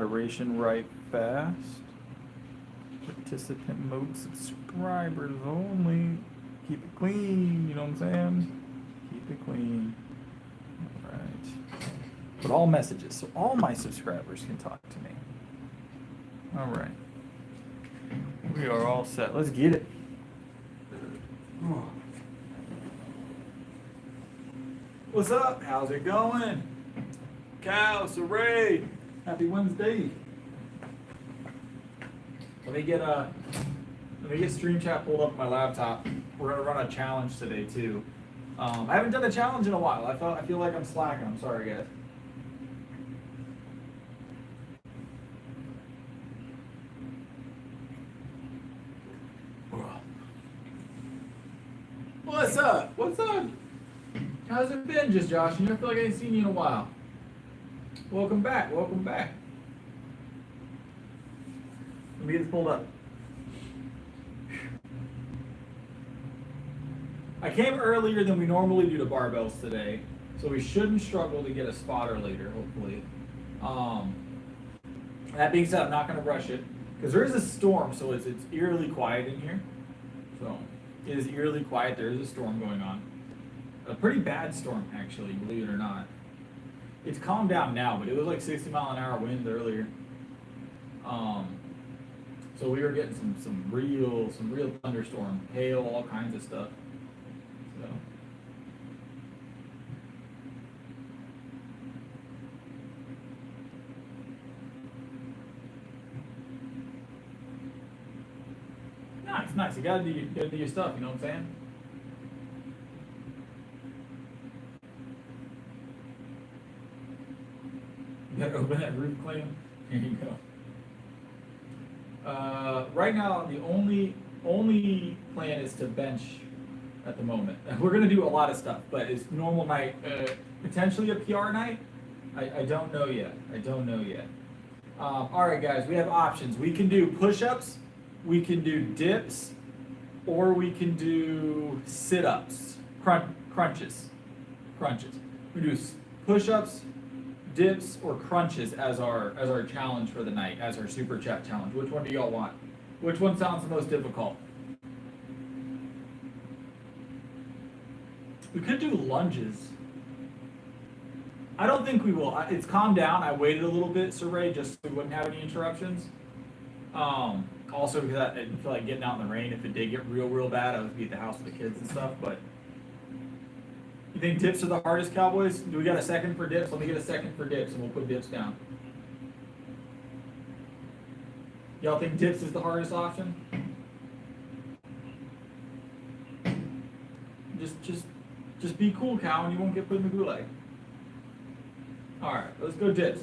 moderation right fast. Participant mode, subscribers only. Keep it clean, you know what I'm saying? Keep it clean. All right. But all messages, so all my subscribers can talk to me. All right. We are all set. Let's get it. What's up? How's it going? Cal, Saray, happy Wednesday. Let me get Stream Chat pulled up on my laptop. We're gonna run a challenge today too. I haven't done a challenge in a while. I feel like I'm slacking. I'm sorry, guys. What's up? What's up? How's it been, just Josh? I feel like I ain't seen you in a while. Welcome back. Welcome back. Let me get this pulled up. I came earlier than we normally do to barbells today, so we shouldn't struggle to get a spotter later, hopefully. That being said, I'm not going to rush it, because there is a storm, so it's eerily quiet in here. So it is eerily quiet. There is a storm going on. A pretty bad storm, actually, believe it or not. It's calmed down now, but it was like 60-mile-an-hour wind earlier. So we were getting some real thunderstorm, hail, all kinds of stuff. So nice. You gotta do your stuff. You know what I'm saying? You gotta open that roof clam. Here you go. Right now, the only plan is to bench at the moment. We're gonna do a lot of stuff, but it's normal night, potentially a PR night. I don't know yet. All right, guys, we have options. We can do push-ups, we can do dips, or we can do sit-ups, crunches. We do push-ups, dips, or crunches as our challenge for the night, as our super chat challenge. Which one do y'all want? Which one sounds the most difficult? We could do lunges. I don't think we will. It's calmed down. I waited a little bit, Saray, just so we wouldn't have any interruptions. Also because I didn't feel like getting out in the rain. If it did get real bad, I would be at the house with the kids and stuff. But you think dips are the hardest, Cowboys? Do we got a second for dips? Let me get a second for dips, and we'll put dips down. Y'all think dips is the hardest option? Just be cool, Cal, and you won't get put in the gulag. All right, let's go dips.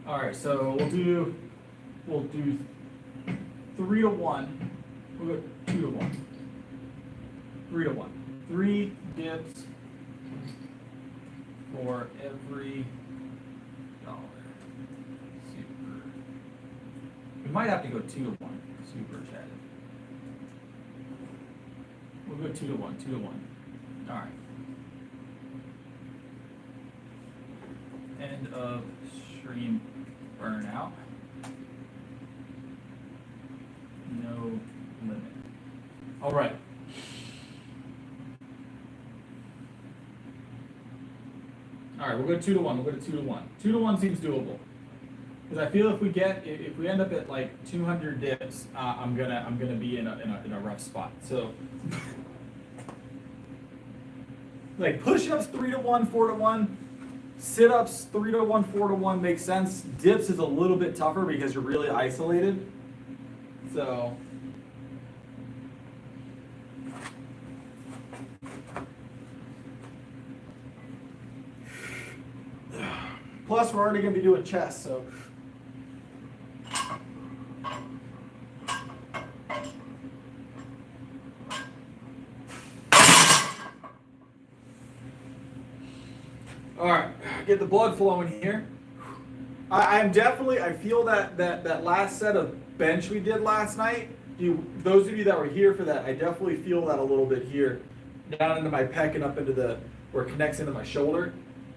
All right, so we'll do 3 to 1. We'll go 2 to 1. 3 to 1. 3 dips for every dollar. Super. We might have to go 2 to 1. Super chatted. We'll go 2 to 1. 2 to 1. All right. End of stream burnout. No limit. All right. All right, we'll go 2 to 1. We'll go to 2 to 1. 2 to 1 seems doable. Because I feel if we end up at like 200 dips, I'm gonna be in a rough spot. So, like push-ups 3 to 1, 4 to 1. Sit-ups 3 to 1, 4 to 1 makes sense. Dips is a little bit tougher because you're really isolated. So. Plus, we're already going to be doing chest, so. All right, get the blood flowing here. I feel that last set of bench we did last night, those of you that were here for that, I definitely feel that a little bit here, down into my pec and up into where it connects into my shoulder.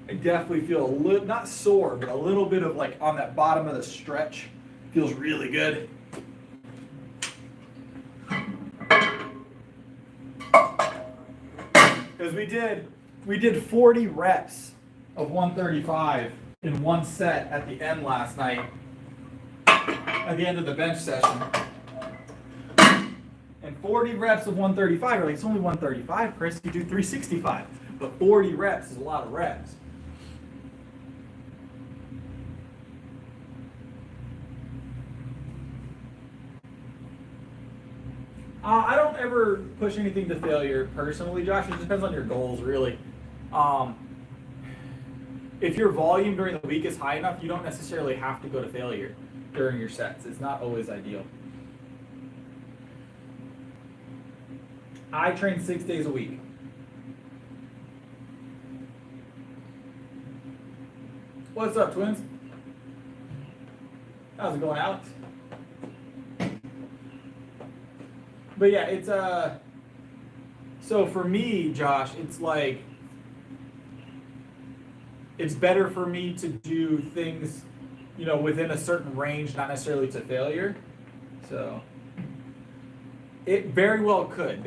I definitely feel a little, not sore, but a little bit of like on that bottom of the stretch. Feels really good. Because we did 40 reps of 135 in one set at the end last night, at the end of the bench session. And 40 reps of 135, you're like, it's only 135, Chris, you do 365. But 40 reps is a lot of reps. I don't ever push anything to failure personally, Josh. It just depends on your goals, really. If your volume during the week is high enough, you don't necessarily have to go to failure during your sets. It's not always ideal. I train 6 days a week. What's up, twins? How's it going, Alex? But yeah, it's so for me, Josh, it's like it's better for me to do things, you know, within a certain range, not necessarily to failure. So it very well could.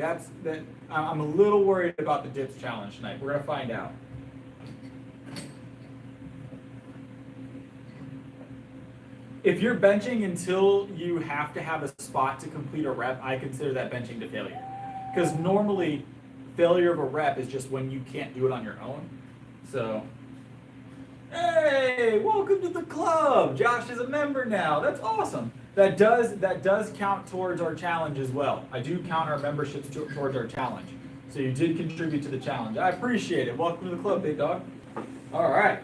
I'm a little worried about the dips challenge tonight. We're gonna find out. If you're benching until you have to have a spot to complete a rep, I consider that benching to failure. Because normally, failure of a rep is just when you can't do it on your own. So, hey, welcome to the club. Josh is a member now. That's awesome. That does count towards our challenge as well. I do count our memberships towards our challenge. So you did contribute to the challenge. I appreciate it. Welcome to the club, big dog. All right.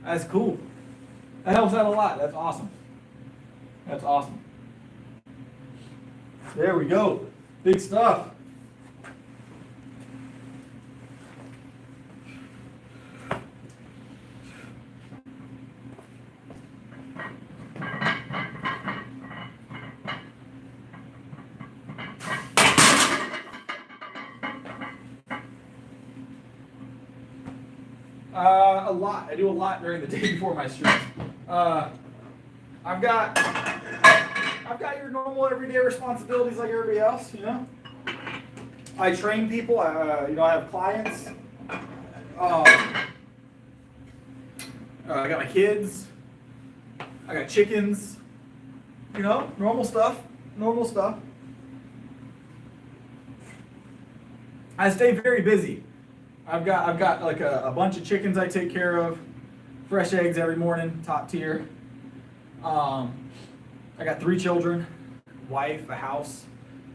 That's cool. That helps out a lot. That's awesome. That's awesome. There we go. Big stuff. A lot. I do a lot during the day before my stream. I've got your normal everyday responsibilities like everybody else, you know. I train people. You know, I have clients. I got my kids. I got chickens. You know, normal stuff. Normal stuff. I stay very busy. I've got like a bunch of chickens I take care of, fresh eggs every morning, top tier. I got 3 children, wife, a house.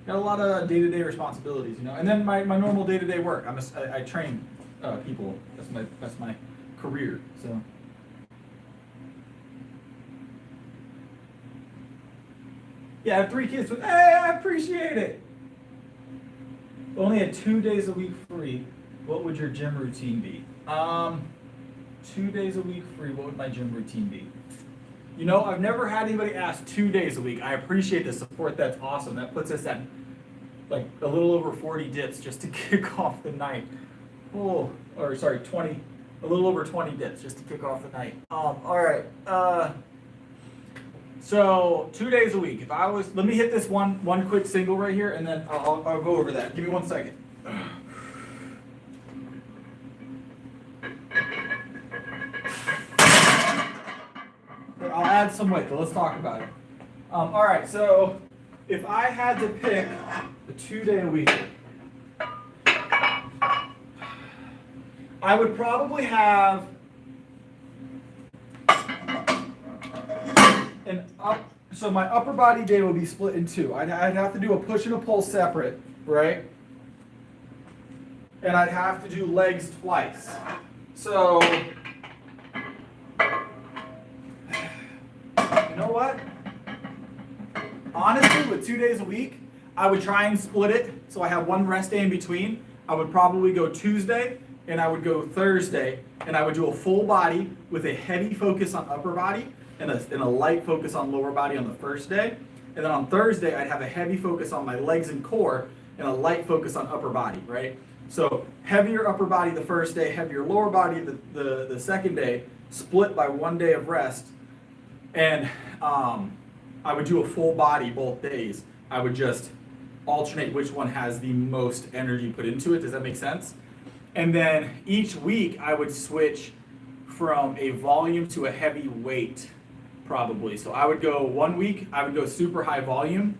Got a lot of day-to-day responsibilities, you know. And then my normal day-to-day work. I train people. That's my career. So. Yeah, I have 3 kids. Hey, I appreciate it. Only had 2 days a week free. What would your gym routine be? 2 days a week free, what would my gym routine be? You know, I've never had anybody ask 2 days a week. I appreciate the support. That's awesome. That puts us at like a little over 40 dips just to kick off the night. 20, a little over 20 dips just to kick off the night. All right. So 2 days a week. Let me hit this one quick single right here, and then I'll go over that. Give me 1 second. I'll add some weight, but let's talk about it. All right, so if I had to pick a 2 day a week, I would probably have so my upper body day would be split in 2. I'd have to do a push and a pull separate, right? And I'd have to do legs twice. So, you know what? Honestly, with 2 days a week, I would try and split it so I have one rest day in between. I would probably go Tuesday and I would go Thursday, and I would do a full body with a heavy focus on upper body and a light focus on lower body on the first day. And then on Thursday, I'd have a heavy focus on my legs and core and a light focus on upper body, right? So heavier upper body the first day, heavier lower body the second day, split by 1 day of rest. And I would do a full body both days. I would just alternate which one has the most energy put into it. Does that make sense? And then each week I would switch from a volume to a heavy weight, probably. So I would go 1 week, I would go super high volume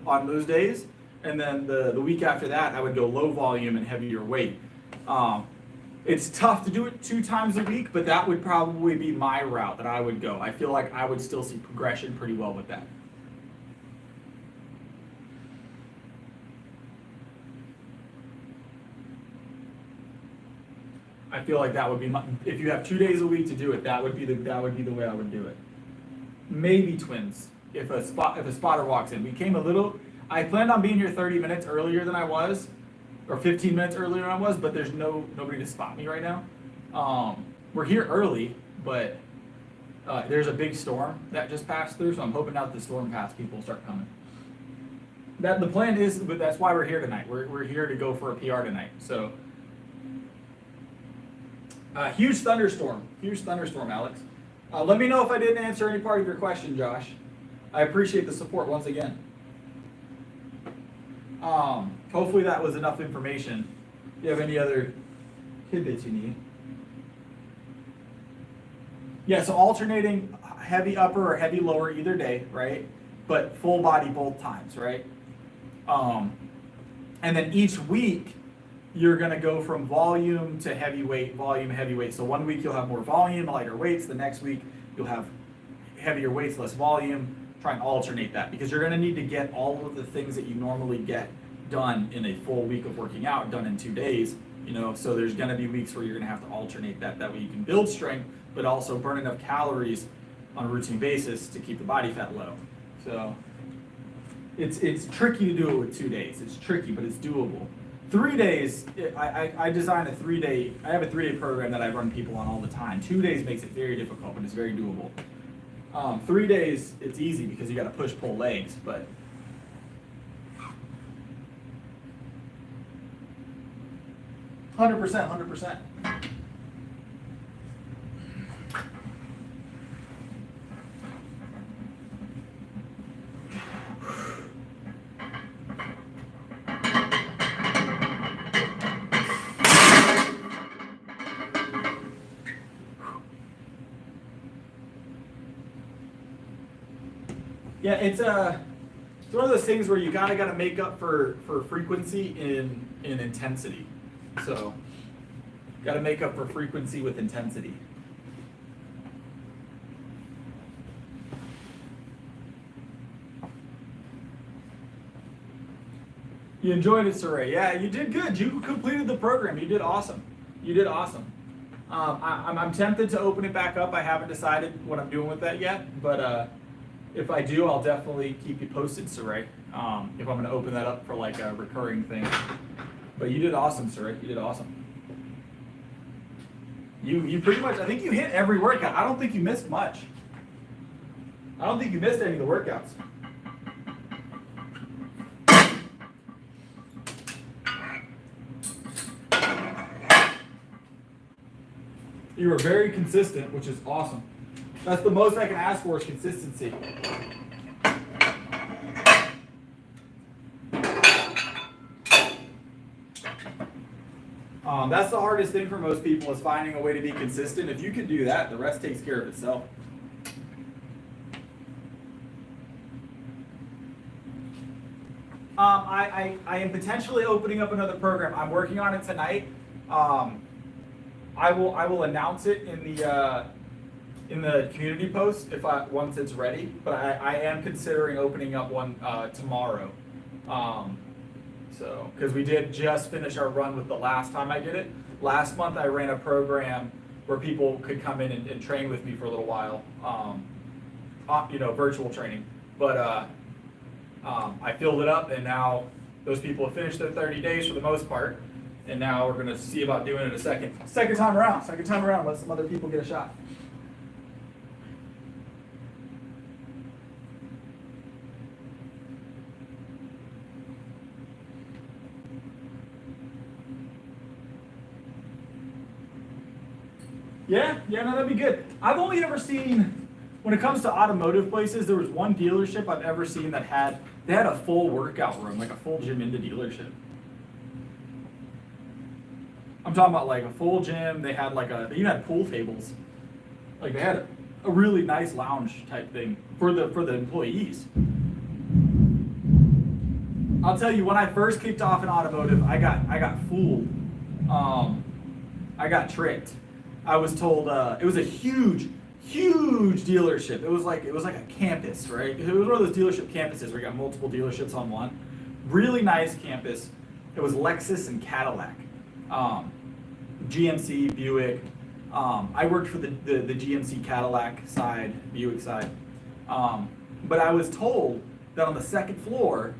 on those days. And then the week after that, I would go low volume and heavier weight. It's tough to do it 2 times a week, but that would probably be my route that I would go. I feel like I would still see progression pretty well with that. I feel like that would be if you have 2 days a week to do it, that would be the way I would do it. Maybe twins. If a spotter walks in, I planned on being here 30 minutes earlier than I was, or 15 minutes earlier than I was, but there's nobody to spot me right now. We're here early, but there's a big storm that just passed through, so I'm hoping now that the storm passed, people will start coming. The plan is, but that's why we're here tonight. We're here to go for a PR tonight. So. Huge thunderstorm, Alex. Let me know if I didn't answer any part of your question, Josh. I appreciate the support once again. Hopefully that was enough information. Do you have any other tidbits you need? Yeah, so alternating heavy upper or heavy lower either day, right? But full body both times, right? And then each week, you're going to go from volume to heavyweight, volume, heavyweight. So 1 week you'll have more volume, lighter weights. The next week you'll have heavier weights, less volume. Try and alternate that because you're going to need to get all of the things that you normally get done in a full week of working out done in 2 days. So there's going to be weeks where you're going to have to alternate that. That way you can build strength, but also burn enough calories on a routine basis to keep the body fat low. So it's tricky to do it with 2 days. It's tricky, but it's doable. 3 days, I designed a 3-day, I have a 3-day program that I run people on all the time. 2 days makes it very difficult, but it's very doable. 3 days, it's easy because you got to push, pull legs, but 100%. Yeah, it's one of those things where you gotta make up for frequency in intensity. So, gotta make up for frequency with intensity. You enjoyed it, Saray. Yeah, you did good. You completed the program. You did awesome. I'm tempted to open it back up. I haven't decided what I'm doing with that yet, but if I do, I'll definitely keep you posted, Saray. If I'm going to open that up for like a recurring thing. But you did awesome, Saray. You did awesome. You pretty much, I think you hit every workout. I don't think you missed much. I don't think you missed any of the workouts. You were very consistent, which is awesome. That's the most I can ask for is consistency. That's the hardest thing for most people is finding a way to be consistent. If you can do that, the rest takes care of itself. I am potentially opening up another program. I'm working on it tonight. I will announce it in the community post once it's ready. But I am considering opening up one tomorrow. Because we did just finish our run with the last time I did it. Last month I ran a program where people could come in and train with me for a little while, virtual training. But I filled it up, and now those people have finished their 30 days for the most part. And now we're going to see about doing it a second time around. Let some other people get a shot. Yeah, no, that'd be good. I've only ever seen, when it comes to automotive places, there was one dealership I've ever seen that had a full workout room, like a full gym in the dealership. I'm talking about like a full gym. They had they even had pool tables. Like they had a really nice lounge type thing for the employees. I'll tell you, when I first kicked off in automotive, I got fooled. I got tricked. I was told it was a huge dealership. It was like a campus, right? It was one of those dealership campuses where you got multiple dealerships on one. Really nice campus. It was Lexus and Cadillac, GMC, Buick. I worked for the GMC Cadillac side, Buick side. But I was told that on the second floor,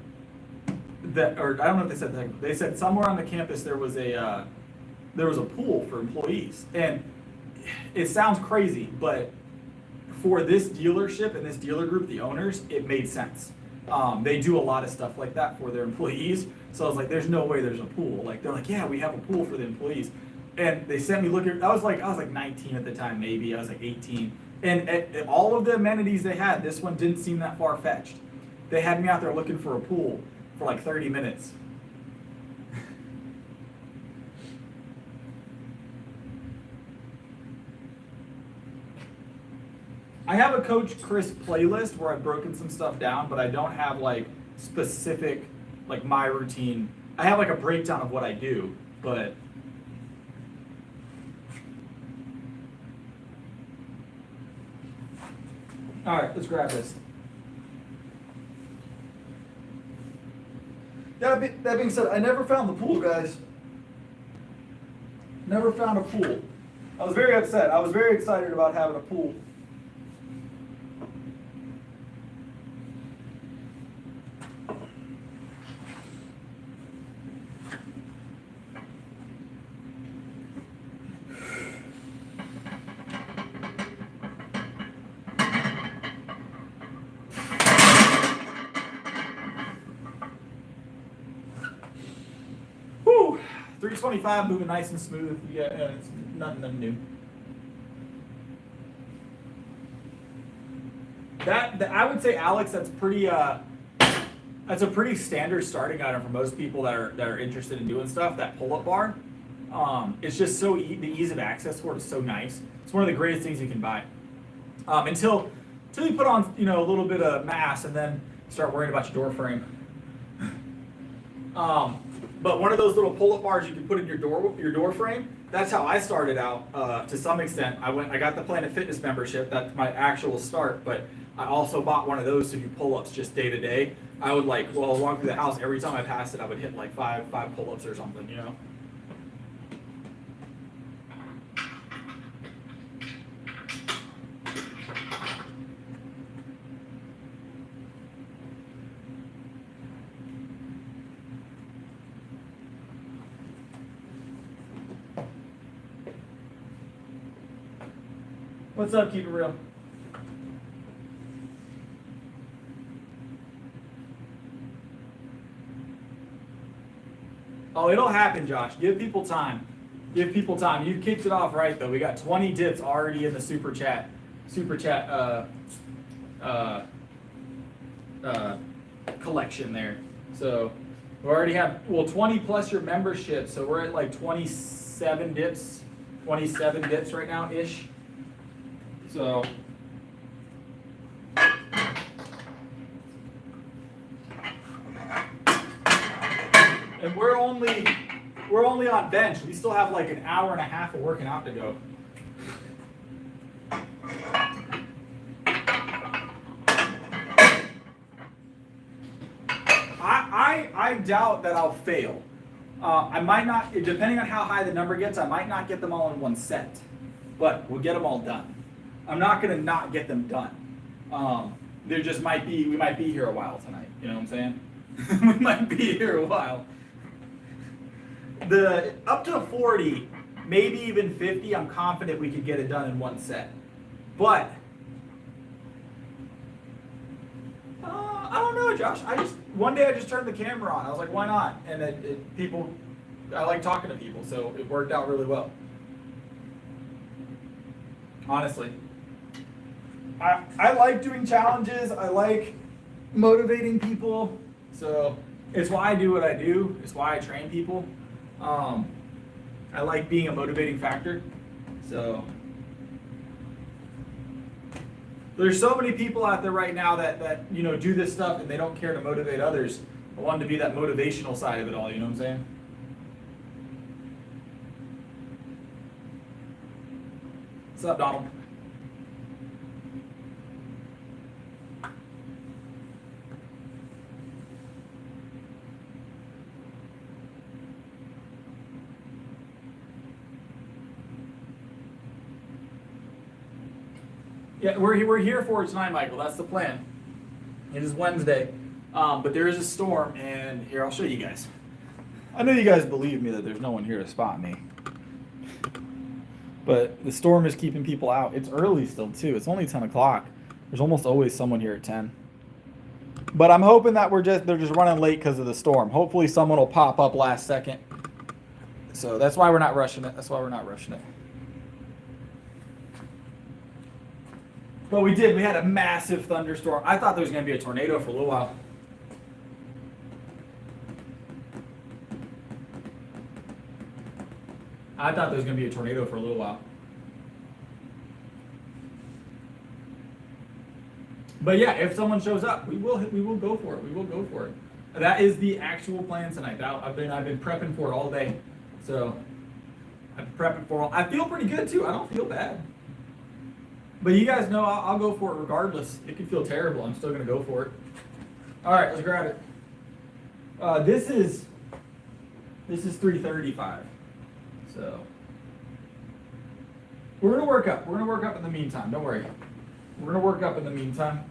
or I don't know if they said that, they said somewhere on the campus there was a pool for employees. And it sounds crazy, but for this dealership and this dealer group, the owners, it made sense. They do a lot of stuff like that for their employees. So I was like, there's no way there's a pool. Like they're like, yeah, we have a pool for the employees. And they sent me looking. I was like 19 at the time, maybe. I was like 18. And at all of the amenities they had, this one didn't seem that far-fetched. They had me out there looking for a pool for like 30 minutes. I have a Coach Chris playlist where I've broken some stuff down, but I don't have like specific, like my routine. I have like a breakdown of what I do, but all right, let's grab this. That being said, I never found the pool, guys. Never found a pool. I was very upset. I was very excited about having a pool. Whew, 325 moving nice and smooth. Yeah, it's nothing new. That I would say, Alex, that's a pretty standard starting item for most people that are interested in doing stuff. That pull-up bar, it's just so the ease of access for it is so nice. It's one of the greatest things you can buy. Until you put on a little bit of mass and then start worrying about your door frame. But one of those little pull-up bars you can put in your door frame. That's how I started out to some extent. I got the Planet Fitness membership. That's my actual start, but I also bought one of those to do pull-ups just day to day. I would walk through the house, every time I passed it, I would hit like five pull-ups or something, What's up, keep it real? Oh, it'll happen, Josh. Give people time. Give people time. You kicked it off right, though. We got 20 dips already in the super chat collection there. So we already have 20 plus your membership. So we're at like 27 dips right now ish. So. And we're only on bench. We still have like an hour and a half of working out to go. I doubt that I'll fail. I might not, depending on how high the number gets, I might not get them all in one set, but we'll get them all done. I'm not gonna not get them done. There just might be, we might be here a while tonight. You know what I'm saying? We might be here a while. The up to 40, maybe even 50, I'm confident we could get it done in one set. But I don't know, Josh. One day I just turned the camera on. I was like, why not? And I like talking to people, so it worked out really well. honestly. I like doing challenges. I like motivating people. So it's why I do what I do. It's why I train people. I like being a motivating factor. So there's so many people out there right now that you know do this stuff and they don't care to motivate others. I want to be that motivational side of it all. You know what I'm saying? What's up, Donald? Yeah, we're here for it tonight, Michael. That's the plan. It is Wednesday, but there is a storm, and here I'll show you guys. I know you guys believe me that there's no one here to spot me, but the storm is keeping people out. It's early still too. It's only 10 o'clock. There's almost always someone here at 10. But I'm hoping that they're just running late because of the storm. Hopefully someone will pop up last second. So that's why we're not rushing it. But we had a massive thunderstorm. I thought there was going to be a tornado for a little while. But yeah, if someone shows up, we will go for it. That is the actual plan tonight. I've been prepping for it all day. So I'm prepping for it. I feel pretty good too. I don't feel bad. But you guys know I'll go for it regardless. It can feel terrible. I'm still going to go for it. All right, let's grab it. This is 335. So we're going to work up. We're going to work up in the meantime. Don't worry. We're going to work up in the meantime.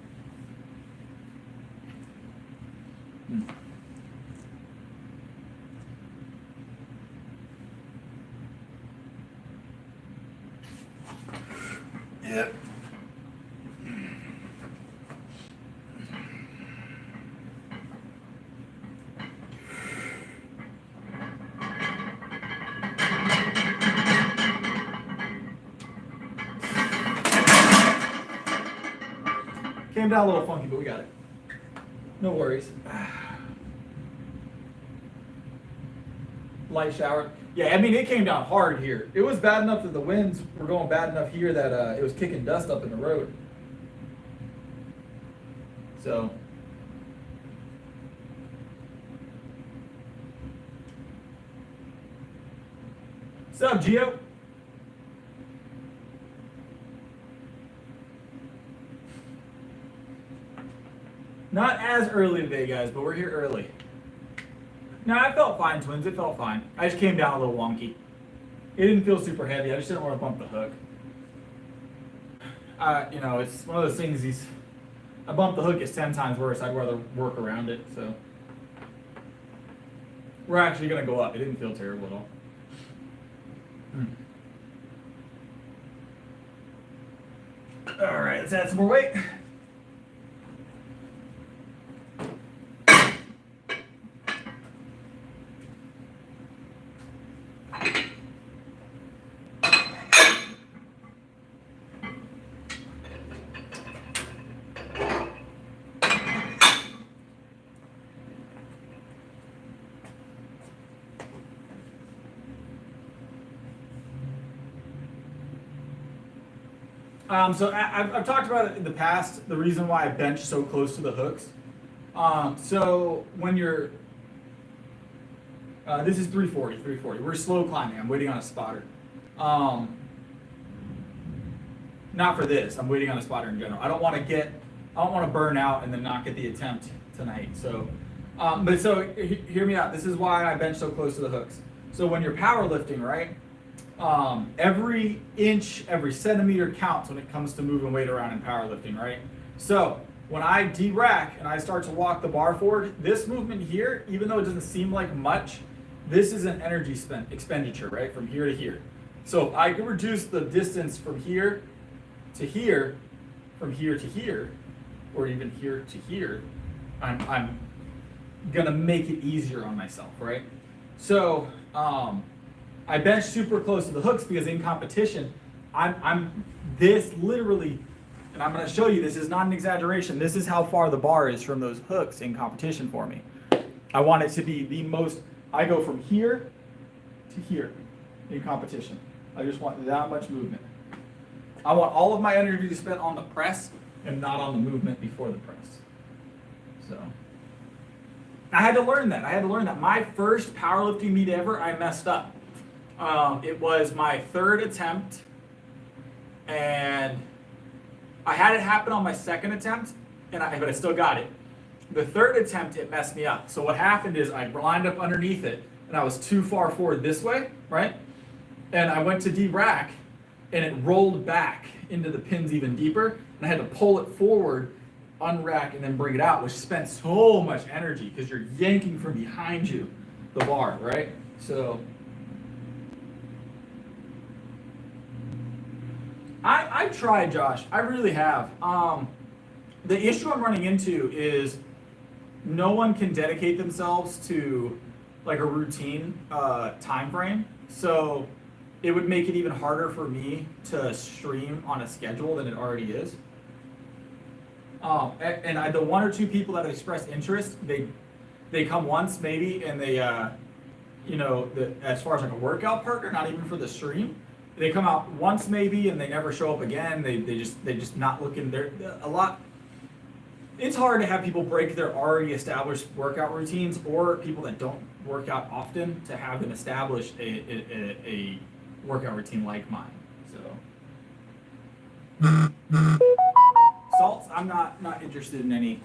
Yep. Came down a little funky, but we got it. No worries. Light shower. Yeah, I mean, it came down hard here. It was bad enough that the winds were going bad enough here that it was kicking dust up in the road. So. What's up, Gio? Not as early today, guys, but we're here early. No, I felt fine, twins. It felt fine. I just came down a little wonky. It didn't feel super heavy. I just didn't want to bump the hook. You know, it's one of those things. I bumped the hook, it's 10 times worse. I'd rather work around it. So we're actually going to go up. It didn't feel terrible at all. All right, let's add some more weight. So I've talked about it in the past, the reason why I bench so close to the hooks. So when you're, this is 340. We're slow climbing. I'm waiting on a spotter. Not for this. I'm waiting on a spotter in general. I don't want to burn out and then not get the attempt tonight. So, hear me out. This is why I bench so close to the hooks. So when you're powerlifting, right? Every inch, every centimeter counts when it comes to moving weight around in powerlifting, right? So when I de-rack and I start to walk the bar forward, this movement here, even though it doesn't seem like much, this is an energy expenditure, right? From here to here. So if I can reduce the distance from here to here, from here to here, or even here to here, I'm gonna make it easier on myself, right? So I bench super close to the hooks because in competition, I'm this literally, and I'm going to show you, this is not an exaggeration, this is how far the bar is from those hooks in competition for me. I want it to be the most, I go from here to here in competition. I just want that much movement. I want all of my energy to spend on the press and not on the movement before the press. So, I had to learn that. My first powerlifting meet ever, I messed up. It was my third attempt, and I had it happen on my second attempt, but I still got it. The third attempt, it messed me up. So what happened is I lined up underneath it, and I was too far forward this way, right? And I went to de-rack, and it rolled back into the pins even deeper, and I had to pull it forward, unrack, and then bring it out, which spent so much energy because you're yanking from behind you the bar, right? So I've tried, Josh. I really have. The issue I'm running into is no one can dedicate themselves to like a routine time frame. So it would make it even harder for me to stream on a schedule than it already is. The one or two people that have expressed interest, they come once maybe, and they, as far as like a workout partner, not even for the stream, they come out once maybe, and they never show up again. They just not looking there a lot. It's hard to have people break their already established workout routines, or people that don't work out often to have them establish a workout routine like mine. So salts, I'm not interested in any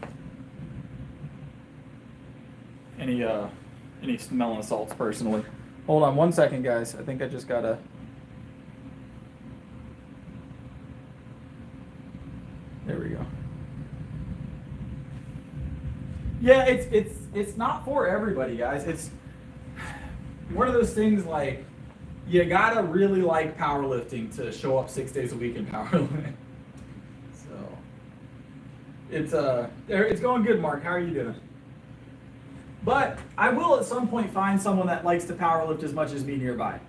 smelling of salts personally. Hold on 1 second, guys. I think I just gotta. There we go. Yeah, it's not for everybody, guys. It's one of those things like you gotta really like powerlifting to show up 6 days a week in powerlifting. So it's going good, Mark. How are you doing? But I will at some point find someone that likes to powerlift as much as me nearby.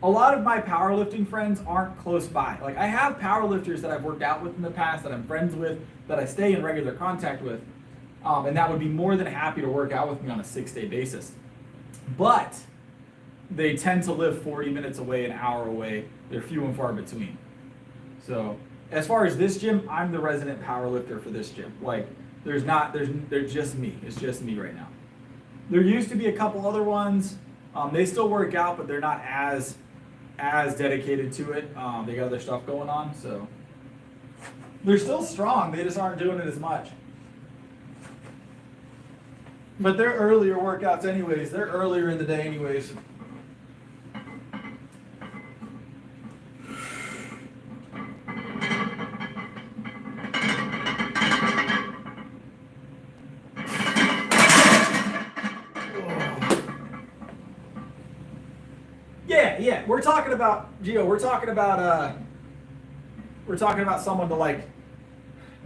A lot of my powerlifting friends aren't close by. Like I have powerlifters that I've worked out with in the past, that I'm friends with, that I stay in regular contact with, and that would be more than happy to work out with me on a 6-day basis. But they tend to live 40 minutes away, an hour away. They're few and far between. So as far as this gym, I'm the resident powerlifter for this gym. Like there's just me. It's just me right now. There used to be a couple other ones. They still work out, but they're not as dedicated to it. They got other stuff going on, so they're still strong. They just aren't doing it as much. But they're earlier workouts anyways. They're earlier in the day anyways. Yeah, we're talking about someone to like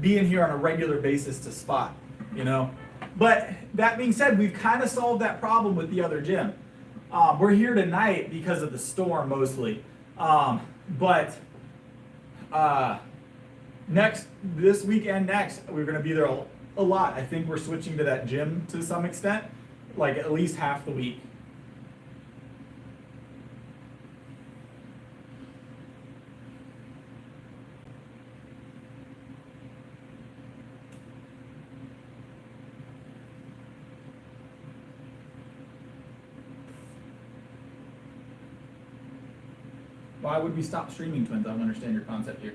be in here on a regular basis to spot, you know. But that being said, we've kind of solved that problem with the other gym. We're here tonight because of the storm mostly, but this weekend next, we're going to be there a lot. I think we're switching to that gym to some extent, like at least half the week. Why would we stop streaming, Twins? I don't understand your concept here.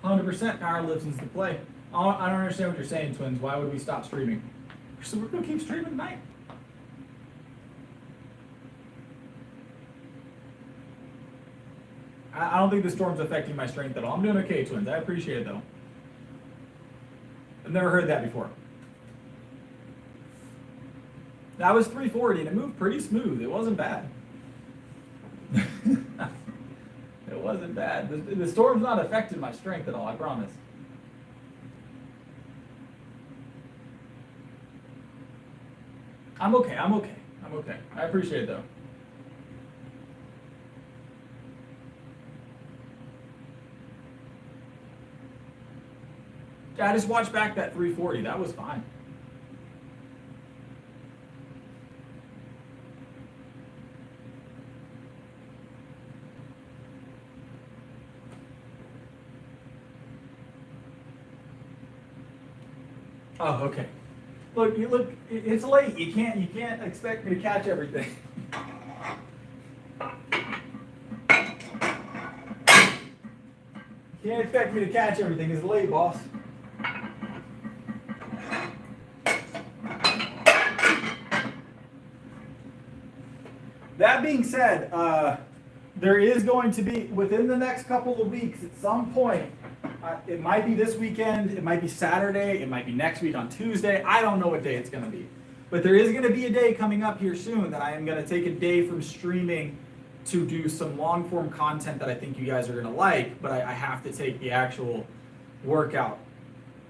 Powerlifting's the play. I don't understand what you're saying, Twins. Why would we stop streaming? So we're gonna keep streaming tonight. I don't think the storm's affecting my strength at all. I'm doing okay, Twins. I appreciate it though. I've never heard that before. That was 340 and it moved pretty smooth. It wasn't bad. It wasn't bad. The storm's not affected my strength at all, I promise. I'm okay. I'm okay. I'm okay. I appreciate it though. Yeah, I just watched back that 340. That was fine. Oh, okay. Look. It's late. You can't expect me to catch everything. You can't expect me to catch everything. It's late, boss. That being said, there is going to be, within the next couple of weeks, at some point, it might be this weekend, it might be Saturday, it might be next week on Tuesday. I don't know what day it's going to be. But there is going to be a day coming up here soon that I am going to take a day from streaming to do some long form content that I think you guys are going to like, but I have to take the actual workout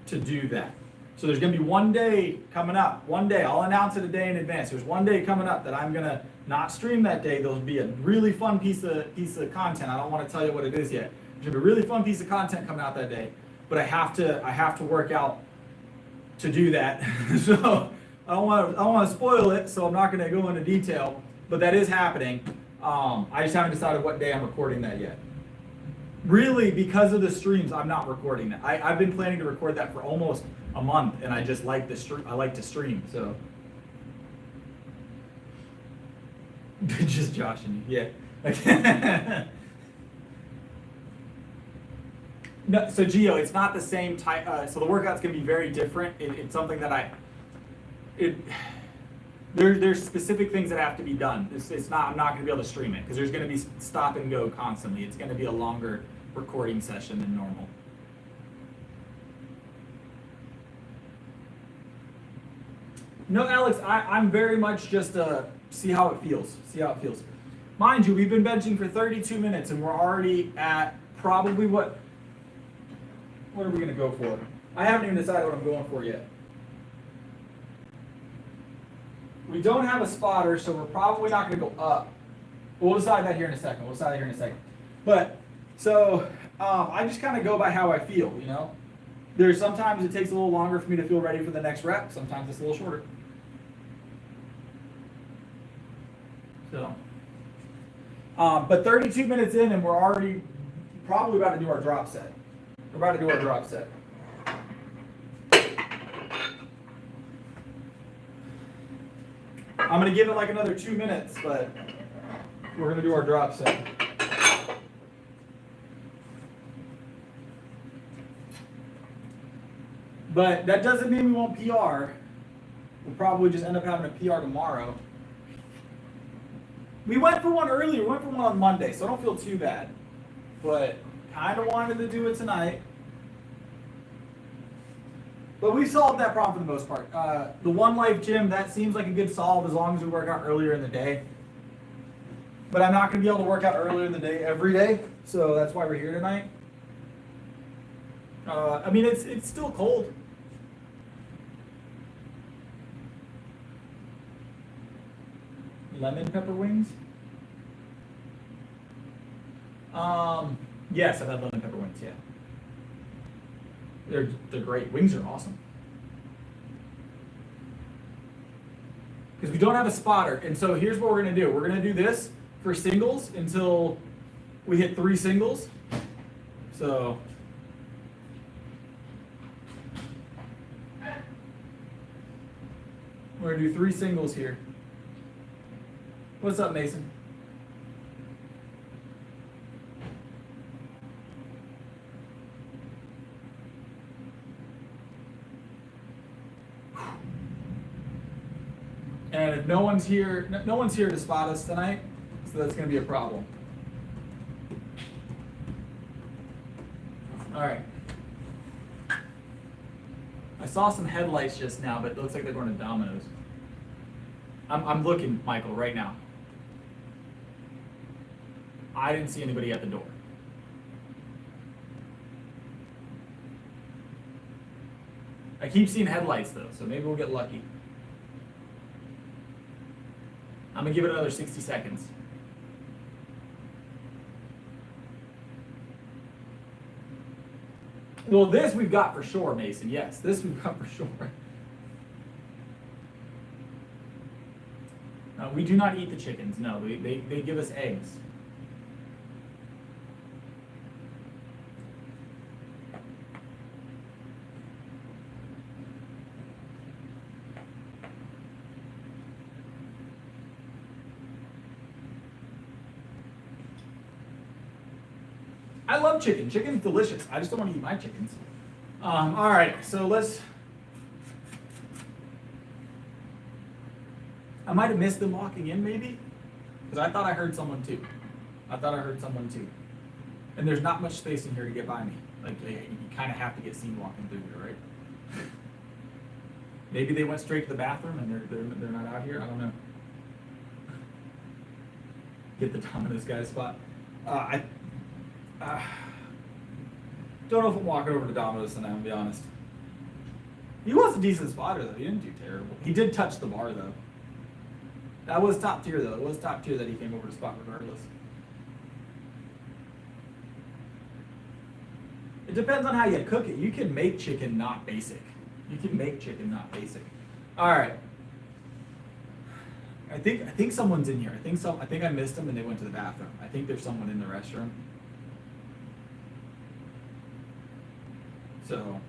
to do that. So there's going to be one day coming up, one day, I'll announce it a day in advance. There's one day coming up that I'm going to not stream that day. There'll be a really fun piece of content. I don't want to tell you what it is yet. There's going to be a really fun piece of content coming out that day, but I have to work out to do that. So I don't want to spoil it, so I'm not going to go into detail, but that is happening. I just haven't decided what day I'm recording that yet. Really, because of the streams, I'm not recording that. I've been planning to record that for almost a month, and I just like the stream. I like to stream, so. Just joshing you, yeah. No, so Gio, it's not the same type. So the workout's gonna be very different. It's something that there's specific things that have to be done. It's not. I'm not gonna be able to stream it because there's gonna be stop and go constantly. It's gonna be a longer recording session than normal. No, Alex, I'm very much just see how it feels. See how it feels. Mind you, we've been benching for 32 minutes and we're already at probably what are we gonna go for? I haven't even decided what I'm going for yet. We don't have a spotter, so we're probably not gonna go up. We'll decide that here in a second. But so I just kind of go by how I feel, you know. There's sometimes it takes a little longer for me to feel ready for the next rep. Sometimes it's a little shorter. So, but 32 minutes in and we're already probably about to do our drop set. We're about to do our drop set. I'm going to give it like another 2 minutes, but we're going to do our drop set. But that doesn't mean we won't PR. We'll probably just end up having a PR tomorrow. We went for one earlier. We went for one on Monday, so I don't feel too bad. But kind of wanted to do it tonight. But we solved that problem for the most part. The One Life Gym, that seems like a good solve as long as we work out earlier in the day. But I'm not going to be able to work out earlier in the day every day, so that's why we're here tonight. I mean, it's still cold. Lemon pepper wings? Yes, I've had lemon pepper wings, yeah. They're great. Wings are awesome. Because we don't have a spotter, and so here's what we're gonna do. We're gonna do this for singles until we hit 3 singles. So we're gonna do 3 singles here. What's up, Mason? And if no one's here to spot us tonight, so that's going to be a problem. All right. I saw some headlights just now, but it looks like they're going to Domino's. I'm looking, Michael, right now. I didn't see anybody at the door. I keep seeing headlights though, so maybe we'll get lucky. I'm gonna give it another 60 seconds. Well, this we've got for sure, Mason. Yes, this we've got for sure. We do not eat the chickens. No, they give us eggs. I love chicken. Chicken's delicious. I just don't want to eat my chickens. All right, so let's. I might have missed them walking in, maybe, because I thought I heard someone too. And there's not much space in here to get by me. Like you kind of have to get seen walking through here, right? Maybe they went straight to the bathroom and they're not out here. I don't know. Get the Domino's guy's spot. I don't know if I'm walking over to Domino's tonight, I'm gonna be honest. He was a decent spotter though. He didn't do terrible. He did touch the bar though. That was top tier though. It was top tier that he came over to spot regardless. It depends on how you cook it. You can make chicken not basic. All right. I think someone's in here. I think I missed them and they went to the bathroom. I think there's someone in the restroom. So,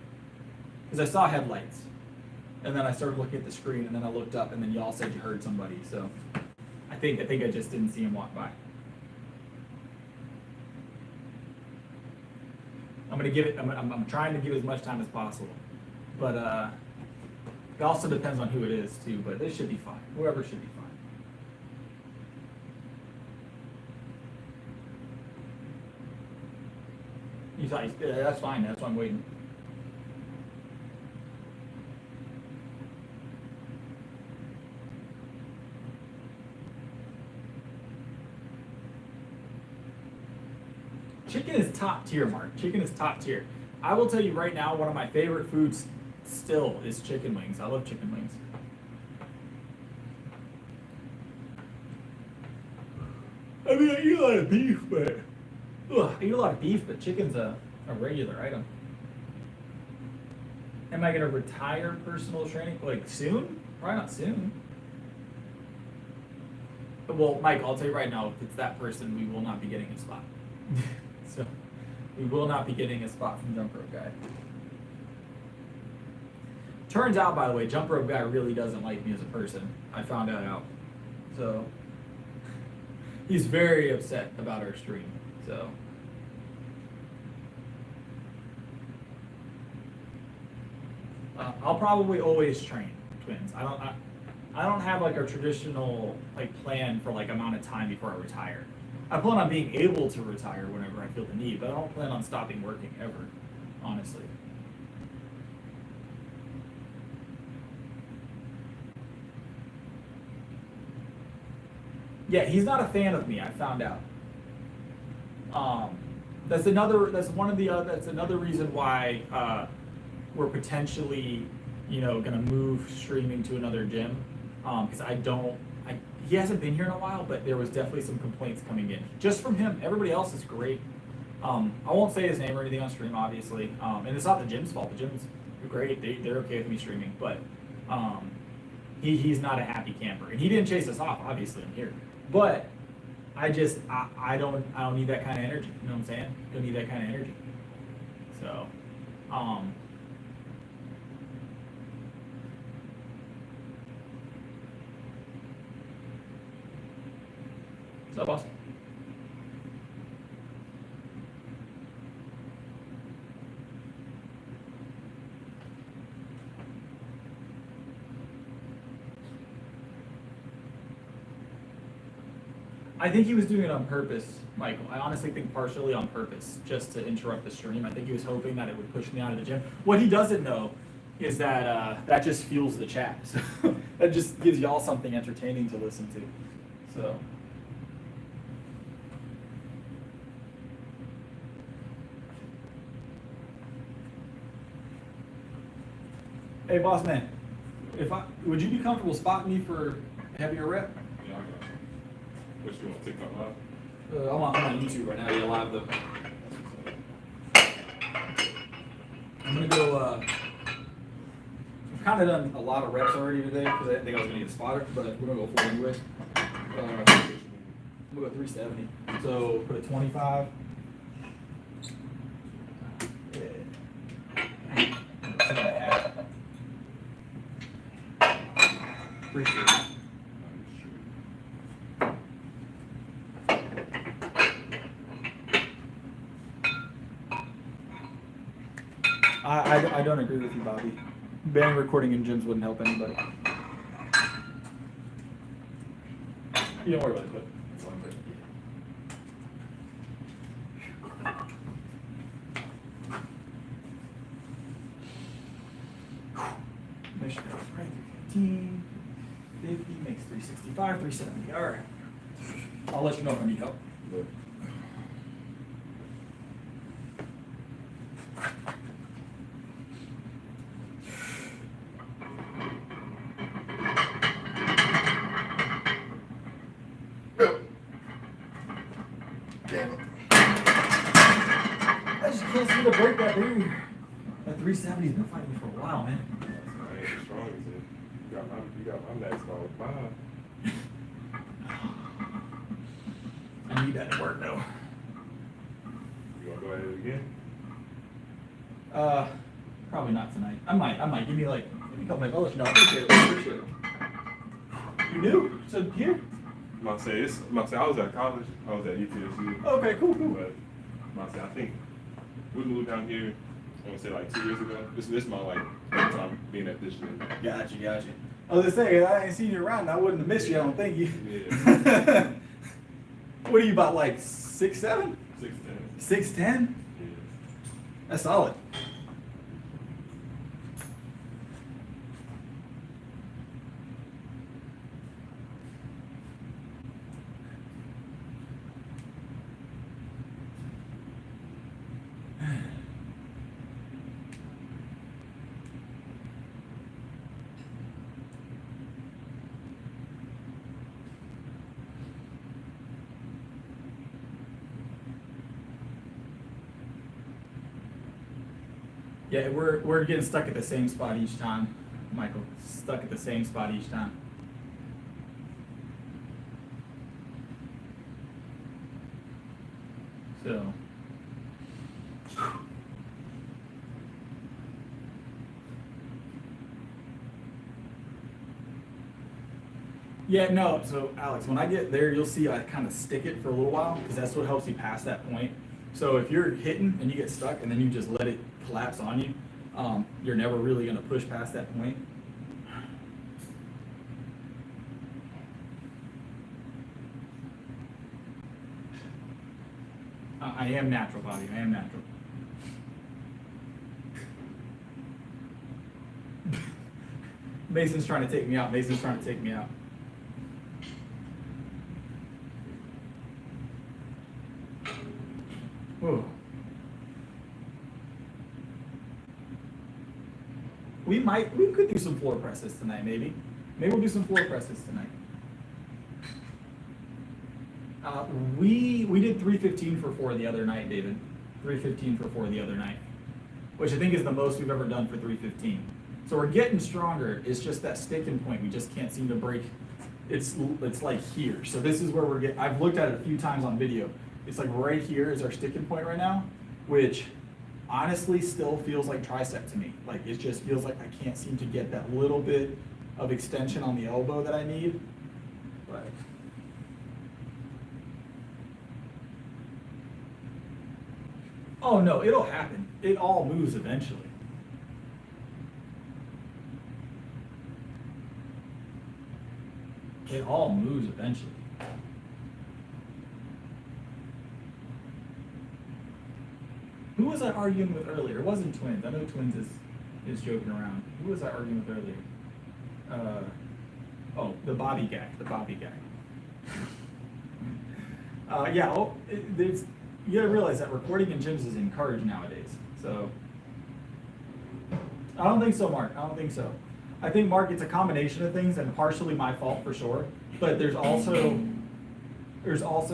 because I saw headlights, and then I started looking at the screen, and then I looked up, and then y'all said you heard somebody. So, I think I just didn't see him walk by. I'm trying to give as much time as possible, but it also depends on who it is too. But they should be fine. Whoever should be fine. You thought that's fine. That's why I'm waiting. Chicken is top tier, Mark. Chicken is top tier. I will tell you right now, one of my favorite foods still is chicken wings. I love chicken wings. I mean, I eat a lot of beef, but chicken's a regular item. Am I gonna retire personal training? Like soon? Probably not soon. Well, Mike, I'll tell you right now, if it's that person, we will not be getting a spot. So, we will not be getting a spot from Jump Rope Guy. Turns out, by the way, Jump Rope Guy really doesn't like me as a person. I found that out. So, he's very upset about our stream. So, I'll probably always train twins. I don't have like a traditional like plan for like amount of time before I retire. I plan on being able to retire whenever I feel the need, but I don't plan on stopping working ever, honestly. Yeah, he's not a fan of me, I found out. That's another reason why we're potentially, gonna move streaming to another gym. Because he hasn't been here in a while, but there was definitely some complaints coming in. Just from him. Everybody else is great. I won't say his name or anything on stream, obviously. And it's not the gym's fault. The gym's great. They're okay with me streaming. But he's not a happy camper. And he didn't chase us off, obviously, I'm here. But I don't need that kind of energy. You know what I'm saying? Don't need that kind of energy. So, what's up, boss? I think he was doing it on purpose, Michael. I honestly think partially on purpose, just to interrupt the stream. I think he was hoping that it would push me out of the gym. What he doesn't know is that that just fuels the chat. So that just gives y'all something entertaining to listen to. So. Hey, boss man, would you be comfortable spotting me for heavier rep? Yeah. Yeah, I got you. What you want, TikTok live? I'm on YouTube right now. Yeah, live though. I'm gonna go. I've kind of done a lot of reps already today because I didn't think I was gonna get a spotter, but we're gonna go for it anyway. I'm gonna go 370. So put a 25. Appreciate it. I don't agree with you, Bobby. Banning recording in gyms wouldn't help anybody. You don't worry about it, but it's all good. Mission goes right 15, 50, makes 365, 370. All right. I'll let you know if I need help. Look. Damn it. I just can't seem to break that barrier. That 370's been fighting me for a while, man. I ain't as strong as it. You got my max on 5. I need that to work though. You wanna go at it again? Probably not tonight. I might. Give me a couple minutes. I'll let you know. I appreciate it. You new? So here? I was at college. I was at UTSU. Okay, cool. But I think we moved down here, I want to say like 2 years ago. This is my like first time being at this gym. Gotcha. I was just saying, I ain't seen you around. I wouldn't have missed you. I don't think you. Yeah. What are you about, like 6'7"? 6'10". 6'10"? Yeah. That's solid. Yeah, we're getting stuck at the same spot each time, Michael. Stuck at the same spot each time. So. Yeah, no, so Alex, when I get there, you'll see I kind of stick it for a little while because that's what helps you pass that point. So if you're hitting and you get stuck and then you just let it collapse on you, you're never really going to push past that point. I am natural, Bobby. I am natural. Mason's trying to take me out. Whoa. We could do some floor presses tonight, maybe. Maybe we'll do some floor presses tonight. We did 315 for 4 the other night, David. 315 for 4 the other night, which I think is the most we've ever done for 315. So we're getting stronger. It's just that sticking point we just can't seem to break. It's like here. So this is where we're getting. I've looked at it a few times on video. It's like right here is our sticking point right now, which honestly still feels like tricep to me. Like it just feels like I can't seem to get that little bit of extension on the elbow that I need. But oh no, it'll happen. It all moves eventually. It all moves eventually. Who was I arguing with earlier? It wasn't Twins. I know Twins is joking around. Who was I arguing with earlier? The Bobby guy. Yeah. You gotta realize that recording in gyms is encouraged nowadays. So I don't think so, Mark. I don't think so. I think, Mark, it's a combination of things and partially my fault for sure. but there's also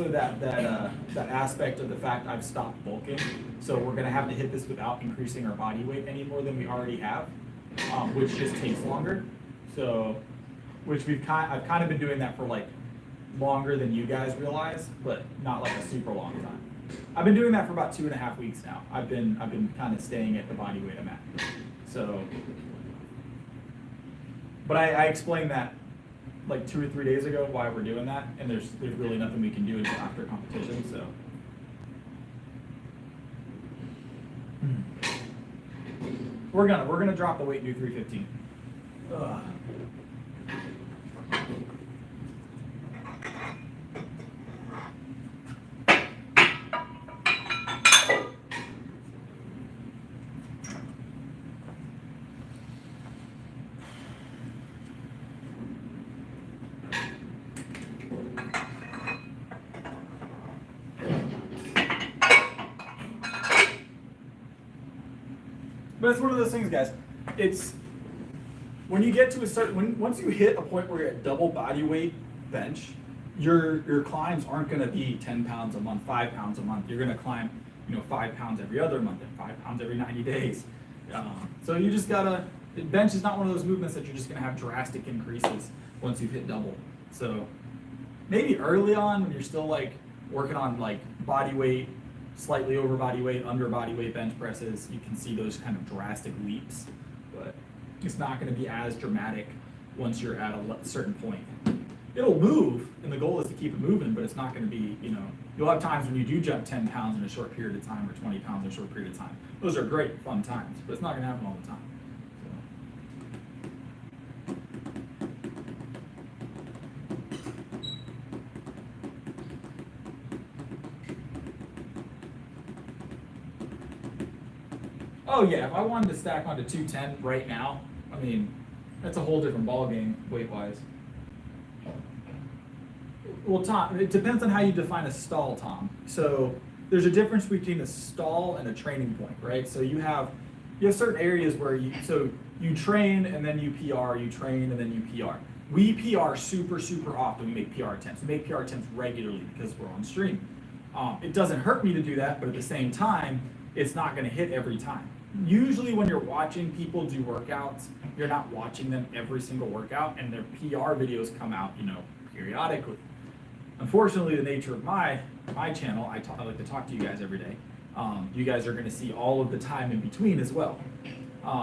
that aspect of the fact I've stopped bulking, so we're gonna have to hit this without increasing our body weight any more than we already have, which just takes longer. So, which I've kind of been doing that for like longer than you guys realize, but not like a super long time. I've been doing that for about 2.5 weeks now. I've been kind of staying at the body weight I'm at. So, but I explained that like 2 or 3 days ago why we're doing that, and there's really nothing we can do until after competition. So, we're gonna drop the weight and do 315. Ugh. But it's one of those things, guys. It's when you get to a certain once you hit a point where you're at double body weight bench, your climbs aren't going to be 10 pounds a month, 5 pounds a month. You're going to climb, 5 pounds every other month and 5 pounds every 90 days. So you just gotta. Bench is not one of those movements that you're just going to have drastic increases once you've hit double. So maybe early on when you're still like working on like body weight, slightly over body weight, under body weight bench presses, you can see those kind of drastic leaps, but it's not going to be as dramatic once you're at a certain point. It'll move, and the goal is to keep it moving, but it's not going to be, you'll have times when you do jump 10 pounds in a short period of time or 20 pounds in a short period of time. Those are great, fun times, but it's not going to happen all the time. Oh yeah, if I wanted to stack onto 210 right now, I mean, that's a whole different ballgame weight-wise. Well, Tom, it depends on how you define a stall, Tom. So there's a difference between a stall and a training point, right? So you have certain areas where you train and then you PR, you train and then you PR. We PR super often. We make PR attempts. We make PR attempts regularly because we're on stream. It doesn't hurt me to do that, but at the same time, it's not going to hit every time. Usually when you're watching people do workouts, you're not watching them every single workout, and their PR videos come out, periodically. Unfortunately, the nature of my channel, I like to talk to you guys every day. You guys are going to see all of the time in between as well.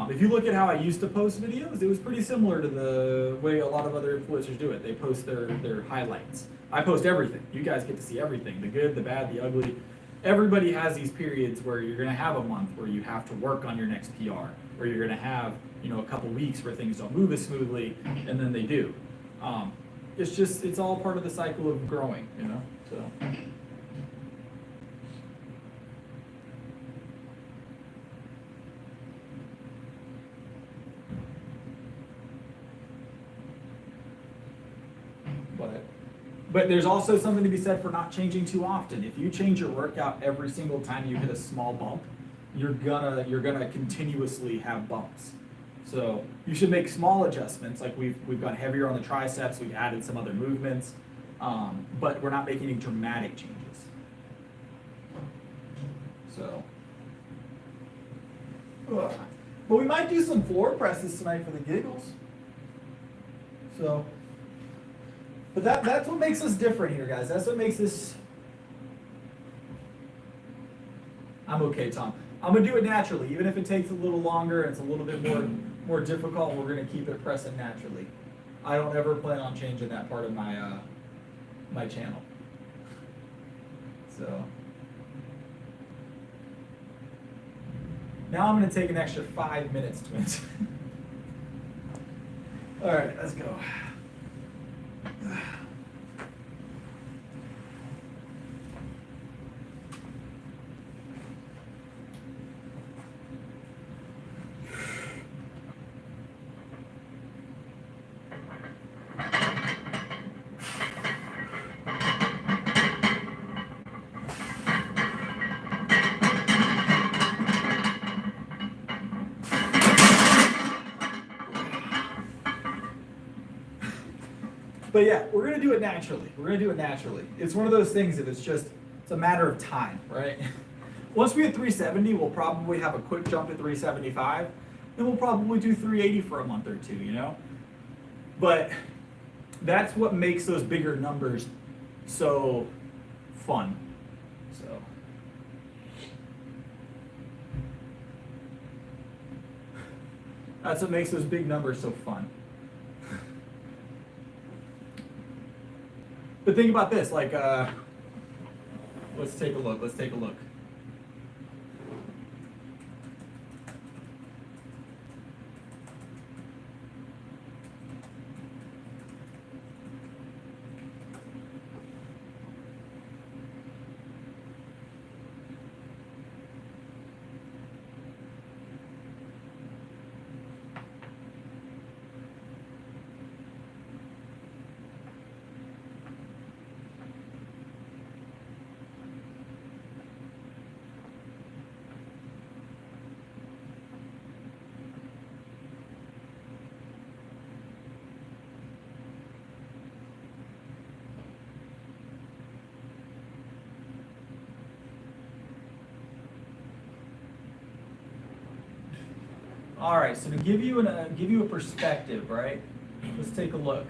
If you look at how I used to post videos, it was pretty similar to the way a lot of other influencers do it. They post their highlights. I post everything. You guys get to see everything, the good, the bad, the ugly. Everybody has these periods where you're going to have a month where you have to work on your next PR, or you're going to have, a couple weeks where things don't move as smoothly, and then they do. It's all part of the cycle of growing, so. But there's also something to be said for not changing too often. If you change your workout every single time you hit a small bump, you're gonna continuously have bumps. So you should make small adjustments. Like we've got heavier on the triceps, we've added some other movements, but we're not making any dramatic changes. So, but we might do some floor presses tonight for the giggles. So. But that's what makes us different here, guys. That's what makes this. I'm okay, Tom. I'm gonna do it naturally, even if it takes a little longer and it's a little bit more difficult. We're gonna keep it pressing naturally. I don't ever plan on changing that part of my my channel. So now I'm gonna take an extra 5 minutes, twins. All right, let's go. But yeah, we're gonna do it naturally. We're gonna do it naturally. It's one of those things that it's a matter of time, right? Once we hit 370, we'll probably have a quick jump to 375. Then we'll probably do 380 for a month or two, you know? But that's what makes those bigger numbers so fun. So that's what makes those big numbers so fun. But think about this, like, let's take a look. All right, so to give you a perspective, right? Let's take a look.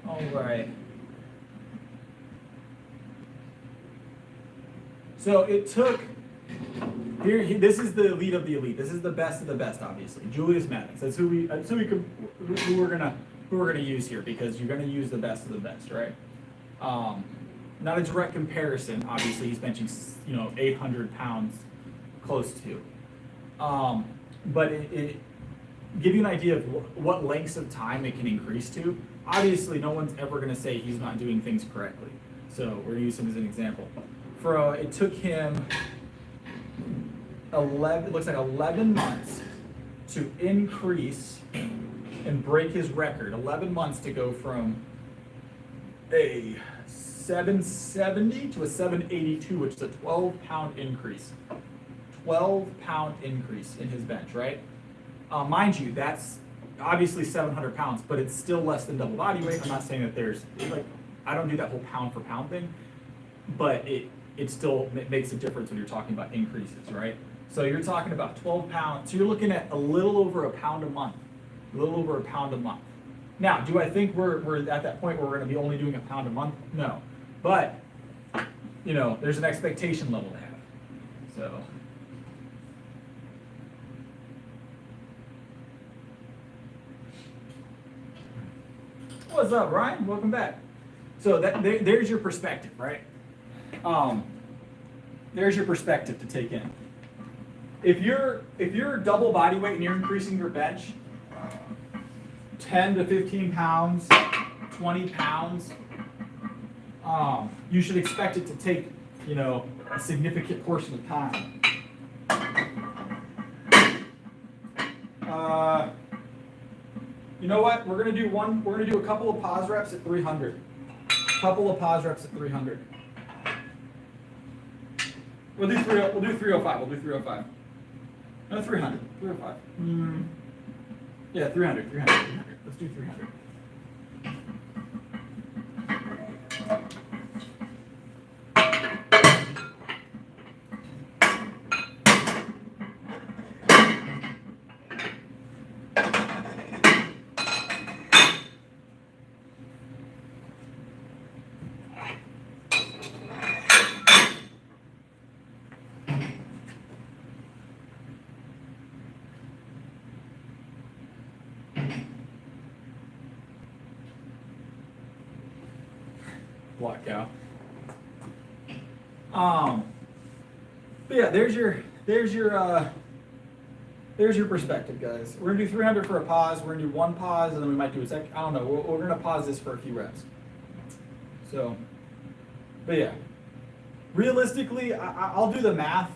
All right. So it took. This is the elite of the elite. This is the best of the best, obviously. Julius Maddox. That's who we're gonna use here, because you're gonna use the best of the best, right? Not a direct comparison. Obviously, he's benching 800 pounds, close to. But it give you an idea of what lengths of time it can increase to. Obviously, no one's ever gonna say he's not doing things correctly. So we're gonna use him as an example. It took him 11 months to increase and break his record. 11 months to go from a 770 to a 782, which is a 12-pound increase. 12-pound increase in his bench, right? Mind you, that's obviously 700 pounds, but it's still less than double body weight. I'm not saying that I don't do that whole pound for pound thing, but it still makes a difference when you're talking about increases, right? So you're talking about 12 pounds. So you're looking at a little over a pound a month. Now, do I think we're at that point where we're going to be only doing a pound a month? No. But, there's an expectation level to have. So. What's up, Ryan? Welcome back. So there's your perspective, right? There's your perspective to take in. If you're double body weight and you're increasing your bench 10 to 15 pounds, 20 pounds, you should expect it to take, a significant portion of time. You know what? We're gonna do a couple of pause reps at 300. We'll do 305. No, 300. 305. Yeah, 300. Let's do 300. Black cow. But yeah, there's your perspective, guys. We're gonna do 300 for a pause. We're gonna do one pause, and then we might do a second. I don't know. We're gonna pause this for a few reps. So, but yeah, realistically, I'll do the math.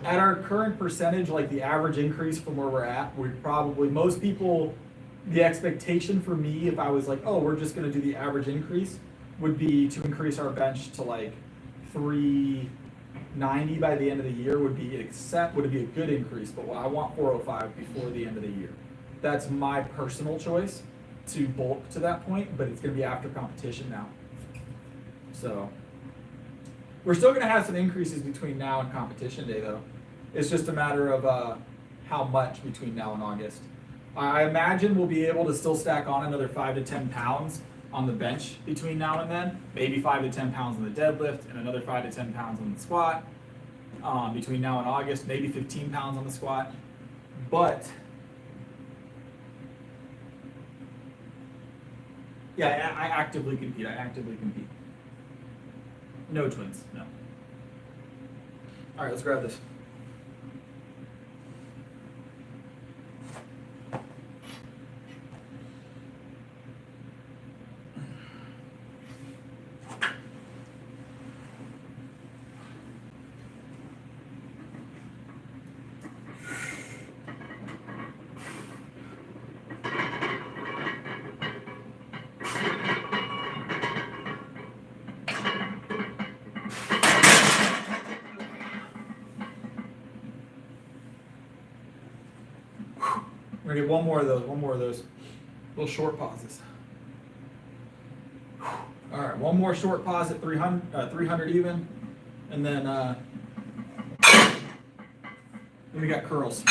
At our current percentage, like the average increase from where we're at, most people the expectation for me, if I was like, oh, we're just going to do the average increase, would be to increase our bench to like 390 by the end of the year would be a good increase, but I want 405 before the end of the year. That's my personal choice to bulk to that point, but it's going to be after competition now. So we're still going to have some increases between now and competition day, though. It's just a matter of how much between now and August. I imagine we'll be able to still stack on another 5 to 10 pounds on the bench between now and then. Maybe 5 to 10 pounds on the deadlift and another 5 to 10 pounds on the squat between now and August. Maybe 15 pounds on the squat. But yeah, I actively compete. No twins, no. All right, let's grab this. We're gonna get one more of those little short pauses. All right, one more short pause at 300 even, and then we got curls.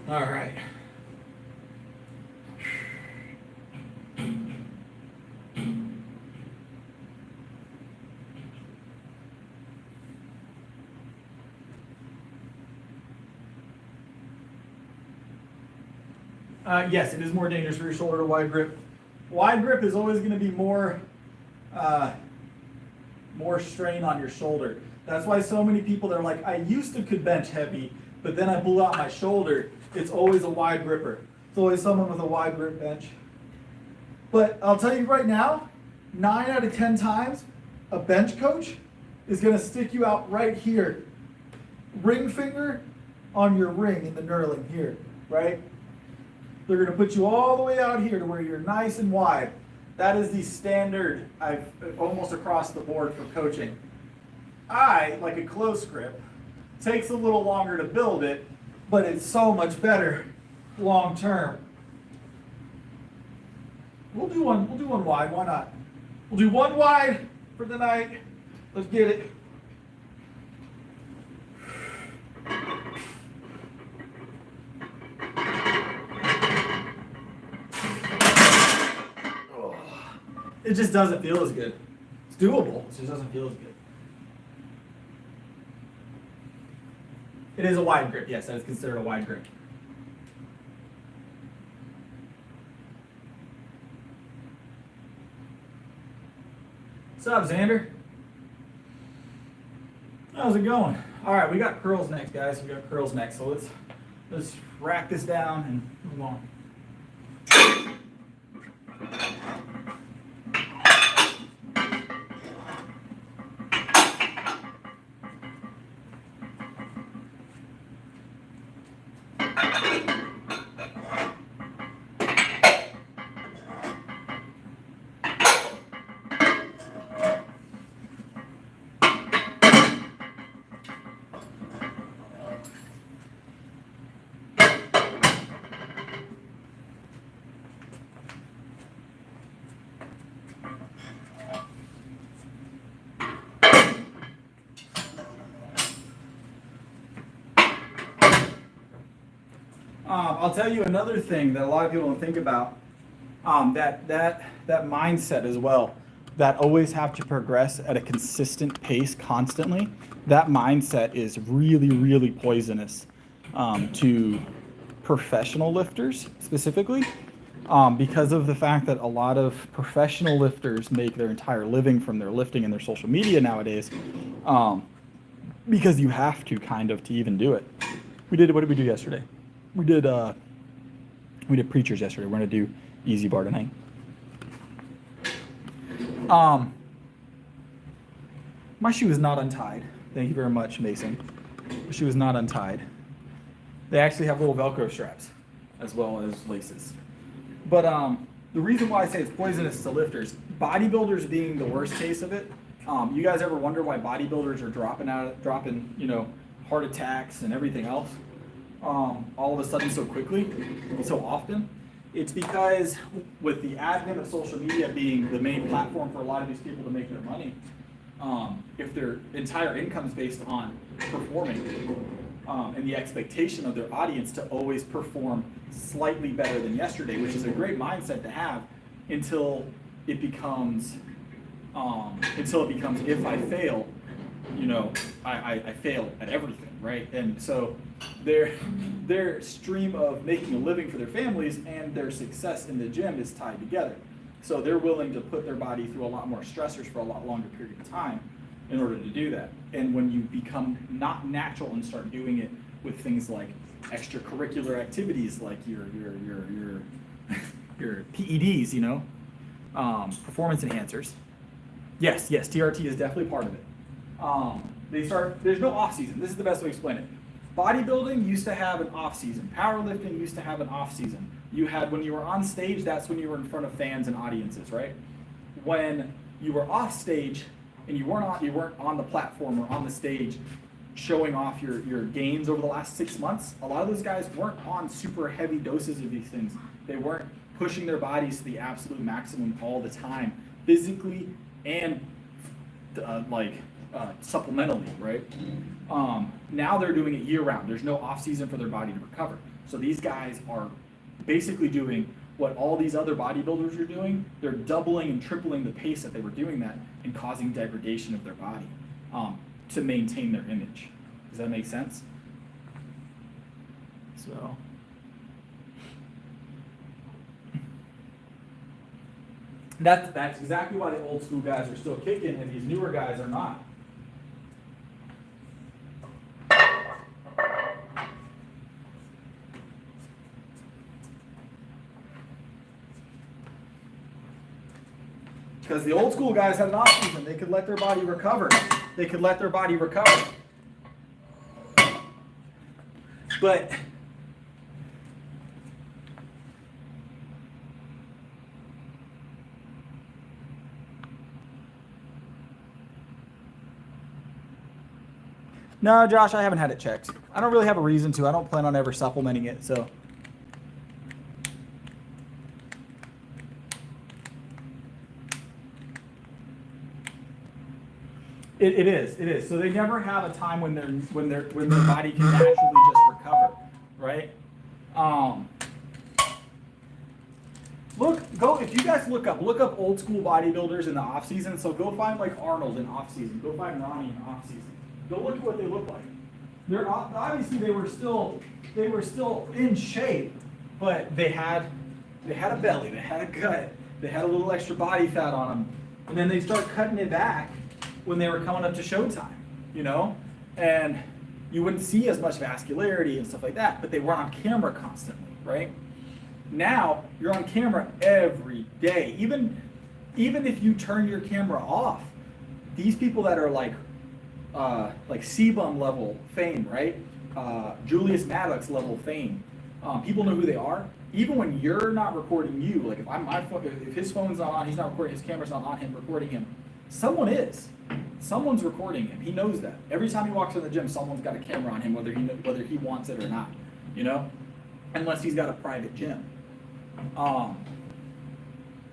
All right. Yes, it is more dangerous for your shoulder to wide grip. Wide grip is always going to be more strain on your shoulder. That's why so many people, they're like, I used to could bench heavy, but then I blew out my shoulder. It's always a wide gripper. It's always someone with a wide grip bench. But I'll tell you right now, 9 out of 10 times, a bench coach is going to stick you out right here. Ring finger on your ring in the knurling here, right? They're going to put you all the way out here to where you're nice and wide. That is the standard I've almost across the board for coaching. I, like a close grip, takes a little longer to build it, but it's so much better long term. We'll do one wide, why not? We'll do one wide for the night. Let's get it. It just doesn't feel as good. It's doable, it just doesn't feel as good. It is a wide grip, yes, that is considered a wide grip. What's up, Xander? How's it going? All right, we got curls next, guys. We got curls next, so let's rack this down and move on. I'll tell you another thing that a lot of people don't think about, that mindset as well, that always have to progress at a consistent pace constantly. That mindset is really, really poisonous to professional lifters specifically, because of the fact that a lot of professional lifters make their entire living from their lifting and their social media nowadays, because you have to kind of to even do it. What did we do yesterday? We did preachers yesterday. We're gonna do easy bar tonight. My shoe is not untied. Thank you very much, Mason. My shoe is not untied. They actually have little Velcro straps as well as laces. But the reason why I say it's poisonous to lifters, bodybuilders being the worst case of it. You guys ever wonder why bodybuilders are dropping, you know, heart attacks and everything else all of a sudden so quickly, so often? It's because with the advent of social media being the main platform for a lot of these people to make their money, if their entire income is based on performing and the expectation of their audience to always perform slightly better than yesterday, which is a great mindset to have until it becomes if I fail, you know, I fail at everything, right? And so their stream of making a living for their families and their success in the gym is tied together. So they're willing to put their body through a lot more stressors for a lot longer period of time in order to do that. And when you become not natural and start doing it with things like extracurricular activities, like your PEDs, you know, performance enhancers. Yes, TRT is definitely part of it. There's no off season. This is the best way to explain it. Bodybuilding used to have an off season. Powerlifting used to have an off season. You had, when you were on stage, that's when you were in front of fans and audiences, right? When you were off stage and you weren't on the platform or on the stage showing off your gains over the last 6 months, a lot of those guys weren't on super heavy doses of these things. They weren't pushing their bodies to the absolute maximum all the time, physically and supplementally, right? Now they're doing it year round. There's no off season for their body to recover. So these guys are basically doing what all these other bodybuilders are doing. They're doubling and tripling the pace that they were doing that and causing degradation of their body to maintain their image. Does that make sense? So. That's exactly why the old school guys are still kicking and these newer guys are not. Because the old school guys had an off season. They could let their body recover. But no, Josh, I haven't had it checked. I don't really have a reason to. I don't plan on ever supplementing it, so. It is. So they never have a time when their body can naturally just recover, right? If you guys look up old school bodybuilders in the off season. So go find like Arnold in off season. Go find Ronnie in off season. Go look at what they look like. They're obviously they were still in shape, but they had a belly, they had a gut, they had a little extra body fat on them, and then they start cutting it back when they were coming up to showtime, you know, and you wouldn't see as much vascularity and stuff like that, but they were on camera constantly, right? Now you're on camera every day, even if you turn your camera off. These people that are like Sebum level fame, right? Julius Maddox level fame. People know who they are. Even when you're not recording you, like if his phone's not on, he's not recording, his camera's not on him recording him. Someone is. Someone's recording him. He knows that. Every time he walks in the gym, someone's got a camera on him, whether he wants it or not. You know, unless he's got a private gym.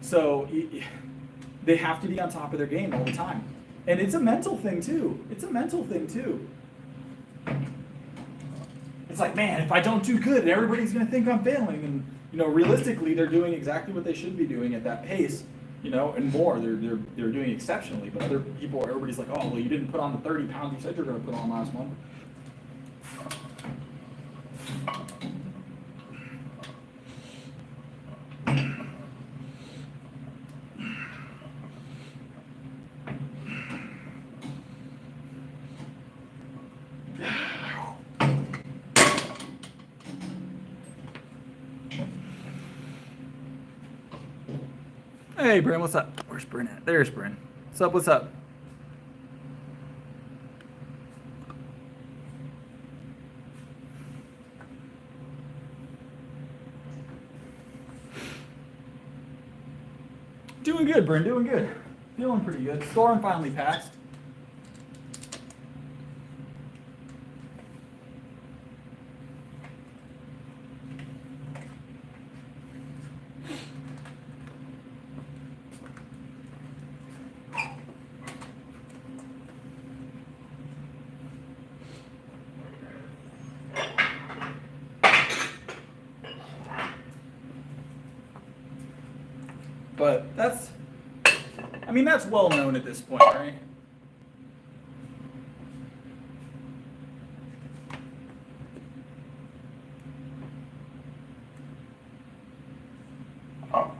So they have to be on top of their game all the time. And it's a mental thing too. It's like, man, if I don't do good, everybody's going to think I'm failing. And, you know, realistically, they're doing exactly what they should be doing at that pace, you know, and more. They're doing exceptionally. But other people, everybody's like, oh, well, you didn't put on the 30 pounds you said you were going to put on last month. Hey, Brent, what's up? We're Where's Bryn at? There's Bryn. What's up? What's up? Doing good, Bryn. Doing good. Feeling pretty good. Storm finally passed. But that's, I mean, that's well known at this point, right?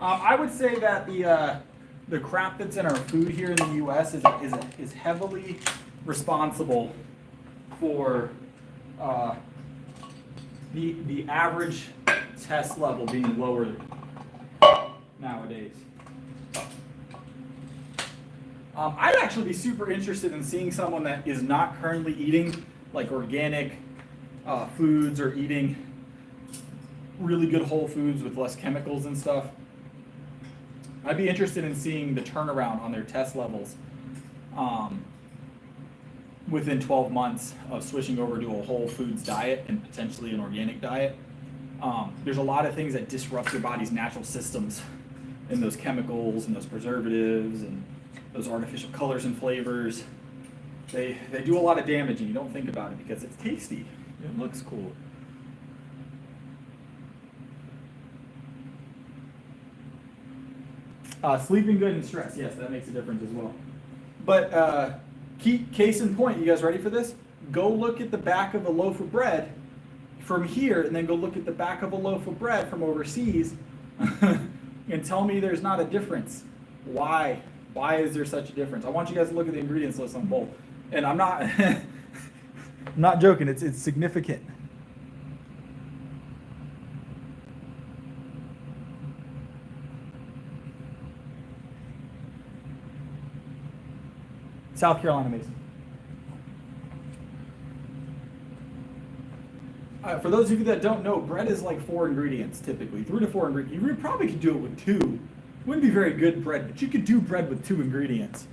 I would say that the crap that's in our food here in the U.S. is heavily responsible for the average test level being lower nowadays. I'd actually be super interested in seeing someone that is not currently eating like organic foods or eating really good whole foods with less chemicals and stuff. I'd be interested in seeing the turnaround on their test levels within 12 months of switching over to a whole foods diet and potentially an organic diet. There's a lot of things that disrupt your body's natural systems, and those chemicals and those preservatives and those artificial colors and flavors. They do a lot of damage, and you don't think about it because it's tasty. It looks cool. Sleeping good and stress, yes, that makes a difference as well. But case in point, you guys ready for this? Go look at the back of a loaf of bread from here, and then go look at the back of a loaf of bread from overseas, and tell me there's not a difference. Why? Why is there such a difference? I want you guys to look at the ingredients list on both. And I'm not, I'm not joking, it's significant. South Carolina Mason. For those of you that don't know, bread is like 4 ingredients typically, 3 to 4 ingredients. You probably could do it with 2. Wouldn't be very good bread, but you could do bread with 2 ingredients.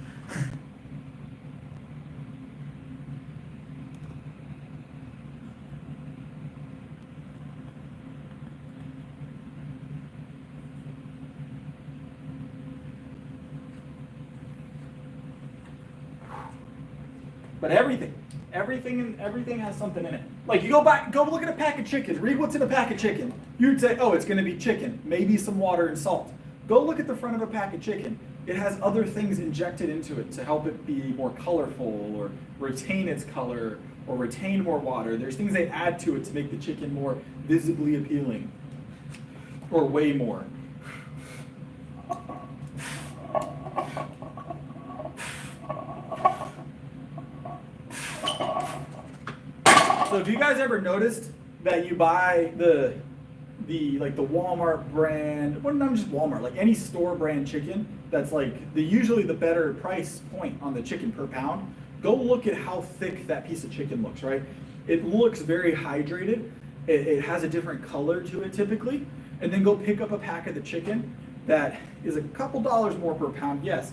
But everything has something in it. Like you go look at a pack of chicken, read what's in a pack of chicken. You'd say, oh, it's gonna be chicken, maybe some water and salt. Go look at the front of a pack of chicken. It has other things injected into it to help it be more colorful or retain its color or retain more water. There's things they add to it to make the chicken more visibly appealing or way more. So have you guys ever noticed that you buy the Walmart brand, well, not just Walmart, like any store brand chicken that's like usually the better price point on the chicken per pound? Go look at how thick that piece of chicken looks, right? It looks very hydrated. It has a different color to it typically. And then go pick up a pack of the chicken that is a couple dollars more per pound, yes.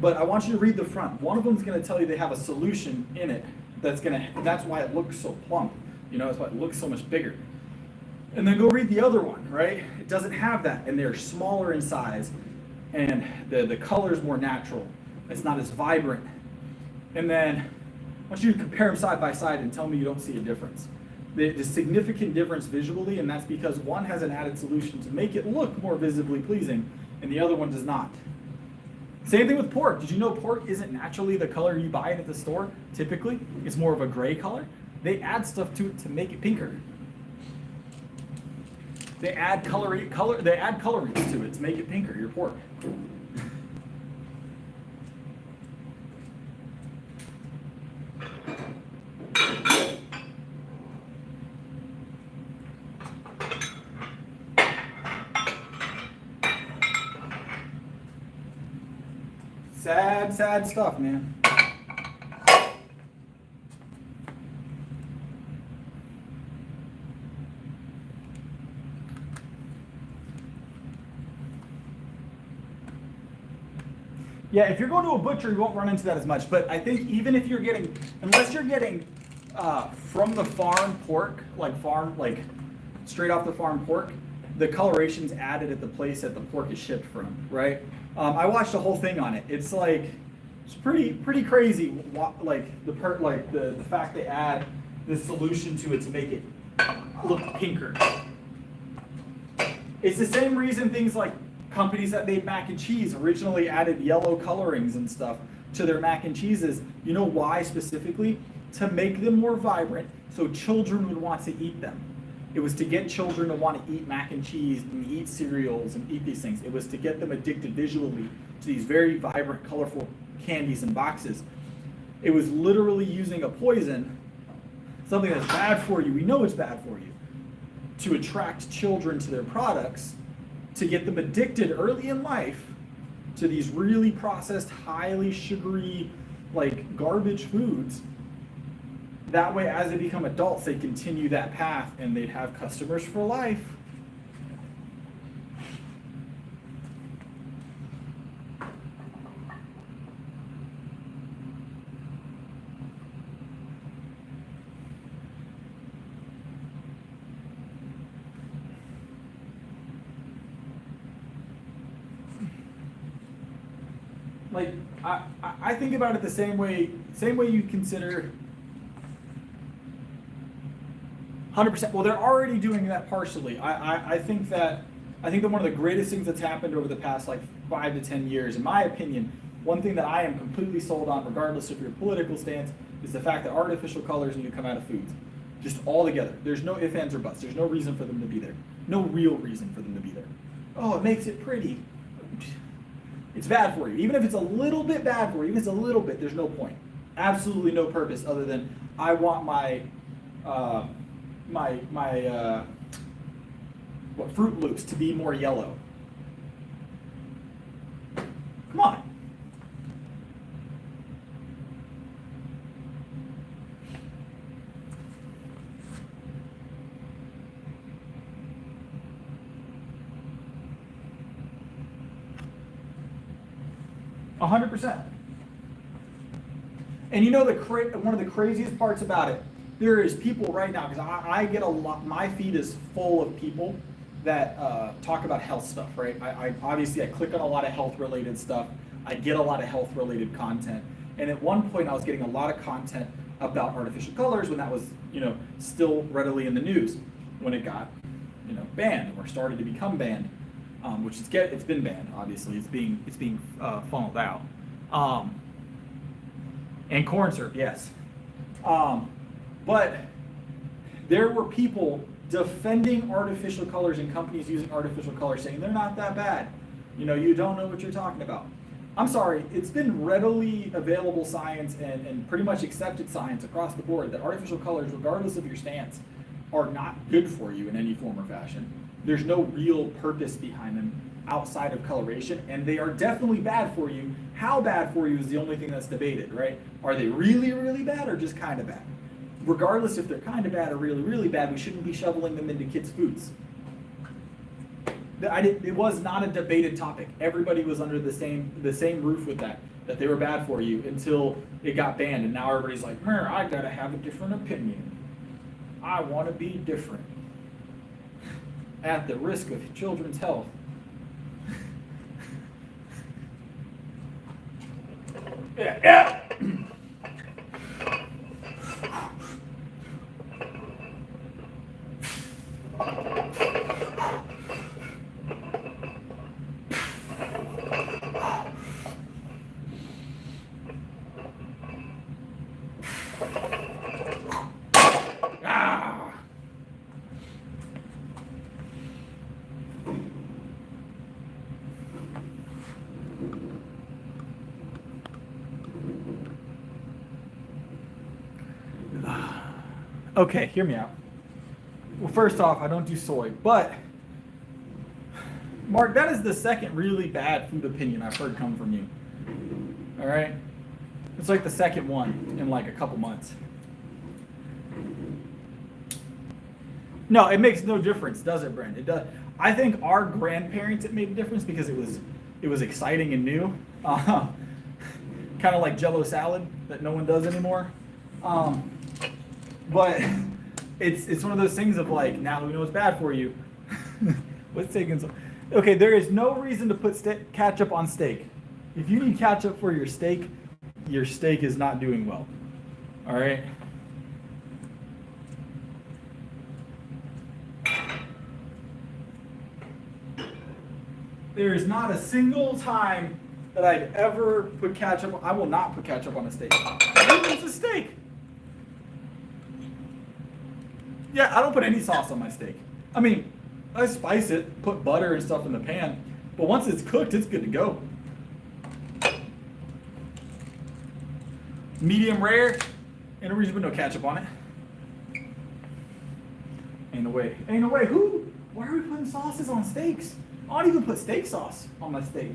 But I want you to read the front. One of them is going to tell you they have a solution in it that's why it looks so plump. You know, that's why it looks so much bigger. And then go read the other one, right? It doesn't have that, and they're smaller in size, and the color's more natural. It's not as vibrant. And then I want you to compare them side by side and tell me you don't see a difference. There's a significant difference visually, and that's because one has an added solution to make it look more visibly pleasing, and the other one does not. Same thing with pork. Did you know pork isn't naturally the color you buy it at the store? Typically, it's more of a gray color. They add stuff to it to make it pinker. They add colorants to it to make it pinker, your pork. Sad, sad stuff, man. Yeah, if you're going to a butcher, you won't run into that as much. But I think even if you're getting, unless you're getting from the farm pork, like straight off the farm pork, the coloration's added at the place that the pork is shipped from, right? I watched a whole thing on it. It's like, it's pretty crazy. Like the fact they add this solution to it to make it look pinker. It's the same reason things like companies that made mac and cheese originally added yellow colorings and stuff to their mac and cheeses. You know why specifically? To make them more vibrant so children would want to eat them. It was to get children to want to eat mac and cheese and eat cereals and eat these things. It was to get them addicted visually to these very vibrant, colorful candies and boxes. It was literally using a poison, something that's bad for you, we know it's bad for you, to attract children to their products, to get them addicted early in life to these really processed, highly sugary, like garbage foods. That way, as they become adults, they continue that path and they'd have customers for life. Like, I think about it the same way you consider 100%. Well, they're already doing that partially. I think that one of the greatest things that's happened over the past like 5 to 10 years, in my opinion, one thing that I am completely sold on, regardless of your political stance, is the fact that artificial colors need to come out of foods. Just all together. There's no ifs, ands, or buts. There's no reason for them to be there. No real reason for them to be there. Oh, it makes it pretty. It's bad for you. Even if it's a little bit bad for you, even if it's a little bit, there's no point. Absolutely no purpose other than I want my Fruit Loops to be more yellow. Come on. A 100%. And you know one of the craziest parts about it, there is people right now, because I get a lot, my feed is full of people that talk about health stuff, right? I obviously click on a lot of health related stuff. I get a lot of health related content. And at one point I was getting a lot of content about artificial colors when that was, still readily in the news, when it got, banned or started to become banned. Which it's been banned, obviously. It's being funneled out. And corn syrup, yes. But there were people defending artificial colors and companies using artificial colors saying they're not that bad. You don't know what you're talking about. I'm sorry, it's been readily available science and pretty much accepted science across the board that artificial colors, regardless of your stance, are not good for you in any form or fashion. There's no real purpose behind them outside of coloration, and they are definitely bad for you. How bad for you is the only thing that's debated, right? Are they really, really bad or just kind of bad? Regardless if they're kind of bad or really, really bad, we shouldn't be shoveling them into kids' foods. It was not a debated topic. Everybody was under the same roof with that they were bad for you until it got banned, and now everybody's like, I gotta have a different opinion. I want to be different. At the risk of children's health. Yeah. Okay, hear me out. Well, first off, I don't do soy, but Mark, that is the second really bad food opinion I've heard come from you. All right. It's like the second one in like a couple months. No, it makes no difference, does it, Brent? It does. I think our grandparents, it made a difference because it was exciting and new. Kind of like Jello salad that no one does anymore. But it's one of those things of like, now that we know it's bad for you. What's taking so? Okay, there is no reason to put ketchup on steak. If you need ketchup for your steak is not doing well. All right. There is not a single time that I've ever put ketchup. I will not put ketchup on a steak. It's a steak. Yeah, I don't put any sauce on my steak. I mean, I spice it, put butter and stuff in the pan, but once it's cooked, it's good to go. Medium rare, ain't no reason to put no ketchup on it. Ain't no way. Ain't no way. Why are we putting sauces on steaks? I don't even put steak sauce on my steak.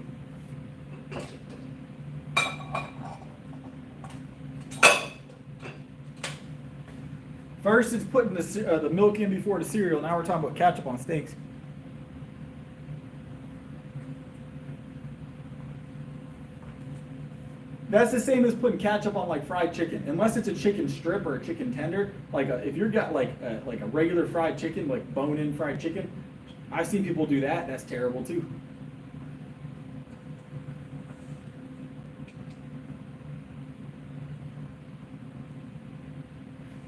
First, it's putting the milk in before the cereal. Now we're talking about ketchup on steaks. That's the same as putting ketchup on like fried chicken, unless it's a chicken strip or a chicken tender. Like if you've got like a regular fried chicken, like bone-in fried chicken, I've seen people do that. That's terrible too.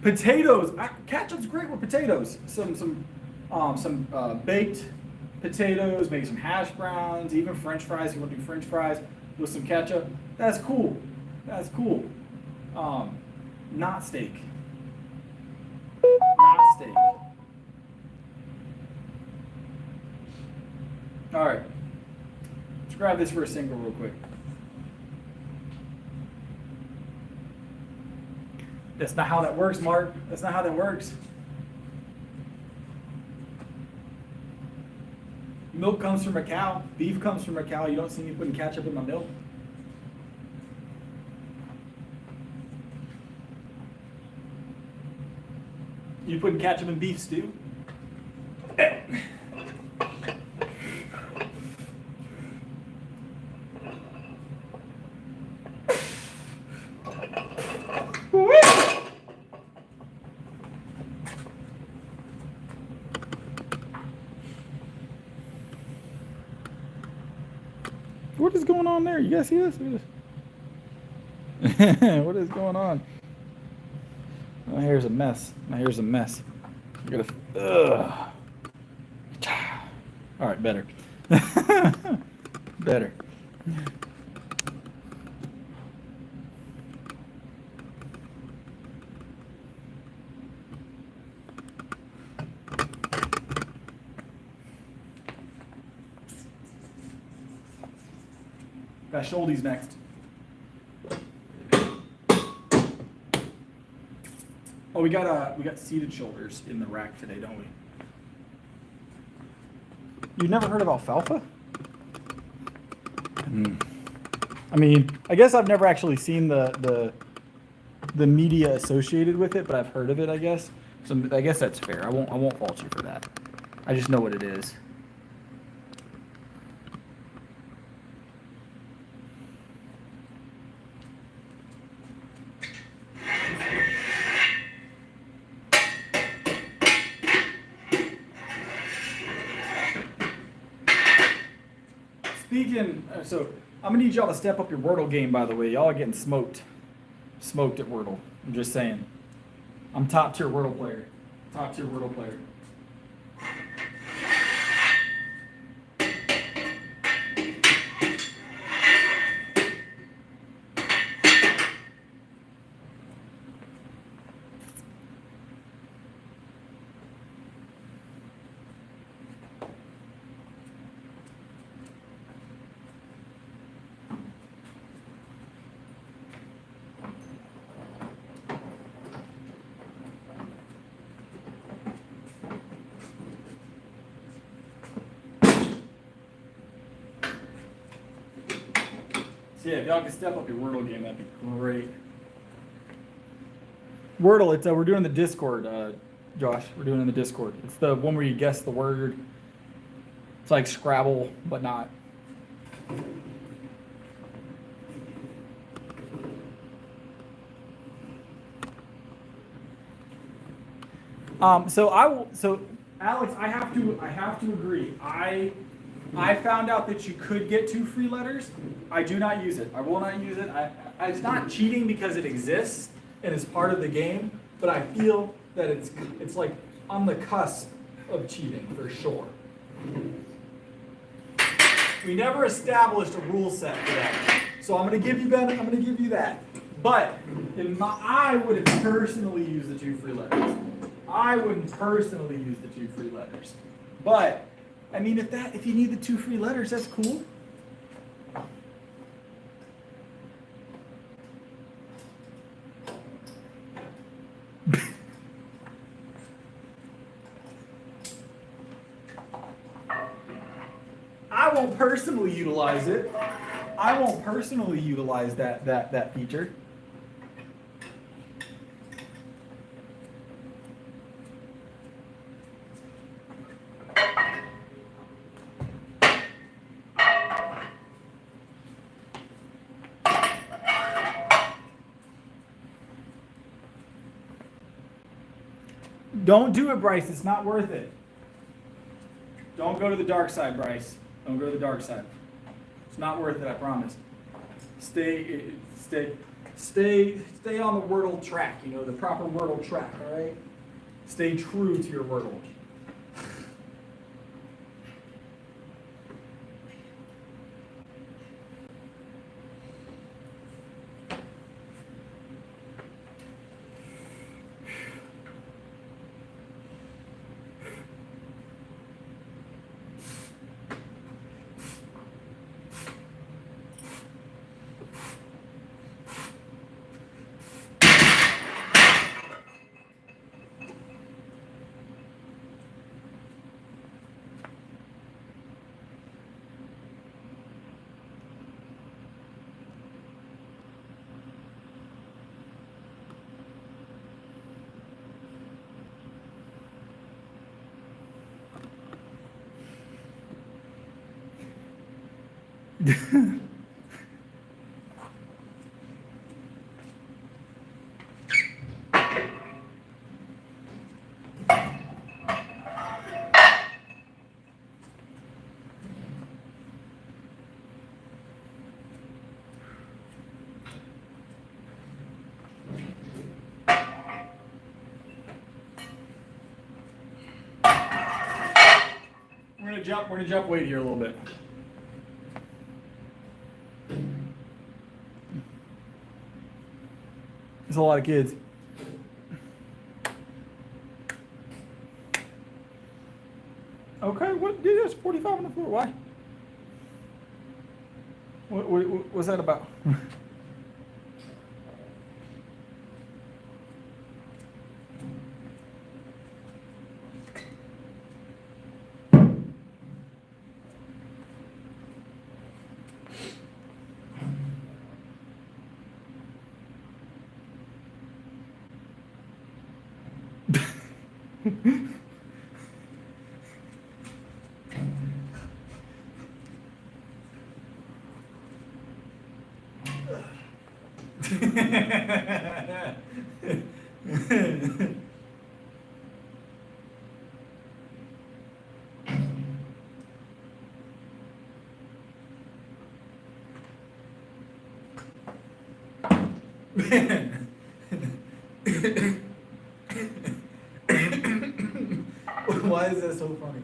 Potatoes. Ketchup's great with potatoes. Some baked potatoes, maybe some hash browns, even French fries. You want to do French fries with some ketchup? That's cool. That's cool. Not steak. Not steak. All right. Let's grab this for a single real quick. That's not how that works, Mark. That's not how that works. Milk comes from a cow. Beef comes from a cow. You don't see me putting ketchup in my milk. You putting ketchup in beef stew? What is going on there? You guys see this? What is going on? My hair's a mess. My hair's a mess. I gotta. All right, better. Better. Got Scholdies next. Oh, we got seated shoulders in the rack today, don't we? You've never heard of alfalfa? I mean, I guess I've never actually seen the media associated with it, but I've heard of it, I guess. So I guess that's fair. I won't fault you for that. I just know what it is. So I'm gonna need y'all to step up your Wordle game, by the way. Y'all are getting smoked at Wordle. I'm just saying. I'm top tier Wordle player. Top tier Wordle player. Yeah, if y'all can step up your Wordle game, that'd be great. Wordle, it's we're doing the Discord, Josh. We're doing it in the Discord. It's the one where you guess the word. It's like Scrabble, but not. So Alex, I have to agree. I found out that you could get 2 free letters. I do not use it. I will not use it. It's not cheating because it exists and is part of the game, but I feel that it's like on the cusp of cheating for sure. We never established a rule set for that, so I'm gonna give you that. I'm gonna give you that. But I would personally use the 2 free letters. I wouldn't personally use the 2 free letters, but I mean, if you need the 2 free letters, that's cool. I won't personally utilize it. I won't personally utilize that feature. Don't do it, Bryce. It's not worth it. Don't go to the dark side, Bryce. Don't go to the dark side. It's not worth it, I promise. Stay on the Wordle track, you know, the proper Wordle track, all right? Stay true to your Wordle. We're gonna jump weight here a little bit. There's a lot of kids. Okay, what? There's 45 on the floor. Why? What was that about? Why is that so funny?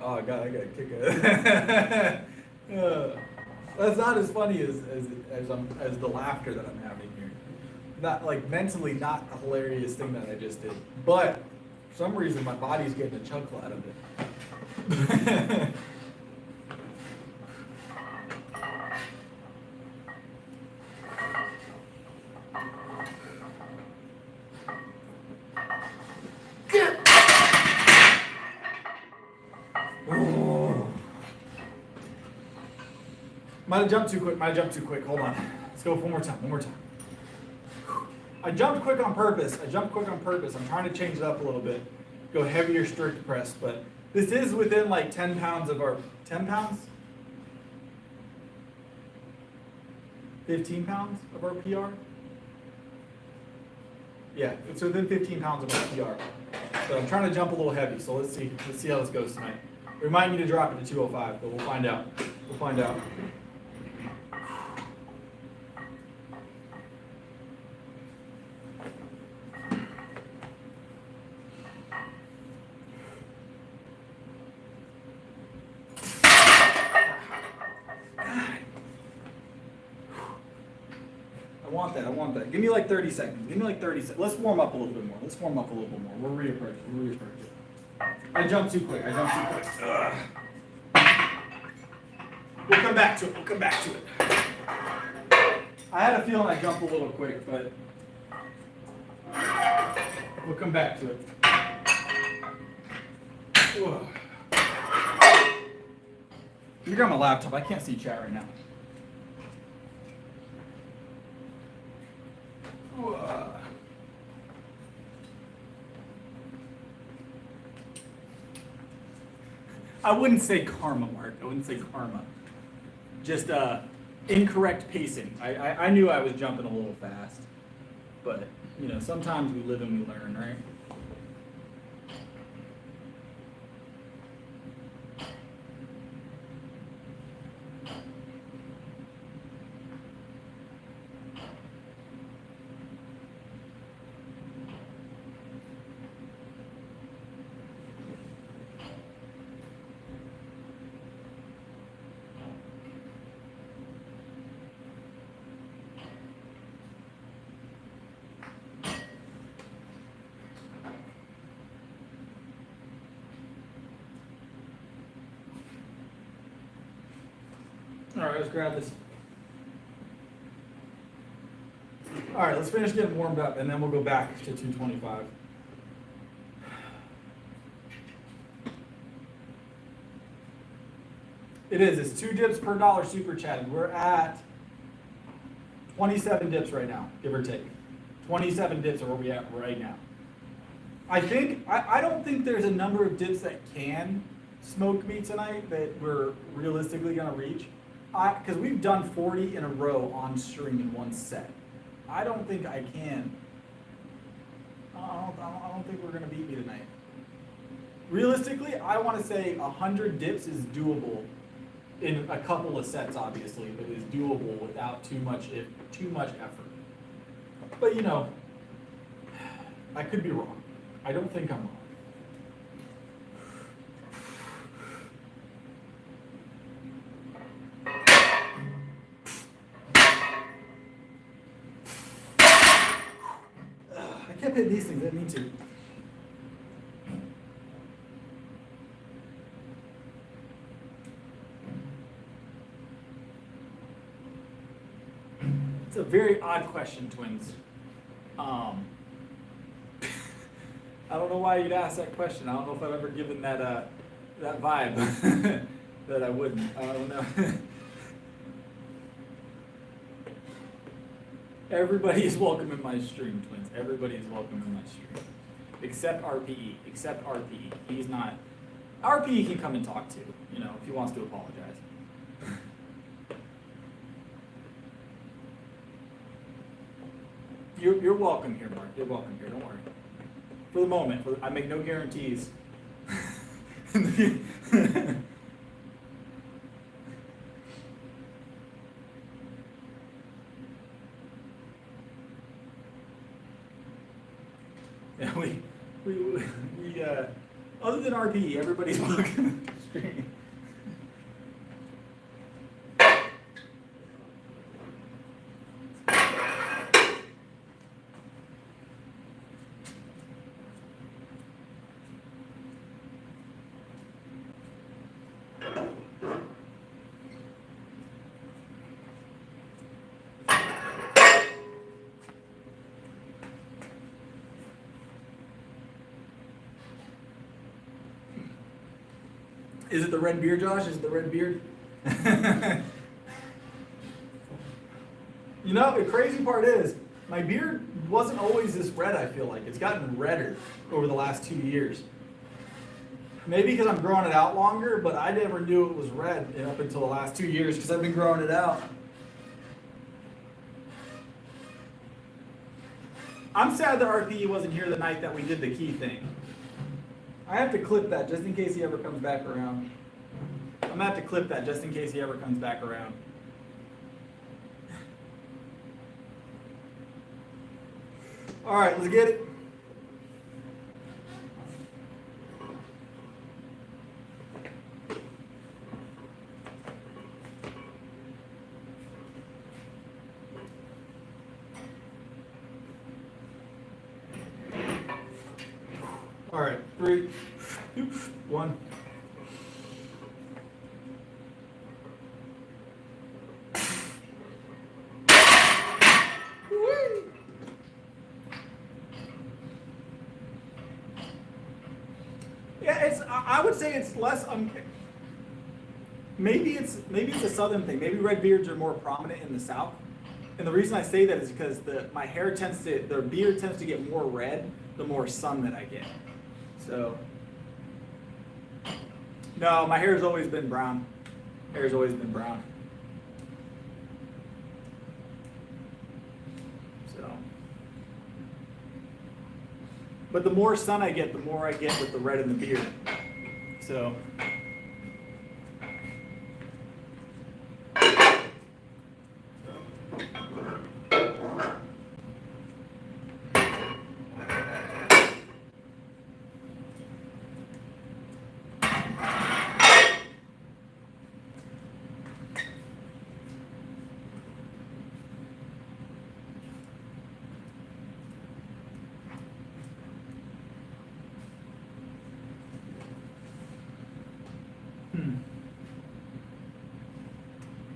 Oh God, I gotta kick it. That's not as funny as the laughter that I'm having here. Not like mentally, not a hilarious thing that I just did, but for some reason my body's getting a chuckle out of it. Might have jumped too quick. Hold on. Let's go one more time. I jumped quick on purpose. I'm trying to change it up a little bit. Go heavier strict press, but this is within like 10 pounds of our, 10 pounds? 15 pounds of our PR? Yeah, it's within 15 pounds of our PR. But I'm trying to jump a little heavy, so let's see how this goes tonight. We might need to drop it to 205, but we'll find out. I want that. Give me like 30 seconds. Let's warm up a little bit more. We'll reapproach it. I jumped too quick. Ugh. We'll come back to it. I had a feeling I jumped a little quick, but we'll come back to it. Ugh. Let me grab my laptop. I can't see chat right now. I wouldn't say karma, Mark. Just incorrect pacing. I knew I was jumping a little fast, but you know, sometimes we live and we learn, right? All right, let's grab this. All right, let's finish getting warmed up, and then we'll go back to 225. It's 2 dips per dollar super chat. We're at 27 dips right now, give or take. 27 dips are where we at right now. I don't think there's a number of dips that can smoke me tonight that we're realistically gonna reach. Because we've done 40 in a row on string in one set. I don't think I can. I don't think we're gonna beat me tonight. Realistically, I want to say 100 dips is doable in a couple of sets, obviously, but is doable without too much effort. But you know, I could be wrong. I don't think I'm wrong. I kept hitting these things, I didn't mean to. It's a very odd question, twins. I don't know why you'd ask that question. I don't know if I've ever given that that vibe that I wouldn't. I don't know. Everybody is welcome in my stream, twins. Everybody is welcome in my stream. Except RPE. He's not. RPE can come and talk to, you know, if he wants to apologize. You're welcome here, Mark. You're welcome here. Don't worry. For the moment, I make no guarantees. Yeah, we other than RPE, everybody's welcome to the stream. Is it the red beard, Josh? Is it the red beard? You know, the crazy part is, my beard wasn't always this red, I feel like. It's gotten redder over the last 2 years. Maybe because I'm growing it out longer, but I never knew it was red up until the last 2 years because I've been growing it out. I'm sad that RPE wasn't here the night that we did the key thing. I have to clip that just in case he ever comes back around. I'm gonna have to clip that just in case he ever comes back around. All right, let's get it. All right, 3, 2, 1. Yeah, I would say it's less. Maybe it's a southern thing. Maybe red beards are more prominent in the South. And the reason I say that is because the beard tends to get more red the more sun that I get. So, no, my hair's always been brown. Hair's always been brown. So, but the more sun I get, the more I get with the red in the beard. So.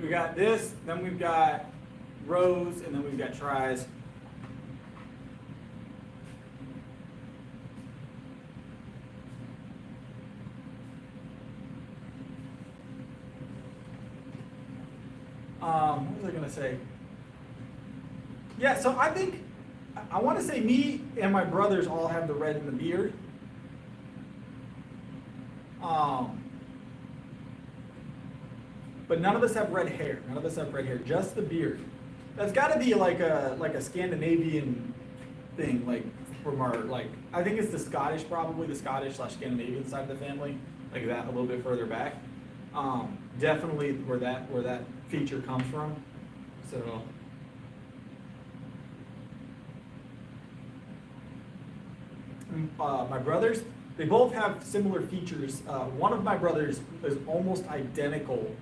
We got this, then we've got rows, and then we've got tries. What was I gonna say? Yeah, so I think, I want to say me and my brothers all have the red in the beard. But none of us have red hair. None of us have red hair, just the beard. That's got to be like a Scandinavian thing, like from our, like, I think it's the Scottish, probably the Scottish/Scandinavian side of the family, like that a little bit further back. Definitely where that feature comes from. So. My brothers, they both have similar features. One of my brothers is almost identical,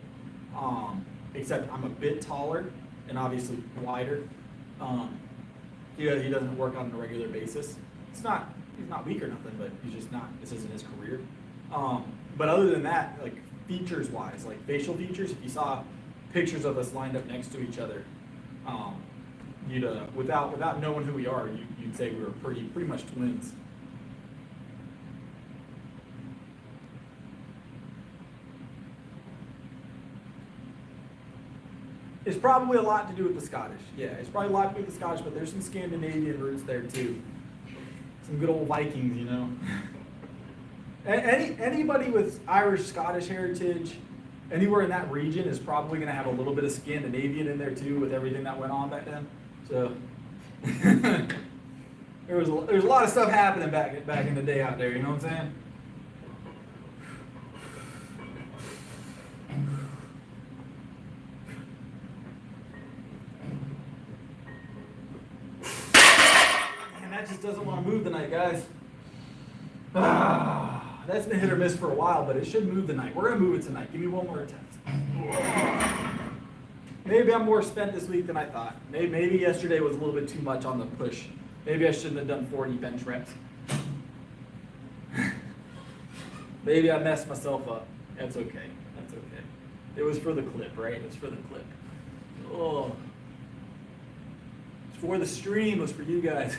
except I'm a bit taller and obviously wider. He doesn't work on a regular basis. He's not weak or nothing, but he's just not. This isn't his career. But other than that, like features wise, like facial features, if you saw pictures of us lined up next to each other, you'd without knowing who we are, you'd say we were pretty much twins. It's probably a lot to do with the Scottish. Yeah, it's probably a lot to do with the Scottish, but there's some Scandinavian roots there too. Some good old Vikings, you know. Anybody with Irish, Scottish heritage, anywhere in that region is probably going to have a little bit of Scandinavian in there too, with everything that went on back then. So there's a lot of stuff happening back in the day out there. You know what I'm saying? That just doesn't want to move tonight, guys. That's been hit or miss for a while, but it should move tonight. We're going to move it tonight. Give me one more attempt. Maybe I'm more spent this week than I thought. Maybe yesterday was a little bit too much on the push. Maybe I shouldn't have done 40 bench reps. Maybe I messed myself up. That's okay. That's okay. It was for the clip, right? It was for the clip. Oh. For the stream, was for you guys.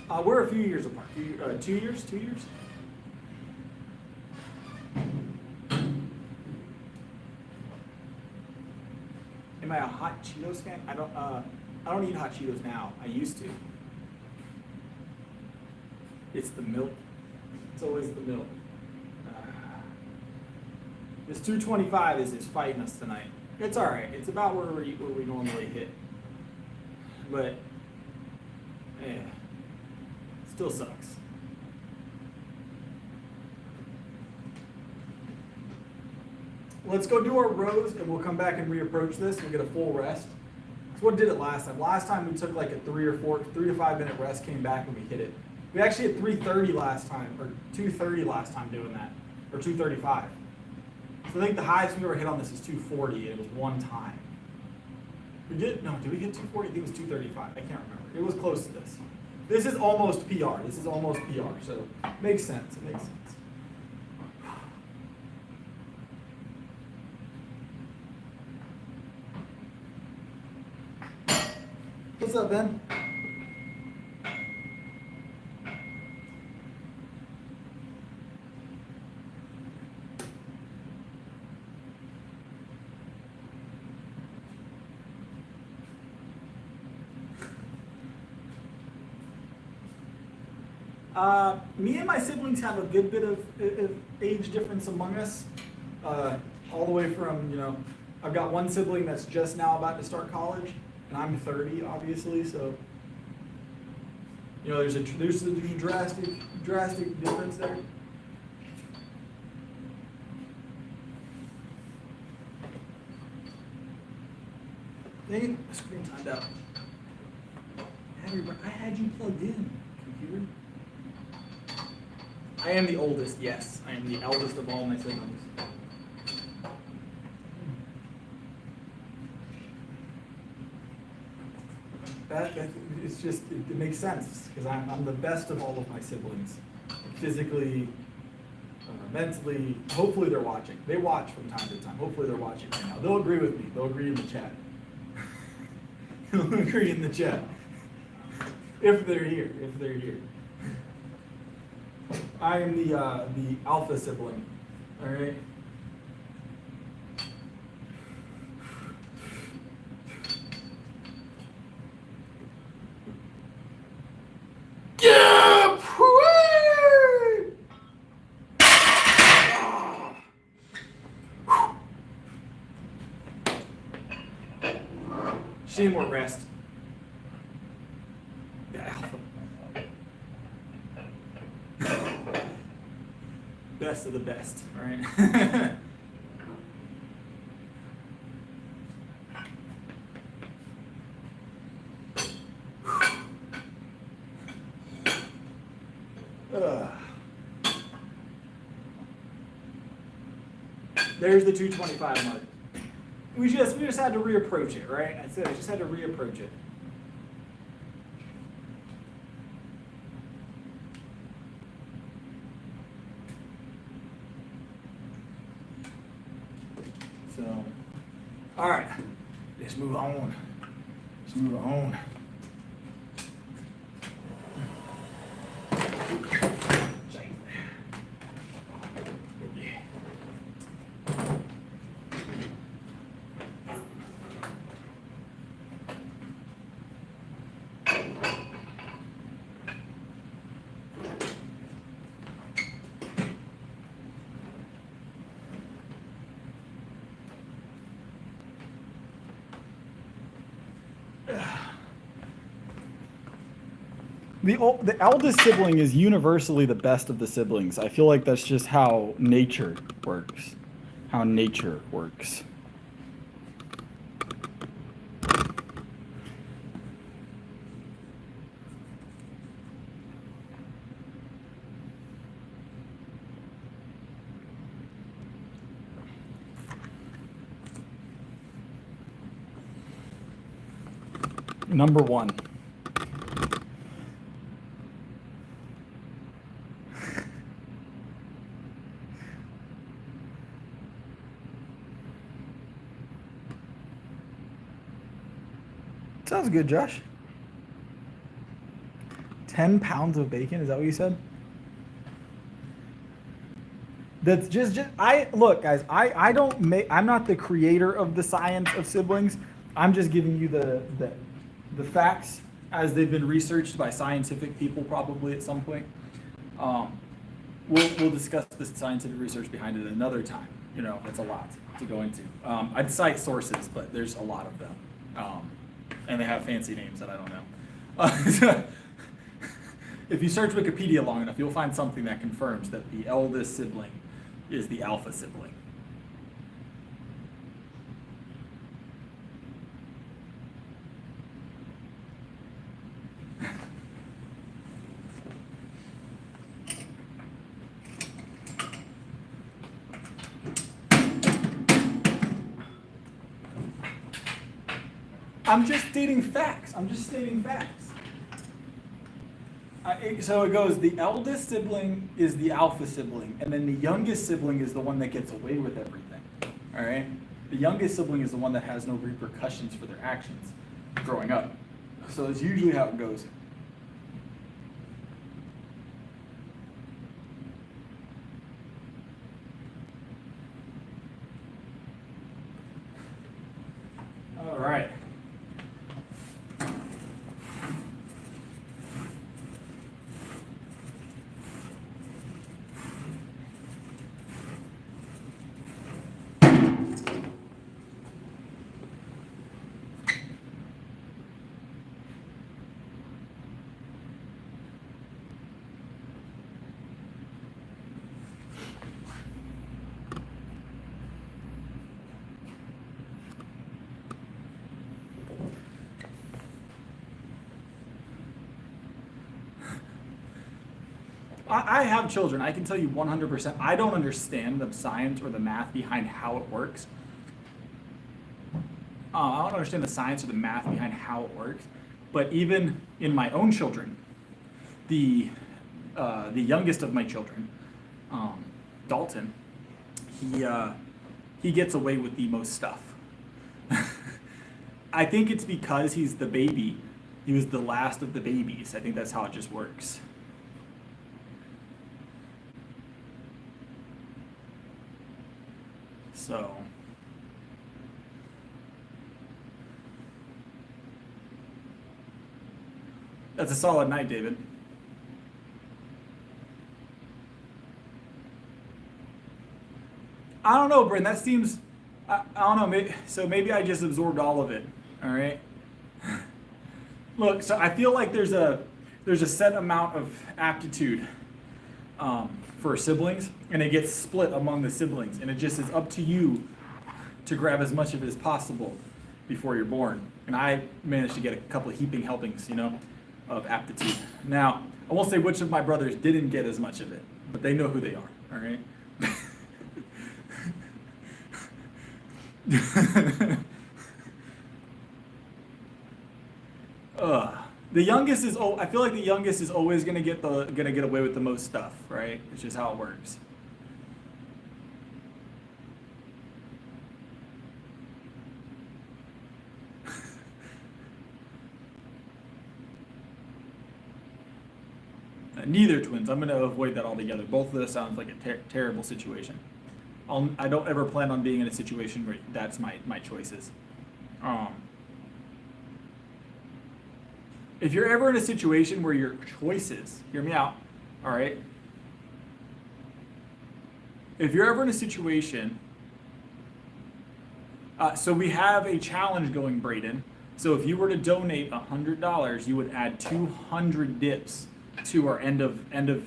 We're a few years apart. 2 years? 2 years? Am I a hot Cheetos fan? I don't eat hot Cheetos now. I used to. It's the milk. It's always the milk. This 225 is fighting us tonight. It's all right. It's about where we normally hit. But, yeah, still sucks. Let's go do our rows, and we'll come back and reapproach this. We'll get a full rest. So what did it last time? Last time we took like a 3 to 5 minute rest, came back and we hit it. We actually hit 3:30 last time, or 2:30 last time doing that, or 2:35. So I think the highest we ever hit on this is 2:40, and it was one time. Did we hit 2:40? I think it was 2:35. I can't remember. It was close to this. This is almost PR. This is almost PR, so it makes sense. It makes sense. What's up, Ben? Me and my siblings have a good bit of age difference among us. All the way from, I've got one sibling that's just now about to start college, and I'm 30, obviously, so, there's a drastic difference there. Dang it, my screen timed out. I had you plugged in, computer. I am the oldest, yes. I am the eldest of all my siblings. It's just, it makes sense, because I'm the best of all of my siblings. Physically, mentally, hopefully they're watching. They watch from time to time. Hopefully they're watching right now. They'll agree with me. They'll agree in the chat. They'll agree in the chat. If they're here. I am the alpha sibling. All right. Yeah! She need more rest. Yeah, alpha. Best of the best, all right? There's the 225 mark. We just had to reapproach it, right? I said I just had to reapproach it. So, all right, let's move on. Let's move on. The eldest sibling is universally the best of the siblings. I feel like that's just how nature works. How nature works. Number one. Sounds good, Josh. 10 pounds of bacon, is that what you said? That's just I look, guys, I don't make, I'm not the creator of the science of siblings. I'm just giving you the facts as they've been researched by scientific people probably at some point. We'll discuss the scientific research behind it another time. You know, it's a lot to go into. I'd cite sources, but there's a lot of them. And they have fancy names that I don't know. If you search Wikipedia long enough, you'll find something that confirms that the eldest sibling is the alpha sibling. I'm just stating facts. So it goes, the eldest sibling is the alpha sibling, and then the youngest sibling is the one that gets away with everything. All right? The youngest sibling is the one that has no repercussions for their actions growing up. So that's usually how it goes. All right. I have children. I can tell you 100%. I don't understand the science or the math behind how it works. I don't understand the science or the math behind how it works. But even in my own children, the youngest of my children, Dalton, he gets away with the most stuff. I think it's because he's the baby. He was the last of the babies. I think that's how it just works. So, that's a solid night, David. I don't know, Bryn. That seems, I don't know. Maybe I just absorbed all of it. All right. Look, so I feel like there's a set amount of aptitude for siblings, and it gets split among the siblings, and it just is up to you to grab as much of it as possible before you're born. And I managed to get a couple of heaping helpings, of aptitude. Now, I won't say which of my brothers didn't get as much of it, but they know who they are, all right? The youngest is. I feel like the youngest is always gonna get away with the most stuff, right? It's just how it works. Neither twins. I'm gonna avoid that altogether. Both of this sounds like a terrible situation. I don't ever plan on being in a situation where that's my choices. If you're ever in a situation where your choices, hear me out, all right? If you're ever in a situation, so we have a challenge going, Braden. So if you were to donate $100, you would add 200 dips to our end of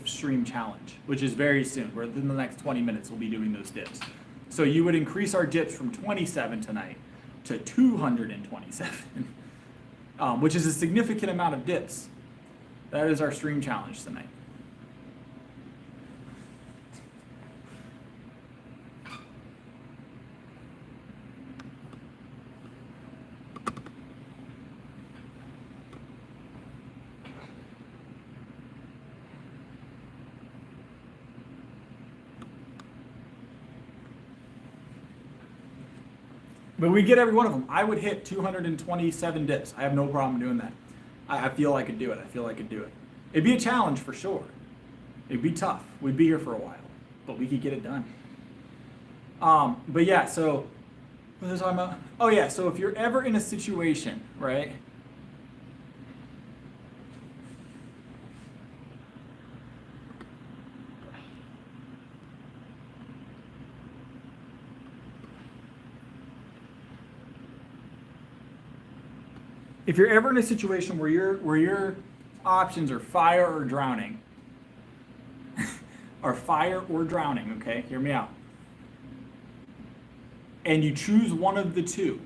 stream challenge, which is very soon. Within the next 20 minutes, we'll be doing those dips. So you would increase our dips from 27 tonight to 227. Which is a significant amount of dips. That is our stream challenge tonight. But we get every one of them. I would hit 227 dips. I have no problem doing that. I feel I could do it. It'd be a challenge for sure. It'd be tough. We'd be here for a while, but we could get it done. But yeah, so what was I talking about? Oh yeah, so if you're ever in a situation, right? If you're ever in a situation where your options are fire or drowning, are fire or drowning, okay? Hear me out. And you choose one of the two,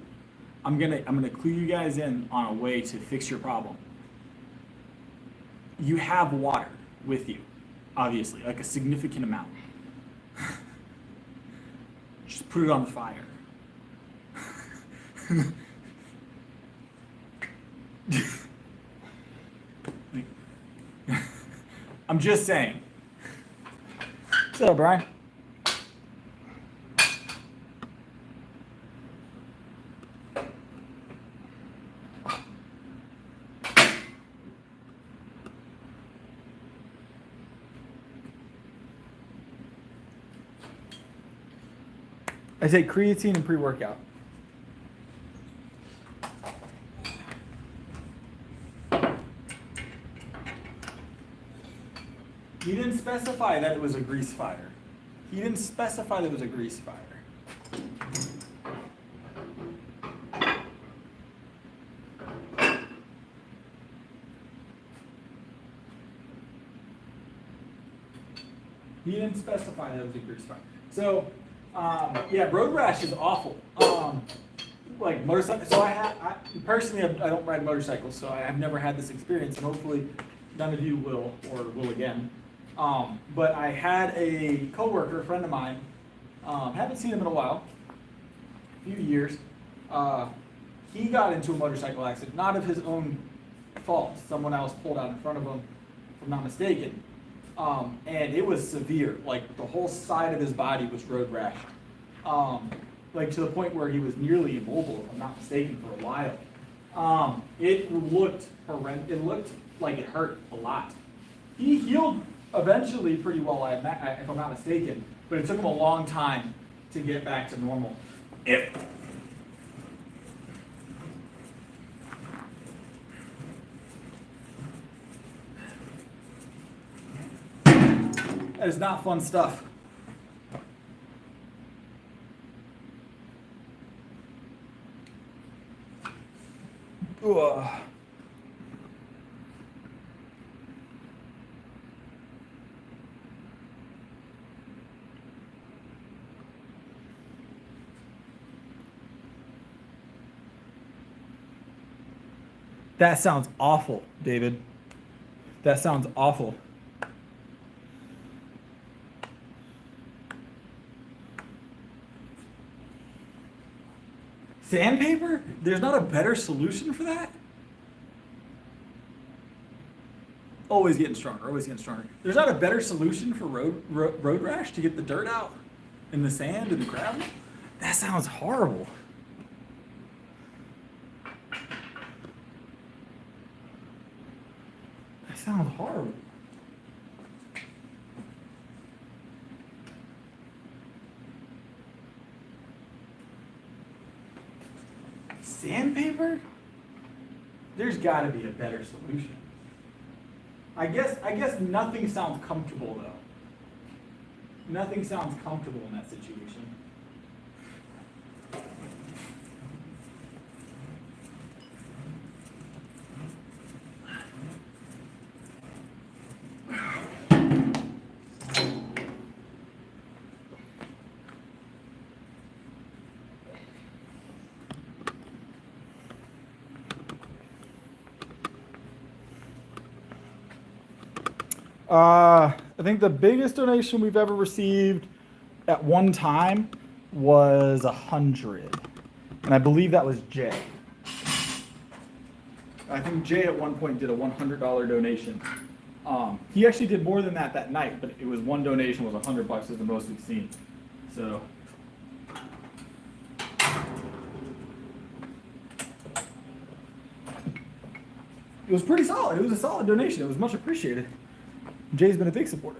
I'm gonna clue you guys in on a way to fix your problem. You have water with you, obviously, like a significant amount. Just put it on the fire. I'm just saying. What's up, Brian? I say creatine and pre-workout. He didn't specify that it was a grease fire. He didn't specify that it was a grease fire. He didn't specify that it was a grease fire. So, yeah, road rash is awful. Like motorcycle. So I personally, I don't ride motorcycles, so I have never had this experience, and hopefully none of you will or will again. But I had a coworker, a friend of mine, haven't seen him in a while, a few years. He got into a motorcycle accident, not of his own fault. Someone else pulled out in front of him, if I'm not mistaken. And it was severe. Like the whole side of his body was road rash. Like to the point where he was nearly immobile, if I'm not mistaken, for a while. It looked horrendous. It looked like it hurt a lot. He healed eventually pretty well, if I'm not mistaken, but it took him a long time to get back to normal. That is not fun stuff. Ugh. That sounds awful, David. That sounds awful. Sandpaper? There's not a better solution for that? Always getting stronger, always getting stronger. There's not a better solution for road rash to get the dirt out and the sand and the gravel? That sounds horrible. That sounds horrible. Sandpaper? There's got to be a better solution. I guess nothing sounds comfortable though. Nothing sounds comfortable in that situation. I think the biggest donation we've ever received at one time was 100, and I believe that was Jay. I think Jay at one point did a $100 donation. He actually did more than that night, but it was one donation was $100 is the most we've seen. So. was pretty solid. It was a solid donation. It was much appreciated. Jay's been a big supporter.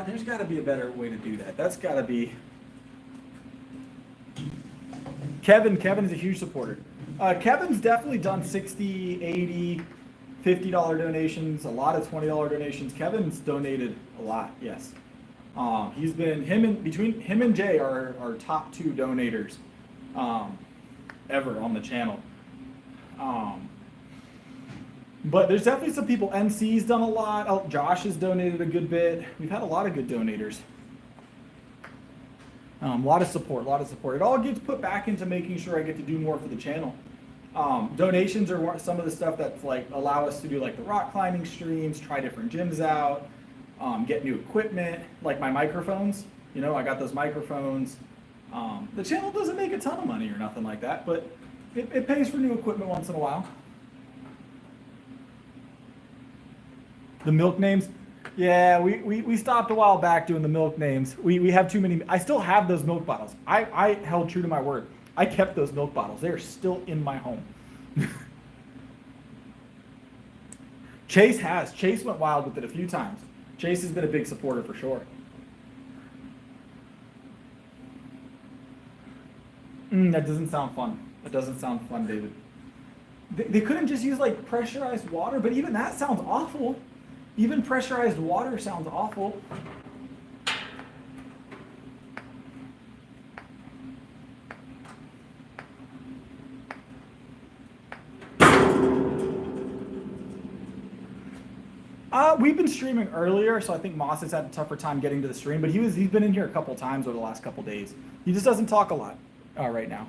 There's got to be a better way to do that. That's got to be. Kevin is a huge supporter. Kevin's definitely done 60, 80, $50 donations, a lot of $20 donations. Kevin's donated a lot, yes. He's been, between him and Jay are our top 2 donators ever on the channel. But there's definitely some people. NC's done a lot. Oh, Josh has donated a good bit. We've had a lot of good donators. A lot of support. It all gets put back into making sure I get to do more for the channel. Donations are some of the stuff that's like allow us to do like the rock climbing streams, try different gyms out, get new equipment, like my microphones. You know, I got those microphones. The channel doesn't make a ton of money or nothing like that, but it pays for new equipment once in a while. The milk names? Yeah, we stopped a while back doing the milk names. We have too many. I still have those milk bottles. I held true to my word. I kept those milk bottles. They are still in my home. Chase went wild with it a few times. Chase has been a big supporter for sure. That doesn't sound fun. That doesn't sound fun, David. They couldn't just use like pressurized water, but even that sounds awful. Even pressurized water sounds awful. We've been streaming earlier, so I think Moss has had a tougher time getting to the stream, but he's been in here a couple times over the last couple days. He just doesn't talk a lot right now.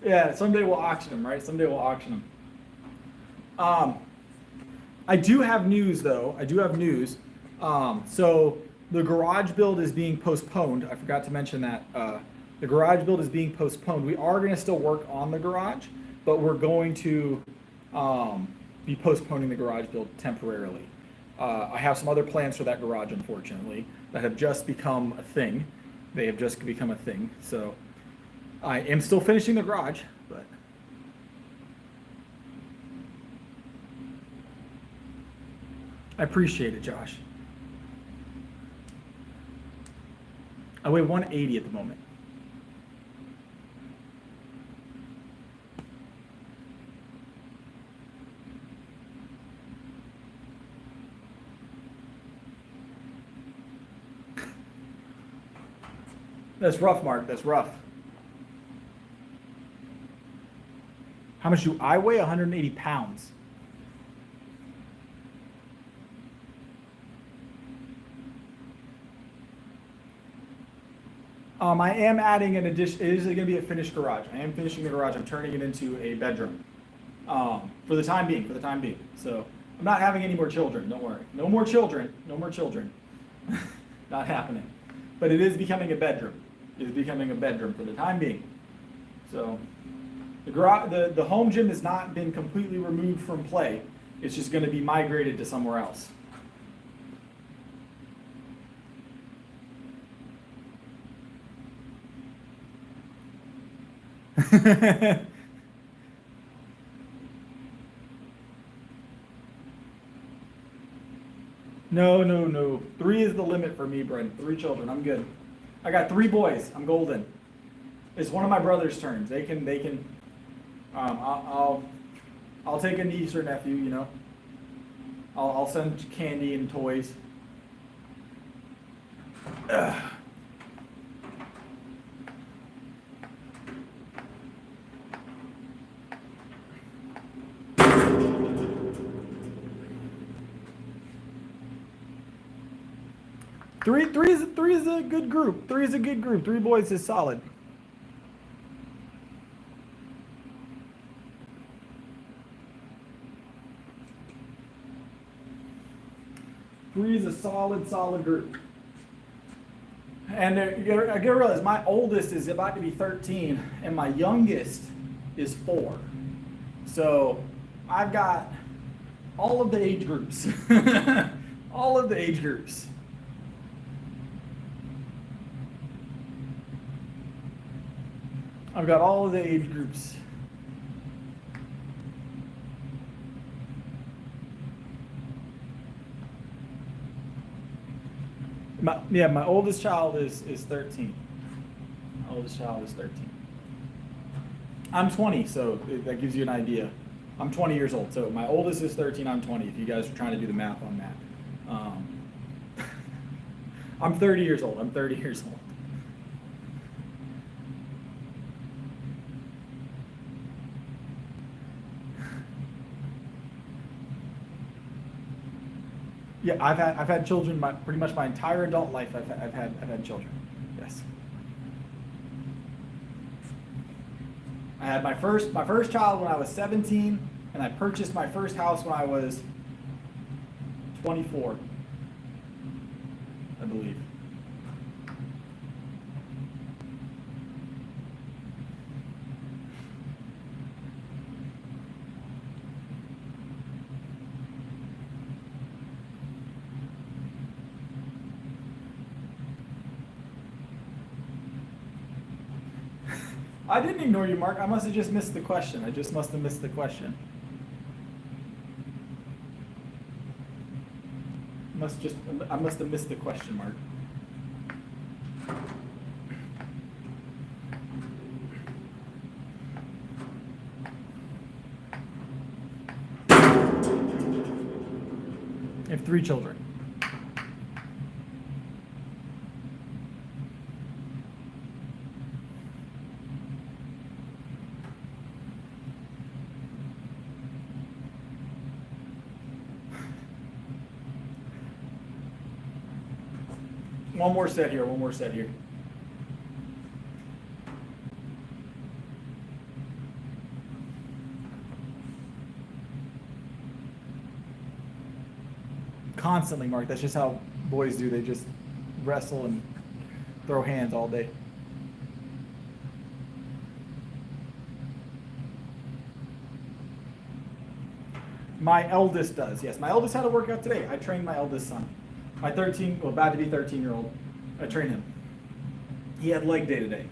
Yeah, someday we'll auction them, right? Someday we'll auction them. I do have news, though. So the garage build is being postponed. I forgot to mention that. The garage build is being postponed. We are going to still work on the garage, but we're going to be postponing the garage build temporarily. I have some other plans for that garage, unfortunately, that have just become a thing. They have just become a thing, so I am still finishing the garage, but I appreciate it, Josh. I weigh 180 at the moment. That's rough, Mark. That's rough. How much do I weigh? 180 pounds. I am adding an addition. It is going to be a finished garage. I am finishing the garage. I'm turning it into a bedroom. For the time being. So I'm not having any more children. Don't worry. No more children. Not happening. But it is becoming a bedroom. It is becoming a bedroom for the time being. So the home gym has not been completely removed from play. It's just going to be migrated to somewhere else. No. 3 is the limit for me, Brent. 3 children. I'm good. I got 3 boys. I'm golden. It's one of my brother's turns. They can. I'll take a niece or nephew. You know. I'll send candy and toys. Ugh. Three is a good group. 3 is a good group. 3 boys is solid. Three is a solid group. And I gotta realize my oldest is about to be 13, and my youngest is 4. So I've got all of the age groups. All of the age groups. I've got all of the age groups. My oldest child is 13. My oldest child is 13. I'm 20, so that gives you an idea. I'm 20 years old, so my oldest is 13, I'm 20, if you guys are trying to do the math on that. I'm 30 years old. Yeah, I've had children pretty much my entire adult life. I've had children. Yes. I had my first child when I was 17, and I purchased my first house when I was 24, I believe. I didn't ignore you, Mark. I must have just missed the question. I must have missed the question. I must have missed the question, Mark. I have 3 children. One more set here. Constantly, Mark. That's just how boys do. They just wrestle and throw hands all day. My eldest does, yes. My eldest had a workout today. I trained my eldest son. My about to be 13-year-old. I trained him. He had leg day today.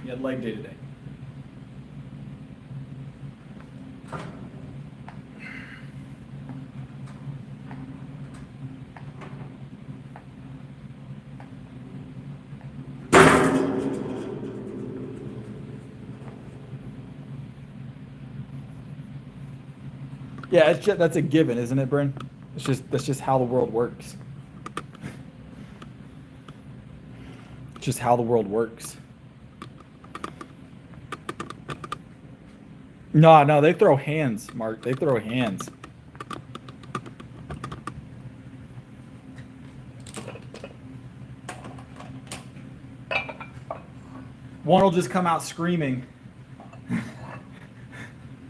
Yeah, that's a given, isn't it, Bryn? That's just how the world works. Just how the world works. No, they throw hands, Mark. They throw hands. One will just come out screaming,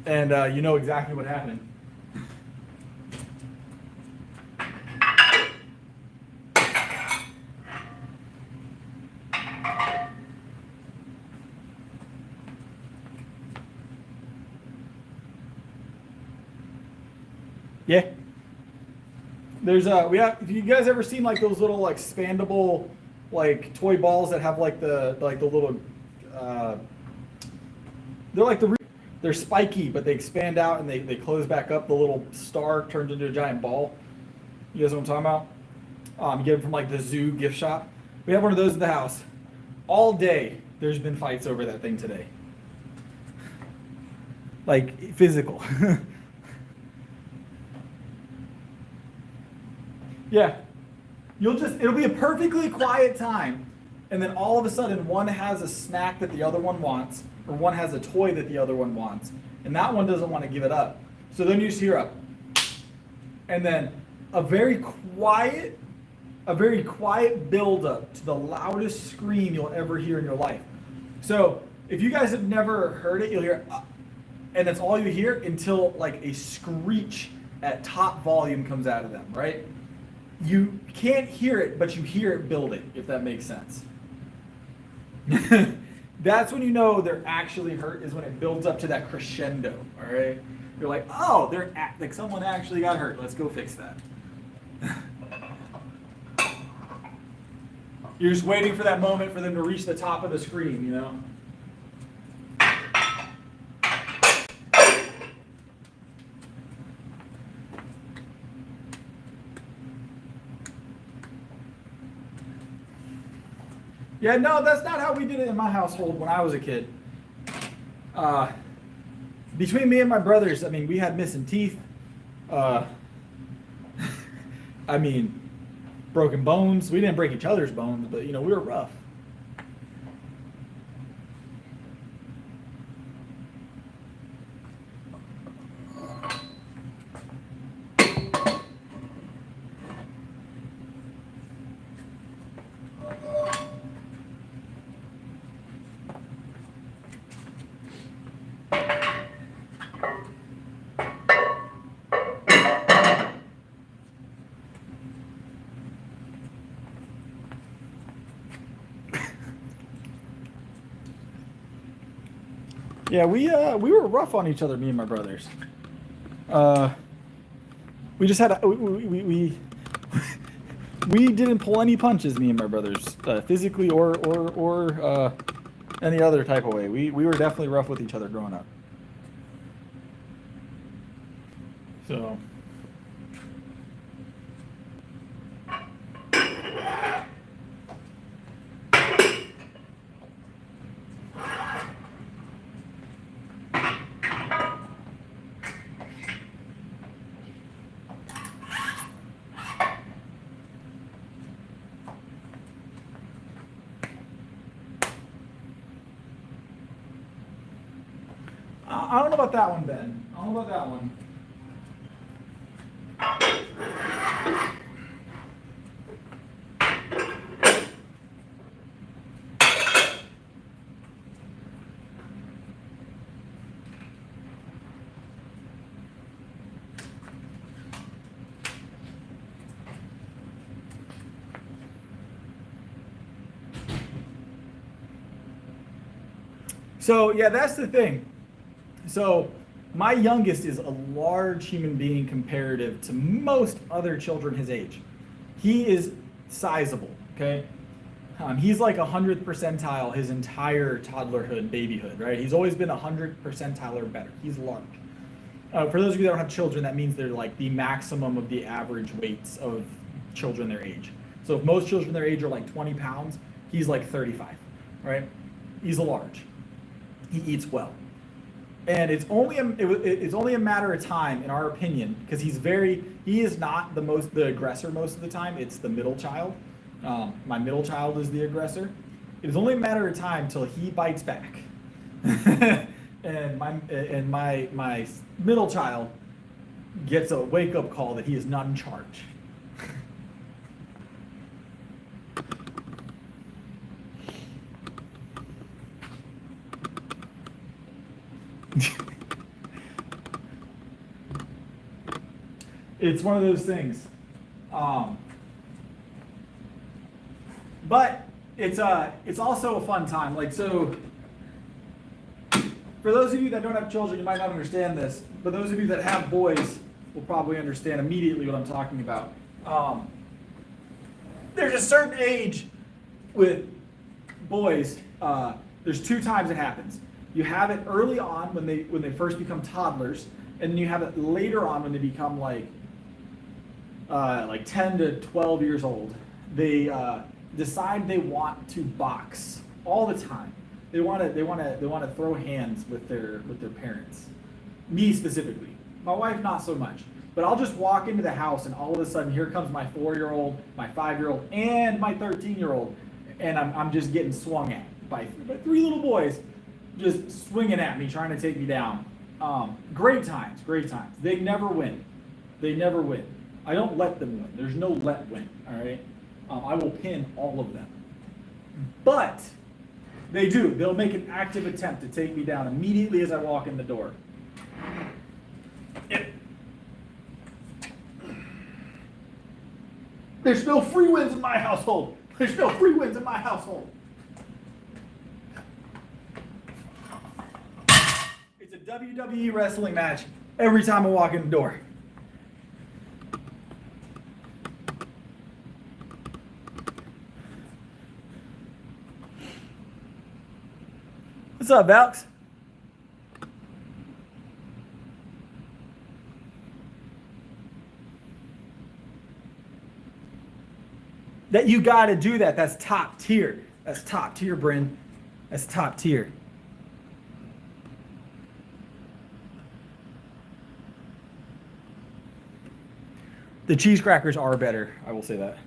and you know exactly what happened. Yeah. There's if you guys ever seen like those little like expandable like toy balls that have like the little they're spiky, but they expand out and they close back up. The little star turns into a giant ball. You guys know what I'm talking about? You get them from like the zoo gift shop. We have one of those in the house. All day there's been fights over that thing today. Like physical. Yeah. It'll be a perfectly quiet time, and then all of a sudden one has a snack that the other one wants, or one has a toy that the other one wants, and that one doesn't want to give it up. So then you just hear and then a very quiet a very quiet build-up to the loudest scream you'll ever hear in your life. So if you guys have never heard it, you'll hear, and that's all you hear until like a screech at top volume comes out of them, right? You can't hear it, but you hear it building, if that makes sense. That's when you know they're actually hurt, is when it builds up to that crescendo, all right? You're like, oh, like someone actually got hurt. Let's go fix that. You're just waiting for that moment for them to reach the top of the screen, you know? Yeah, no, that's not how we did it in my household when I was a kid. Between me and my brothers, I mean, we had missing teeth. I mean, broken bones. We didn't break each other's bones, but, you know, we were rough. Yeah, we were rough on each other, me and my brothers. We just had we didn't pull any punches, me and my brothers, physically or any other type of way. We were definitely rough with each other growing up. So. I don't know about that one, Ben. I don't know about that one. So, yeah, that's the thing. So my youngest is a large human being comparative to most other children his age. He is sizable, okay? He's like 100th percentile his entire toddlerhood, babyhood, right? He's always been 100th percentile or better. He's large. For those of you that don't have children, that means they're like the maximum of the average weights of children their age. So if most children their age are like 20 pounds, he's like 35, right? He's a large. He eats well. And it's only a matter of time, in our opinion, because he is not the aggressor most of the time. It's the middle child. My middle child is the aggressor. It is only a matter of time till he bites back, and my middle child gets a wake up call that he is not in charge. It's one of those things, but it's also a fun time. Like, so for those of you that don't have children, you might not understand this, but those of you that have boys will probably understand immediately what I'm talking about. There's a certain age with boys. There's two times it happens. You have it early on when they first become toddlers, and then you have it later on when they become like 10 to 12 years old. They decide they want to box all the time. They want to throw hands with their parents. Me specifically. My wife not so much. But I'll just walk into the house and all of a sudden here comes my 4-year-old, my 5-year-old, and my 13-year-old, and I'm just getting swung at by 3 little boys, just swinging at me, trying to take me down. Great times. They never win. I don't let them win. There's no let win, all right? I will pin all of them. But they do. They'll make an active attempt to take me down immediately as I walk in the door. Yep. There's no free wins in my household. There's no free wins in my household. It's a WWE wrestling match every time I walk in the door. What's up, Alex? That you got to do that. That's top tier. That's top tier, Bryn. That's top tier. The cheese crackers are better. I will say that.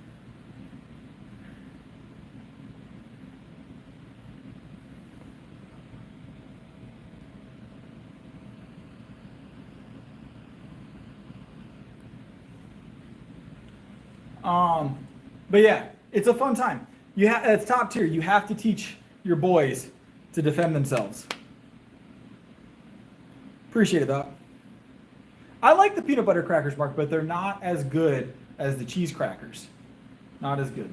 But yeah, it's a fun time. It's top tier. You have to teach your boys to defend themselves. Appreciate it, Doc. I like the peanut butter crackers, Mark, but they're not as good as the cheese crackers. Not as good.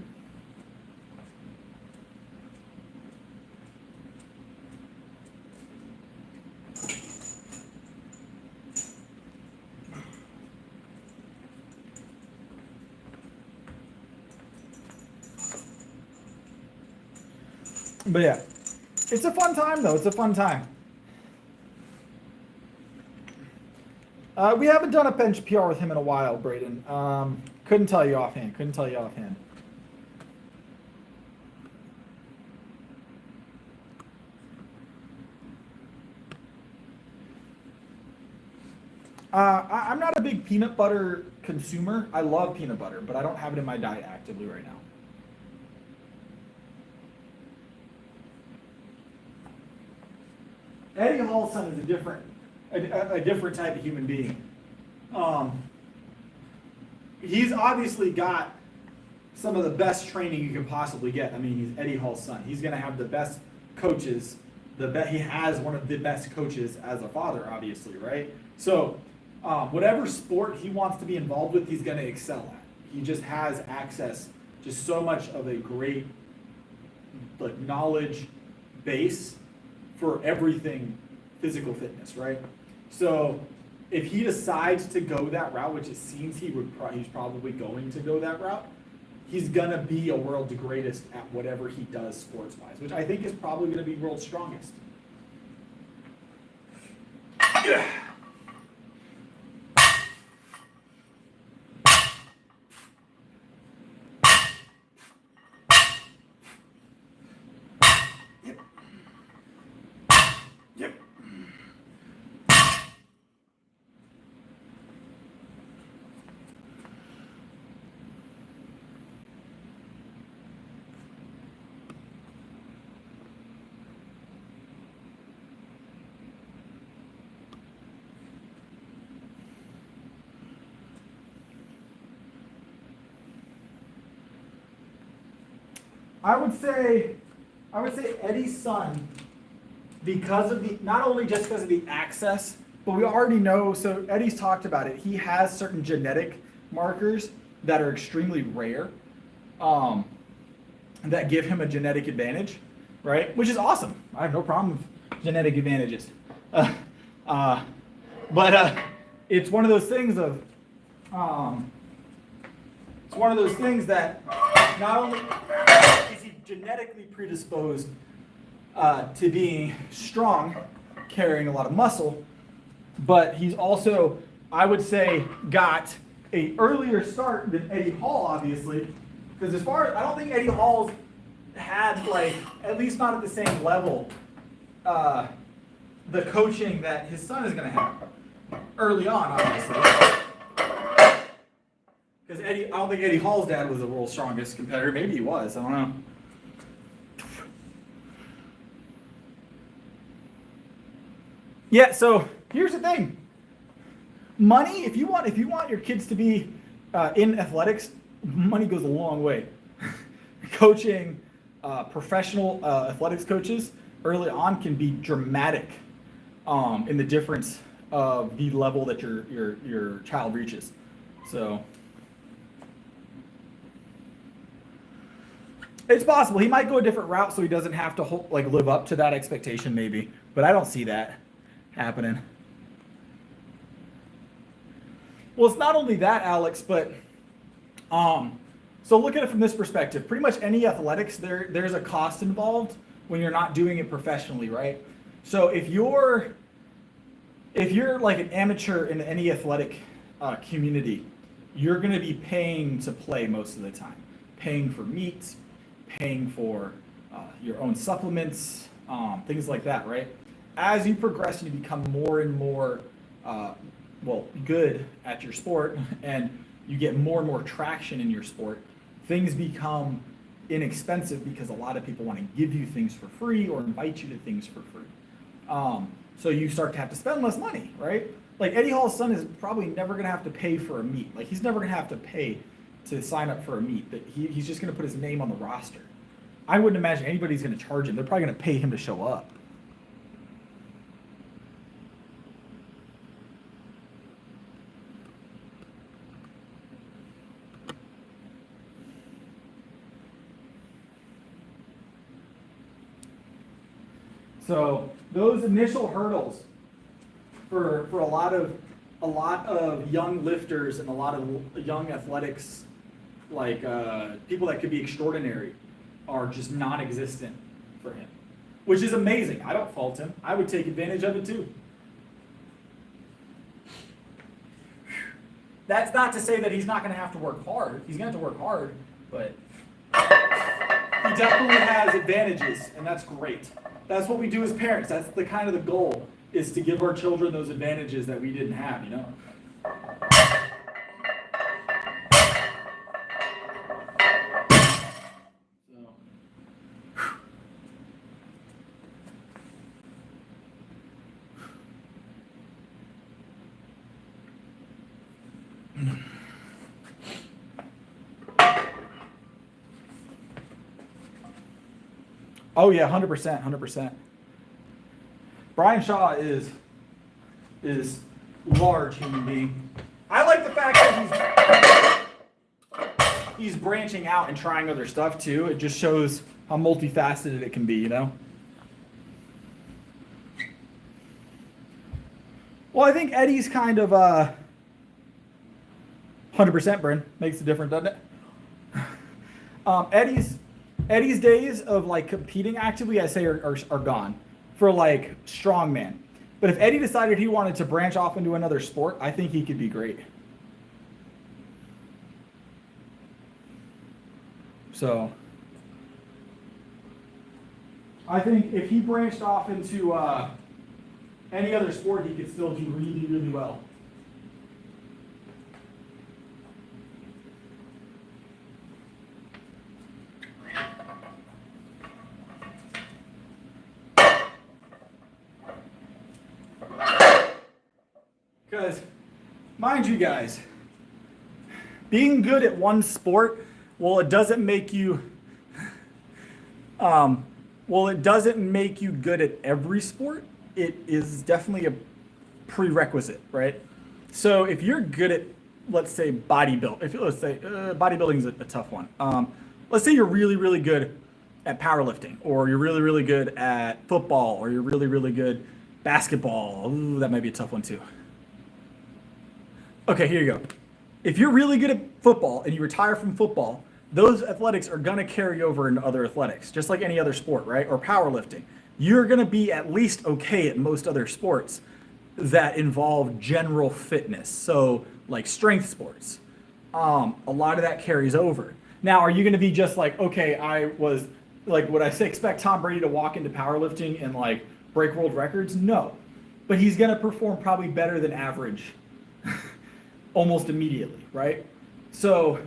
But yeah, it's a fun time though. It's a fun time. We haven't done a bench PR with him in a while, Braden. Couldn't tell you offhand. Couldn't tell you offhand. I'm not a big peanut butter consumer. I love peanut butter, but I don't have it in my diet actively right now. Eddie Hall's son is a different type of human being. He's obviously got some of the best training you can possibly get. I mean, he's Eddie Hall's son. He's going to have the best coaches. He has one of the best coaches as a father, obviously, right? So whatever sport he wants to be involved with, he's going to excel at. He just has access to so much of a great knowledge base for everything physical fitness, right? So if he decides to go that route, which it seems he's probably going to go that route, he's gonna be a world's greatest at whatever he does sports-wise, which I think is probably gonna be world's strongest. Yeah. I would say Eddie's son, because of not only just because of the access, but we already know, so Eddie's talked about it, he has certain genetic markers that are extremely rare, that give him a genetic advantage, right? Which is awesome. I have no problem with genetic advantages. But it's one of those things of, it's one of those things that not only is he genetically predisposed to being strong, carrying a lot of muscle, but he's also, I would say, got a earlier start than Eddie Hall, obviously, because as far as, I don't think Eddie Hall's had, at least not at the same level, the coaching that his son is going to have early on, obviously. Because I don't think Eddie Hall's dad was the world's strongest competitor. Maybe he was. I don't know. Yeah. So here's the thing. Money. If you want your kids to be in athletics, money goes a long way. coaching professional athletics coaches early on can be dramatic in the difference of the level that your child reaches. So it's possible he might go a different route so he doesn't have to live up to that expectation maybe, but I don't see that happening. Well, it's not only that, Alex, but so look at it from this perspective. Pretty much any athletics, there's a cost involved when you're not doing it professionally, right? So if you're like an amateur in any athletic community, you're going to be paying to play most of the time, paying for meat, paying for your own supplements, things like that, right? As you progress and you become more and more good at your sport and you get more and more traction in your sport, things become inexpensive because a lot of people want to give you things for free or invite you to things for free. So you start to have to spend less money, right? Like Eddie Hall's son is probably never going to have to pay for a meet. Like he's never going to have to pay to sign up for a meet. But he's just going to put his name on the roster. I wouldn't imagine anybody's going to charge him. They're probably going to pay him to show up. So those initial hurdles for a lot of young lifters and a lot of young athletics, like people that could be extraordinary, are just non-existent for him, which is amazing. I don't fault him. I would take advantage of it too. That's not to say that he's not going to have to work hard. He's going to have to work hard, but he definitely has advantages, and that's great. That's what we do as parents. That's the kind of the goal, is to give our children those advantages that we didn't have, you know? Oh yeah, 100%, 100%. Brian Shaw is large human being. I like the fact that he's branching out and trying other stuff too. It just shows how multifaceted it can be, you know? Well, I think Eddie's kind of 100%, Bryn. Makes a difference, doesn't it? Eddie's days of like competing actively, I say, are gone for like strongman. But if Eddie decided he wanted to branch off into another sport, I think he could be great. So I think if he branched off into any other sport, he could still do really, really well. Because, mind you guys, being good at one sport, it doesn't make you good at every sport. It is definitely a prerequisite, right? So if you're good at, let's say, bodybuilding is a tough one. Let's say you're really, really good at powerlifting, or you're really, really good at football, or you're really, really good basketball. Ooh, that might be a tough one too. Okay, here you go. If you're really good at football and you retire from football, those athletics are going to carry over into other athletics, just like any other sport, right? Or powerlifting. You're going to be at least okay at most other sports that involve general fitness. So like strength sports, a lot of that carries over. Now, are you going to be just like, okay, would I say expect Tom Brady to walk into powerlifting and like break world records? No, but he's going to perform probably better than average almost immediately, right? So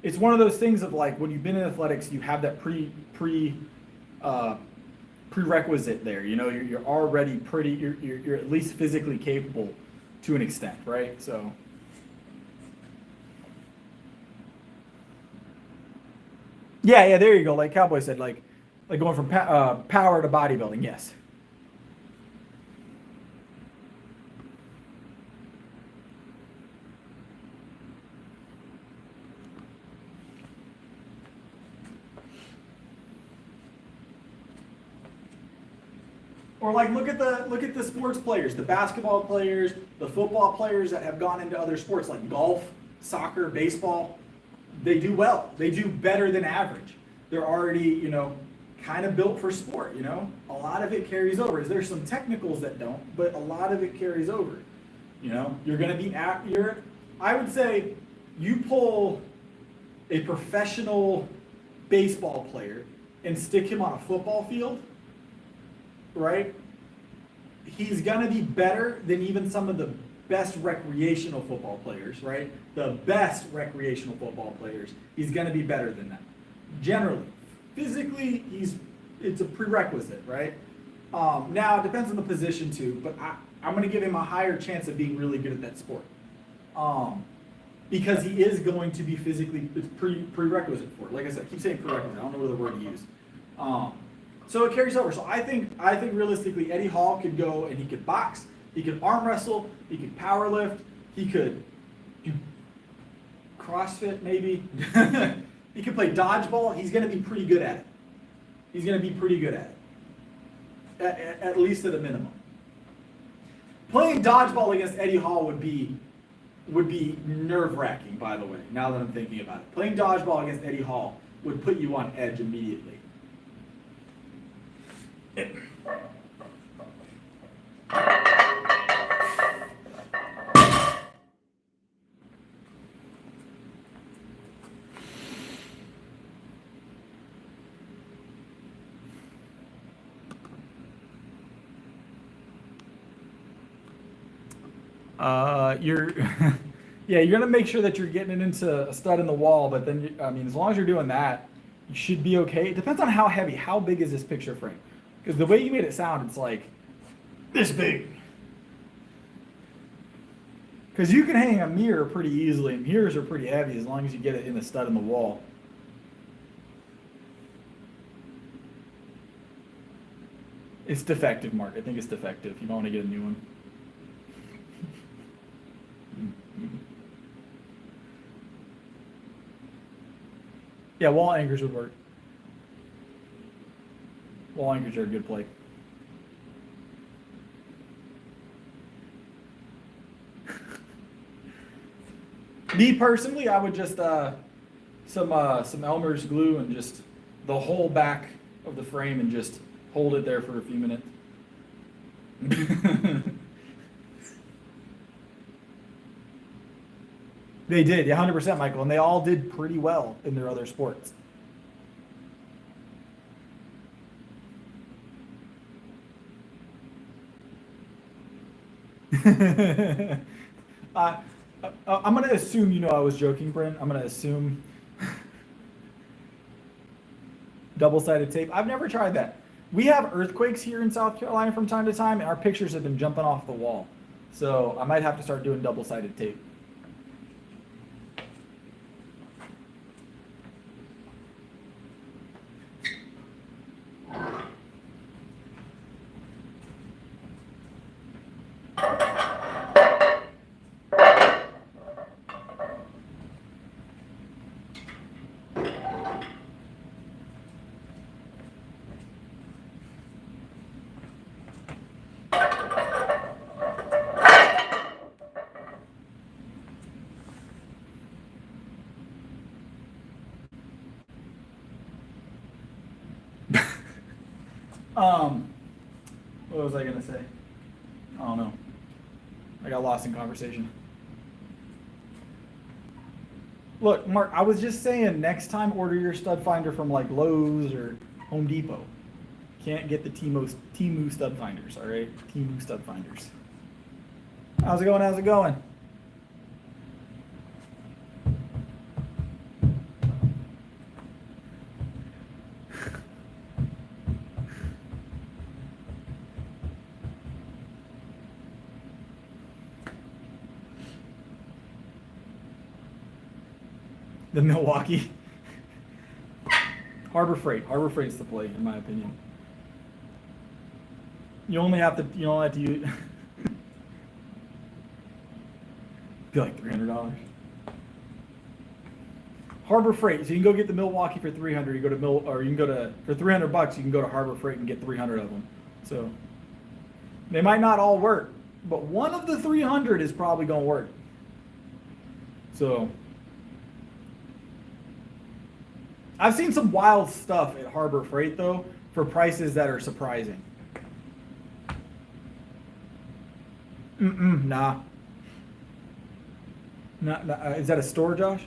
it's one of those things of like, when you've been in athletics, you have that prerequisite there. You know, you're already you're at least physically capable to an extent, right? So. Yeah, there you go. Like Cowboy said, like going from power to bodybuilding. Yes. Or like look at the sports players, the basketball players, the football players that have gone into other sports like golf, soccer, baseball. They do well. They do better than average. They're already, kind of built for sport, A lot of it carries over. There's some technicals that don't, but a lot of it carries over. You're going to be I would say you pull a professional baseball player and stick him on a football field, right? He's gonna be better than even some of the best recreational football players, right? The best recreational football players. He's gonna be better than them. Generally. Physically, it's a prerequisite, right? Now, it depends on the position too, but I'm gonna give him a higher chance of being really good at that sport. Because he is going to be physically, it's prerequisite for it. Like I said, I keep saying prerequisite, I don't know the word to use. So it carries over. So I think realistically Eddie Hall could go and he could box, he could arm wrestle, he could power lift, he could do CrossFit maybe. He could play dodgeball. He's going to be pretty good at it. He's going to be pretty good at it. At least at a minimum. Playing dodgeball against Eddie Hall would be nerve-wracking, by the way, now that I'm thinking about it. Playing dodgeball against Eddie Hall would put you on edge immediately. You're gonna make sure that you're getting it into a stud in the wall, but then as long as you're doing that, you should be okay. It depends on how heavy, how big is this picture frame? Because the way you made it sound, it's like this big. Because you can hang a mirror pretty easily, and mirrors are pretty heavy as long as you get it in the stud in the wall. It's defective, Mark. I think it's defective. You might want to get a new one. Yeah, wall anchors would work. Wall anchors are a good play. Me personally, I would just some Elmer's glue and just the whole back of the frame and just hold it there for a few minutes. They did, 100%, Michael, and they all did pretty well in their other sports. I'm going to assume I was joking, Bryn. I'm going to assume double-sided tape. I've never tried that. We have earthquakes here in South Carolina from time to time, and our pictures have been jumping off the wall. So I might have to start doing double-sided tape. What was I gonna say? I don't know. I got lost in conversation. Look, Mark, I was just saying next time order your stud finder from like Lowe's or Home Depot. Can't get the Temu stud finders, all right? Temu stud finders. How's it going? How's it going? The Milwaukee. Harbor Freight's the play, in my opinion. You only have to use. Be like $300. Harbor Freight. So you can go get the Milwaukee for 300. You go to or you can go to for $300. You can go to Harbor Freight and get 300 of them. So they might not all work, but one of the 300 is probably gonna work. So I've seen some wild stuff at Harbor Freight though for prices that are surprising. Nah. Is that a store, Josh?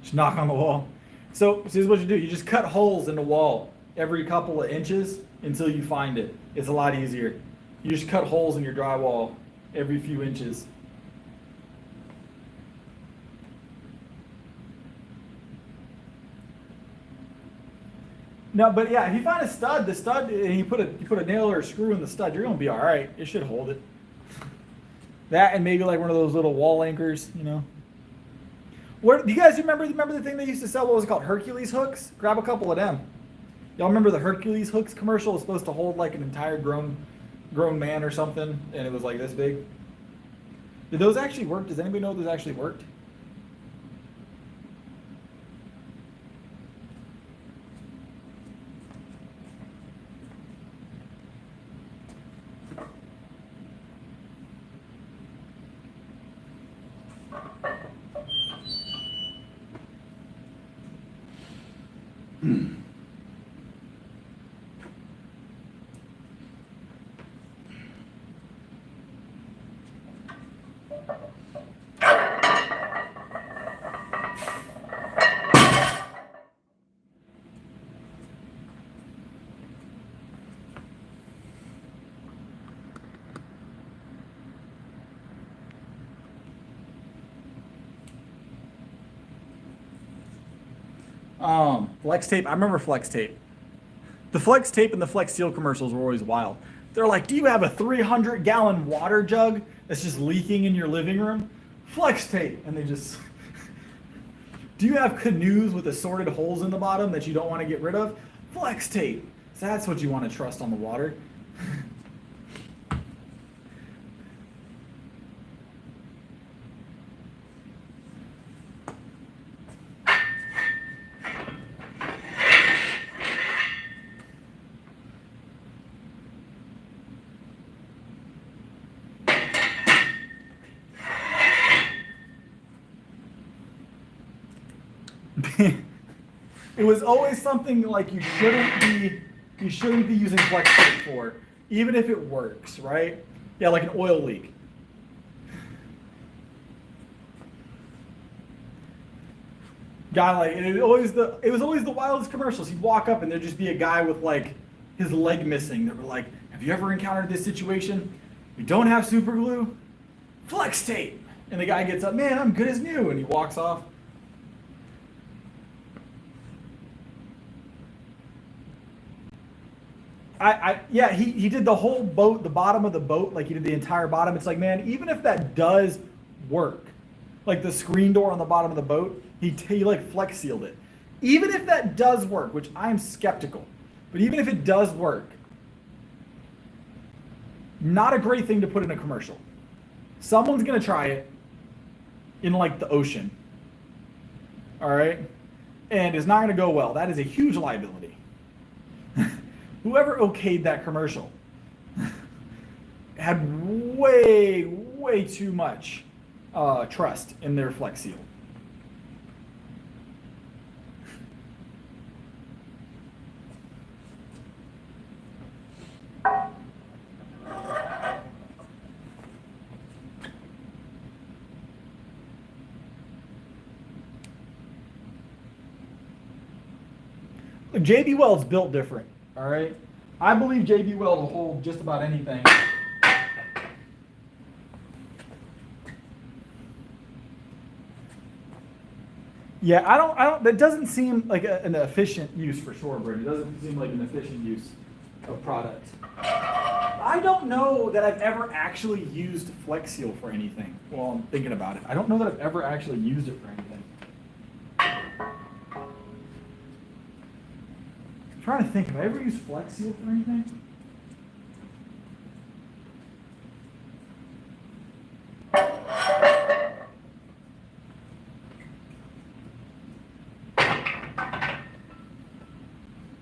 Just knock on the wall. So this is what you do. You just cut holes in the wall every couple of inches until you find it. It's a lot easier. You just cut holes in your drywall every few inches. No, but yeah, if you find a stud, and you put a nail or a screw in the stud, you're gonna be all right. It should hold it. That and maybe like one of those little wall anchors, you know. Where do you guys remember the thing they used to sell? What was it called? Hercules hooks? Grab a couple of them. Y'all remember the Hercules hooks commercial? It was supposed to hold like an entire grown man or something, and it was like this big. Did those actually work? Does anybody know if those actually worked? Flex tape. I remember flex tape. The flex tape and the flex seal commercials were always wild. They're like, do you have a 300-gallon water jug that's just leaking in your living room? Flex tape. And they just, do you have canoes with assorted holes in the bottom that you don't want to get rid of? Flex tape. So that's what you want to trust on the water. It was always something like you shouldn't be using flex tape for, even if it works, right? Yeah, like an oil leak. Guy like it was always the wildest commercials. He'd walk up and there'd just be a guy with like his leg missing that were like, have you ever encountered this situation? You don't have super glue? Flex tape. And the guy gets up, man, I'm good as new, and he walks off. Yeah, he did the whole boat, the bottom of the boat, like he did the entire bottom. It's like, man, even if that does work, like the screen door on the bottom of the boat, he like flex sealed it. Even if that does work, which I'm skeptical, but even if it does work, not a great thing to put in a commercial. Someone's gonna try it in like the ocean, all right? And it's not gonna go well. That is a huge liability. Whoever okayed that commercial had way too much trust in their Flex Seal. JB Weld's built different. All right, I believe JB Weld will hold just about anything. Yeah, I don't. That doesn't seem like an efficient use for shorebird. It doesn't seem like an efficient use of product. I don't know that I've ever actually used Flex Seal for anything. While I'm thinking about it, I don't know that I've ever actually used it for anything. trying to think, have I ever used Flex Seal for anything?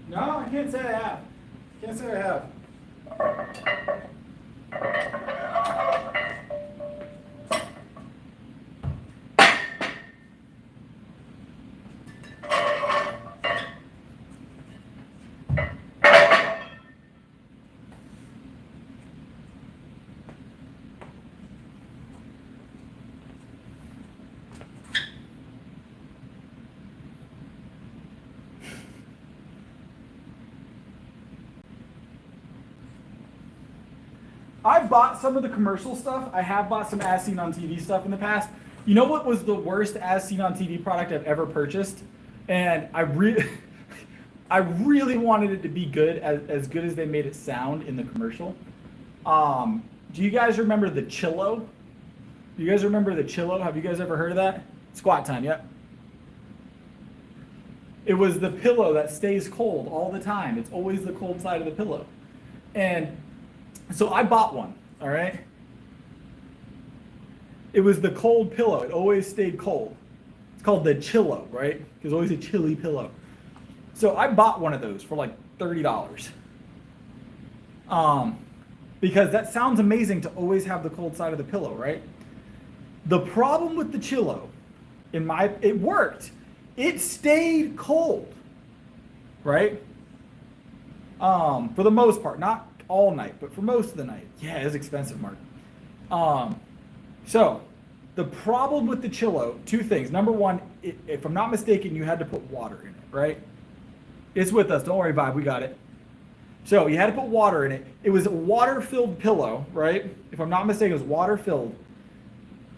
No, I can't say I have. Can't say I have. I've bought some of the commercial stuff. I have bought some as seen on TV stuff in the past. You know what was the worst as seen on TV product I've ever purchased? And I really wanted it to be good, as good as they made it sound in the commercial. Do you guys remember the Chillo? Do you guys remember the Chillo? Have you guys ever heard of that? Squat time, yep. It was the pillow that stays cold all the time. It's always the cold side of the pillow. And so I bought one, all right? It was the cold pillow. It always stayed cold. It's called the Chillo, right? It's always a chilly pillow. So I bought one of those for like $30. Because that sounds amazing to always have the cold side of the pillow, right? The problem with the Chillo, it worked. It stayed cold, right? For the most part, not all night, but for most of the night. Yeah, it's expensive, Mark. So the problem with the Chillo, two things. Number one, if I'm not mistaken, you had to put water in it, right? It's with us. Don't worry, Vibe. We got it. So you had to put water in it. It was a water-filled pillow, right? If I'm not mistaken, it was water-filled.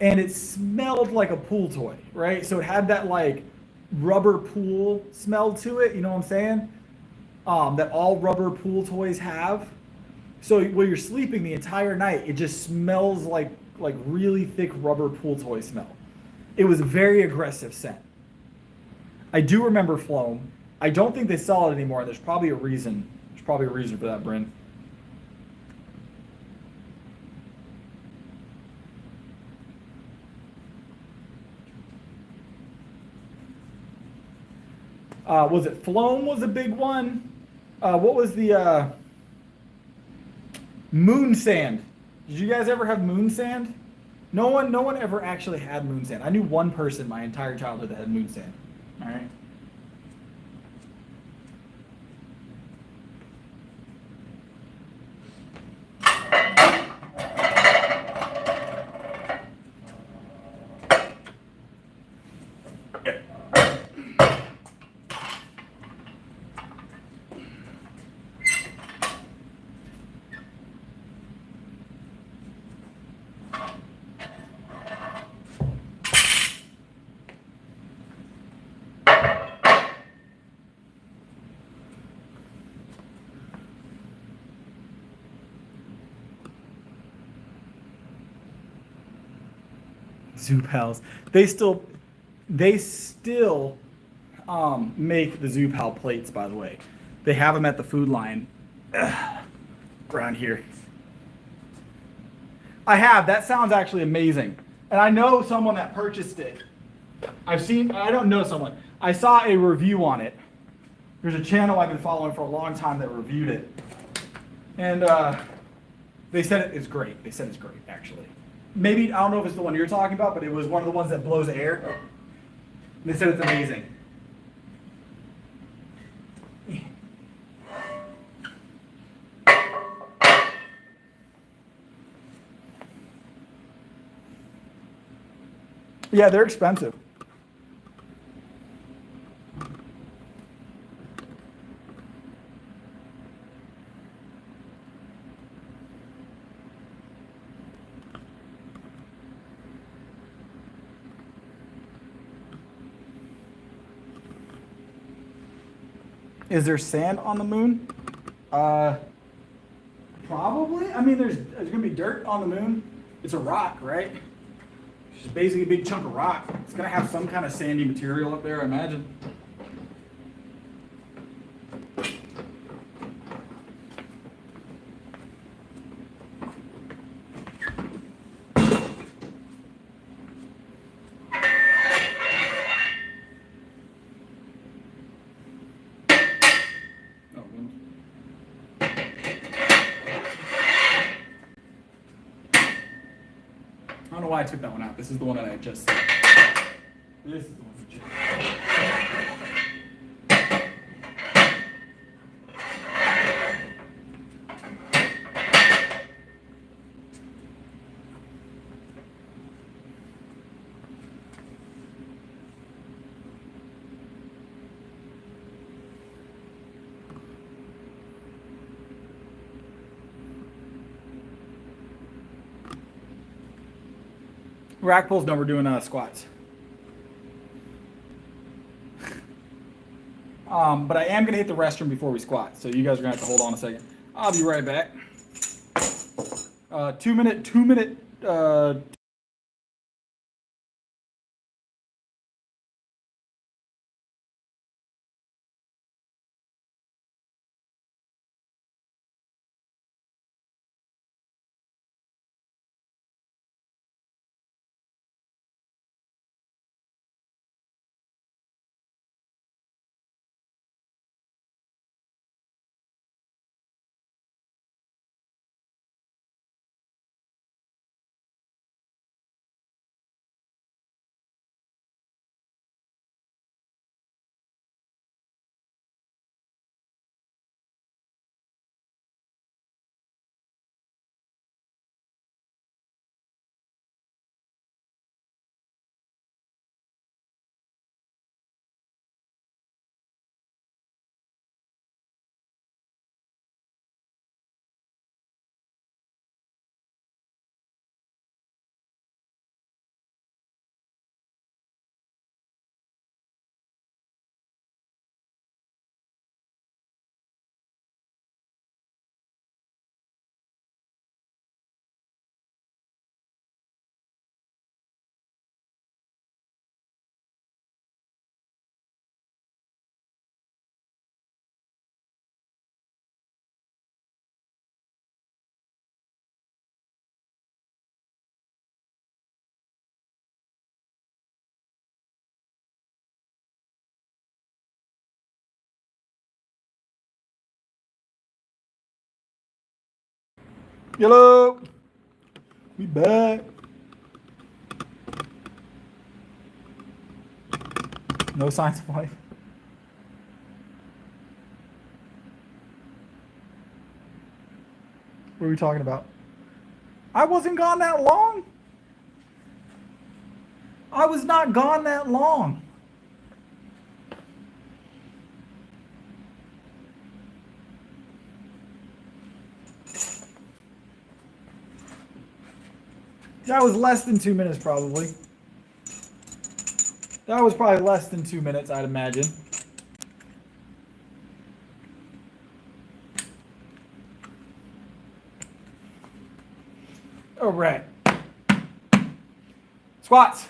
And it smelled like a pool toy, right? So it had that like rubber pool smell to it. You know what I'm saying? That all rubber pool toys have. So when you're sleeping the entire night, it just smells like really thick rubber pool toy smell. It was a very aggressive scent. I do remember Floam. I don't think they sell it anymore. There's probably a reason. There's probably a reason for that, Bryn. Was it Floam was a big one? What was the moon sand? Did you guys ever have moon sand? No one ever actually had moon sand. I knew one person my entire childhood that had moon sand. All right. Zoo Pals. They still make the Zoo Pal plates, by the way. They have them at the food line around here. I have. That sounds actually amazing. And I know someone that purchased it. I don't know someone. I saw a review on it. There's a channel I've been following for a long time that reviewed it. And they said it's great. They said it's great, actually. Maybe, I don't know if it's the one you're talking about, but it was one of the ones that blows air. And they said it's amazing. Yeah, they're expensive. Is there sand on the moon? Probably. I mean, there's gonna be dirt on the moon. It's a rock, right? It's just basically a big chunk of rock. It's gonna have some kind of sandy material up there, I imagine. know why I took that one out. This is the one that I just said. This is the one we just rack pulls, no, we're doing squats. But I am gonna hit the restroom before we squat, so you guys are gonna have to hold on a second. I'll be right back. 2 minute. Hello. We back. No signs of life. What are we talking about? I wasn't gone that long. I was not gone that long. That was less than 2 minutes, probably. That was probably less than 2 minutes, I'd imagine. All right. Squats.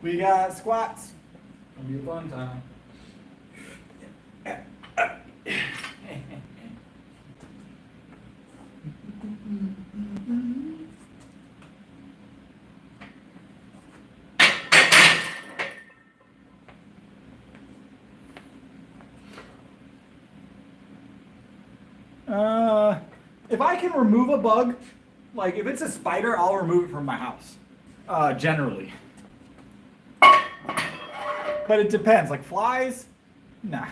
We got squats. It'll be a fun time. If I can remove a bug, like if it's a spider, I'll remove it from my house, generally. But it depends, like flies, nah.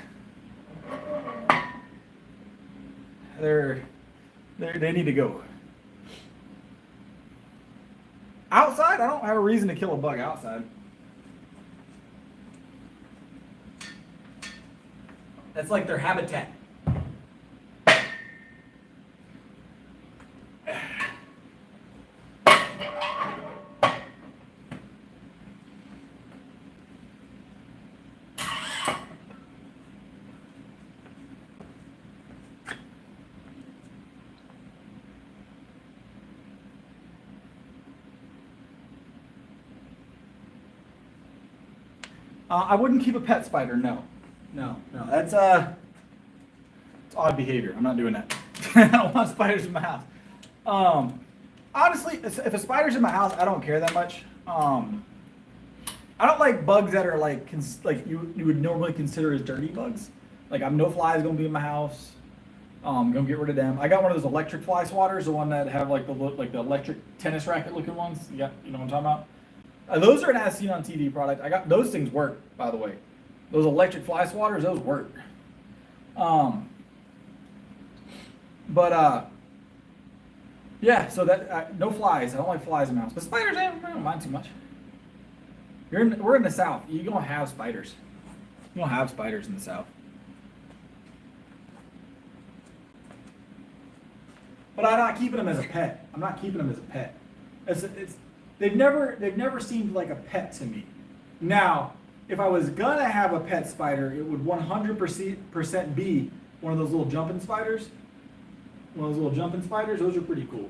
They need to go. Outside, I don't have a reason to kill a bug outside. That's like their habitat. I wouldn't keep a pet spider, no. No. That's it's odd behavior. I'm not doing that. I don't want spiders in my house. Honestly, if a spider's in my house, I don't care that much. I don't like bugs that are like you would normally consider as dirty bugs. Like no flies gonna be in my house. Gonna get rid of them. I got one of those electric fly swatters, the one that have like the electric tennis racket looking ones. Yeah, you know what I'm talking about. Those are an as seen on TV product. I got those things work, by the way. Those electric fly swatters, those work. Yeah. So that no flies. I don't like flies in the house, but spiders, I don't mind too much. We're in the South. You're gonna have spiders. You don't have spiders in the South. But I'm not keeping them as a pet. I'm not keeping them as a pet. They've never seemed like a pet to me. Now, if I was gonna have a pet spider, it would 100% be one of those little jumping spiders. One of those little jumping spiders. Those are pretty cool.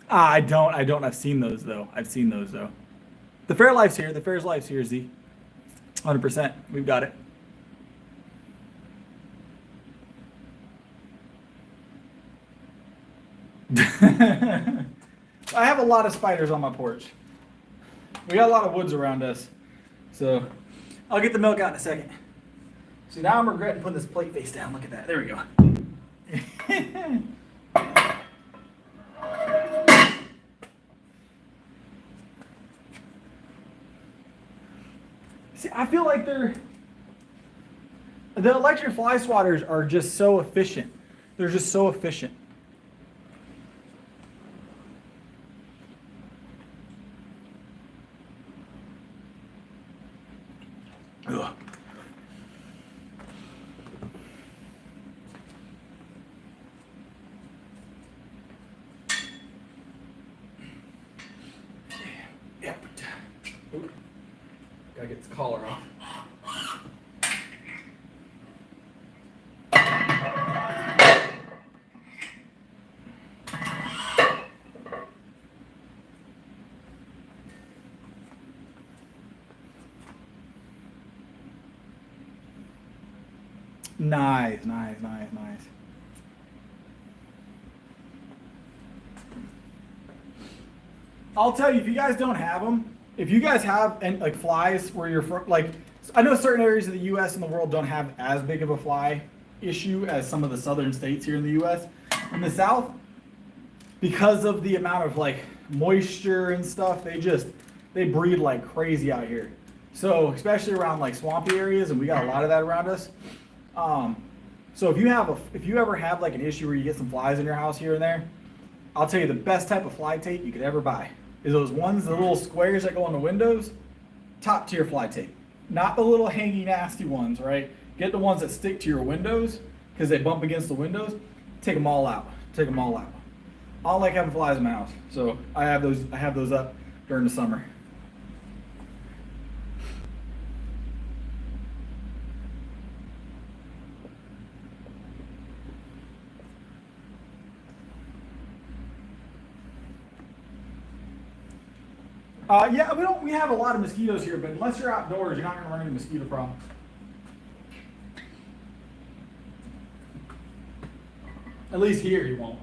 I don't. I've seen those though. The Fairlife's here. The Fairlife's here, Z. 100%. We've got it. I have a lot of spiders on my porch. We got a lot of woods around us. So I'll get the milk out in a second. See, now I'm regretting putting this plate face down. Look at that. There we go. See, I feel like the electric fly swatters are just so efficient. They're just so efficient. Ugh. Yep. Ooh. Gotta get this collar off. Nice. I'll tell you, if you guys don't have them, if you guys have like flies where you're like, I know certain areas of the U.S. and the world don't have as big of a fly issue as some of the southern states here in the U.S. In the South, because of the amount of like moisture and stuff, they breed like crazy out here. So especially around like swampy areas, and we got a lot of that around us. So if you ever have like an issue where you get some flies in your house here and there, I'll tell you the best type of fly tape you could ever buy is those ones, the little squares that go on the windows, top tier fly tape. Not the little hangy nasty ones, right? Get the ones that stick to your windows because they bump against the windows. Take them all out. I don't like having flies in my house, so I have those up during the summer. Yeah, we have a lot of mosquitoes here, but unless you're outdoors, you're not going to run into mosquito problems. At least here you won't.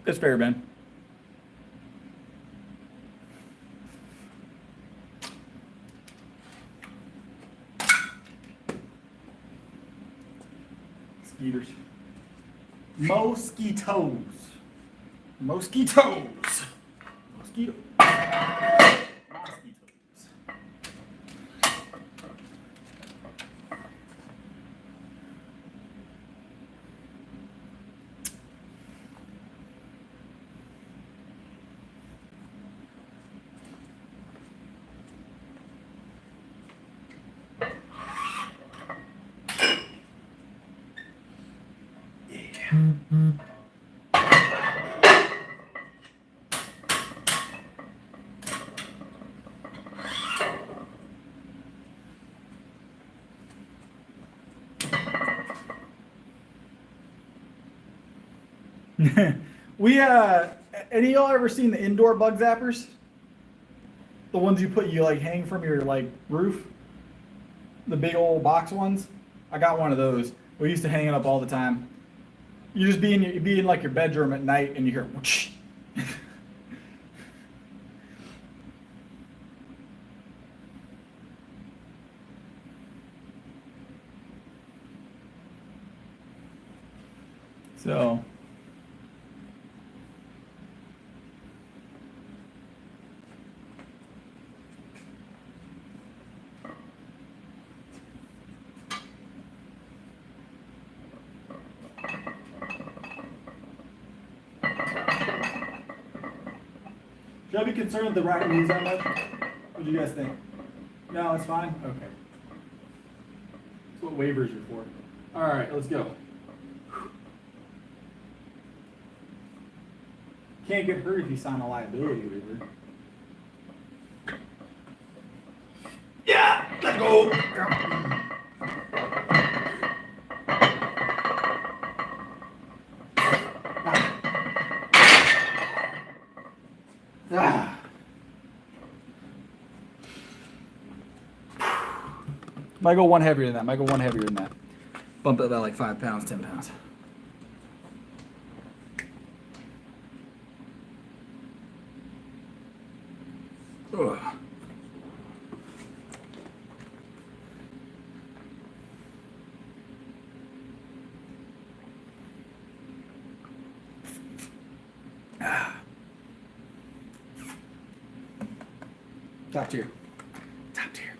It's fair, Ben. Mosquitoes. Mosquitoes. We any of y'all ever seen the indoor bug zappers? The ones you like hang from your like roof? The big old box ones? I got one of those. We used to hang it up all the time. You just be in like your bedroom at night and you hear whoosh. So should I be concerned with the right knees that much? What do you guys think? No, it's fine? Okay. That's what waivers are for. Alright, let's go. Can't get hurt if you sign a liability waiver. Yeah! Let's go! Ah. Might go one heavier than that. Bump it by like 5 pounds, 10 pounds. Ugh. Ah. Top tier. Top tier.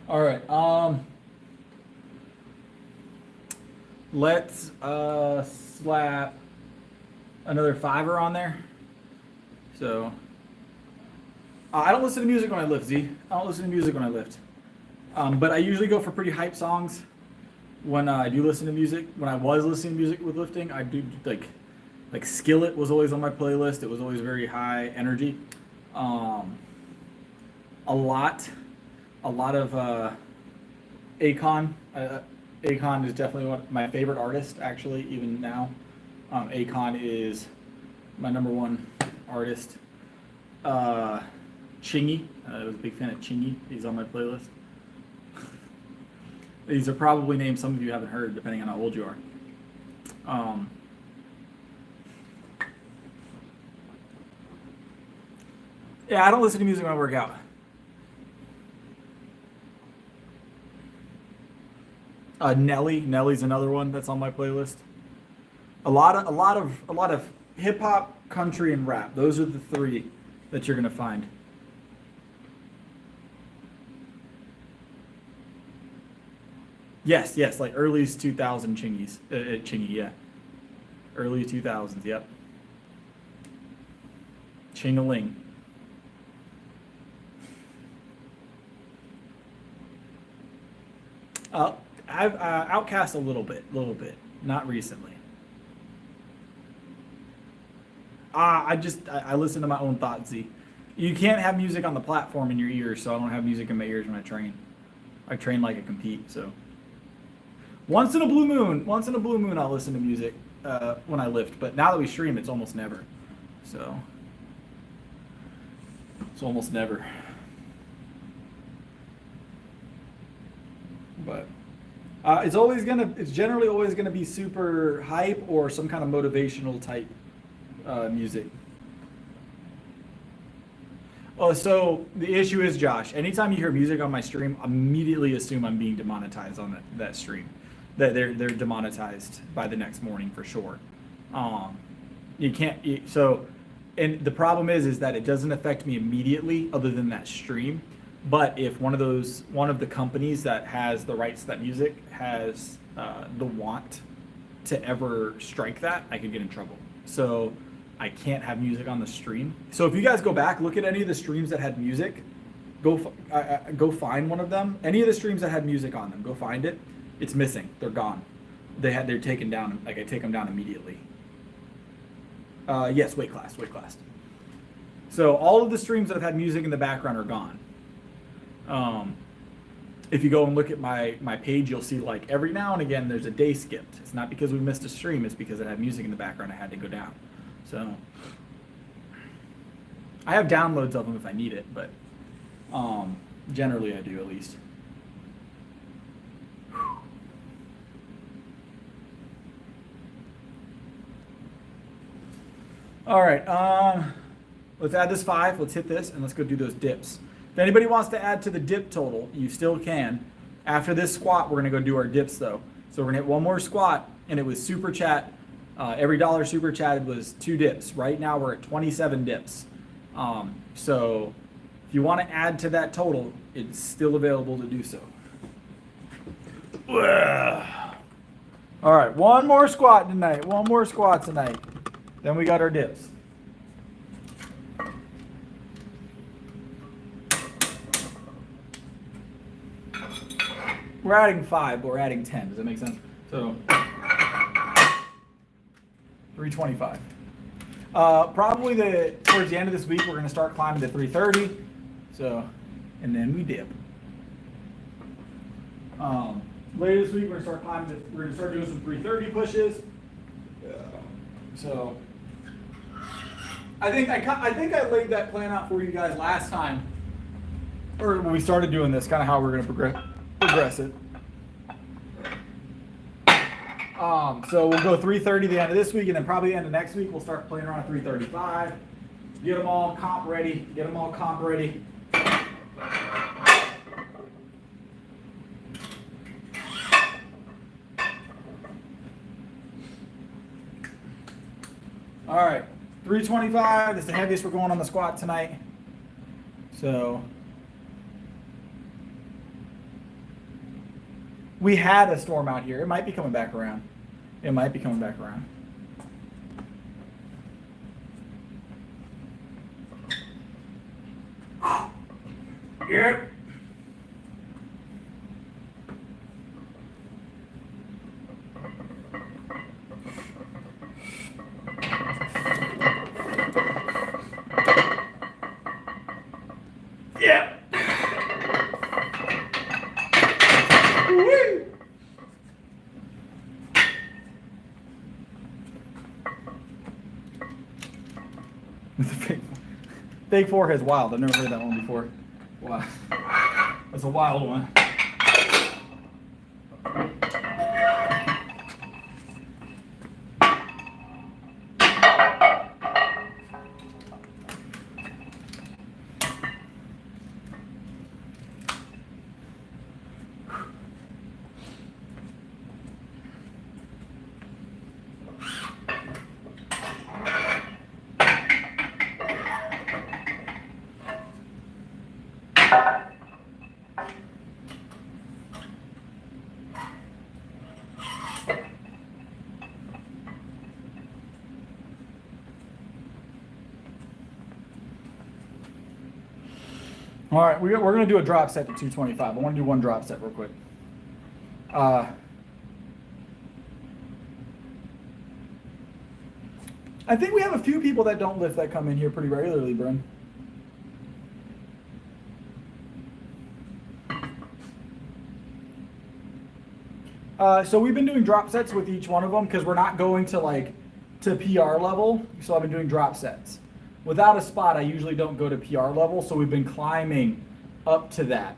All right. Let's slap another 5er on there. So I don't listen to music when I lift, Z. I don't listen to music when I lift. But I usually go for pretty hype songs when I do listen to music. When I was listening to music with lifting, I do like Skillet was always on my playlist. It was always very high energy. A lot of Akon. Akon is definitely one of my favorite artists, actually, even now. Akon is my number one artist. Chingy. I was a big fan of Chingy. He's on my playlist. These are probably names some of you haven't heard, depending on how old you are. Yeah, I don't listen to music when I work out. Nelly's another one that's on my playlist. A lot of hip hop, country, and rap. Those are the three that you're gonna find. Yes, like early 2000 Chingy, yeah. Early 2000s, yep. Ching-a-ling. I've Outcast a little bit, not recently. I listen to my own thoughts, Z. You can't have music on the platform in your ears, so I don't have music in my ears when I train. I train like I compete, so. Once in a blue moon, I'll listen to music when I lift. But now that we stream, it's almost never. So, it's almost never. But it's generally always gonna be super hype or some kind of motivational type music. Oh, so the issue is, Josh, anytime you hear music on my stream, immediately assume I'm being demonetized on that stream. That they're demonetized by the next morning for sure. You can't. And the problem is that it doesn't affect me immediately, other than that stream. But if one of the companies that has the rights to that music has the want to ever strike that, I could get in trouble. So I can't have music on the stream. So if you guys go back, look at any of the streams that had music, go find one of them. Any of the streams that had music on them, go find it. It's missing. They're gone. They're taken down. Like I take them down immediately. Yes, weight class. So all of the streams that have had music in the background are gone. If you go and look at my page, you'll see like every now and again there's a day skipped. It's not because we missed a stream, it's because it had music in the background. I had to go down. So I have downloads of them if I need it, but generally I do at least. All right, let's add this 5. Let's hit this and let's go do those dips. If anybody wants to add to the dip total, you still can. After this squat, we're gonna go do our dips though. So we're gonna hit one more squat, and it was super chat. Every dollar super chatted was 2 dips. Right now we're at 27 dips. So if you want to add to that total, it's still available to do so. All right, one more squat tonight. One more squat tonight. Then we got our dips. We're adding 5, but we're adding 10. Does that make sense? So 325. Probably towards the end of this week, we're going to start climbing to 330. So, and then we dip. Later this week, we're going to start climbing. We're going to start doing some 330 pushes. So, I think I laid that plan out for you guys last time, or when we started doing this, kind of how we're going to progress it. So we'll go 330 the end of this week, and then probably the end of next week we'll start playing around 335. Get them all comp ready. All right, 325. That's the heaviest we're going on the squat tonight. So we had a storm out here. It might be coming back around. Yep. Yeah. Woo. Fake forehead's wild. I've never heard that one before. Wow. That's a wild one. All right, we're going to do a drop set to 225. I want to do one drop set real quick. I think we have a few people that don't lift that come in here pretty regularly, Bryn. So we've been doing drop sets with each one of them because we're not going to PR level. So I've been doing drop sets. Without a spot, I usually don't go to PR level, so we've been climbing up to that.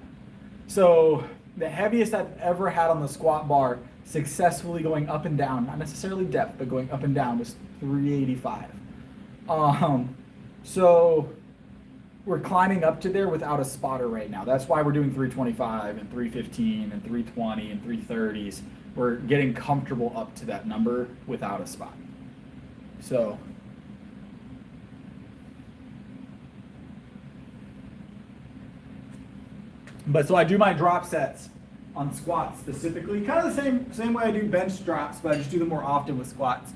So the heaviest I've ever had on the squat bar, successfully going up and down, not necessarily depth, but going up and down, was 385. So we're climbing up to there without a spotter right now. That's why we're doing 325 and 315 and 320 and 330s. We're getting comfortable up to that number without a spot. So so I do my drop sets on squats specifically, kind of the same way I do bench drops, but I just do them more often with squats.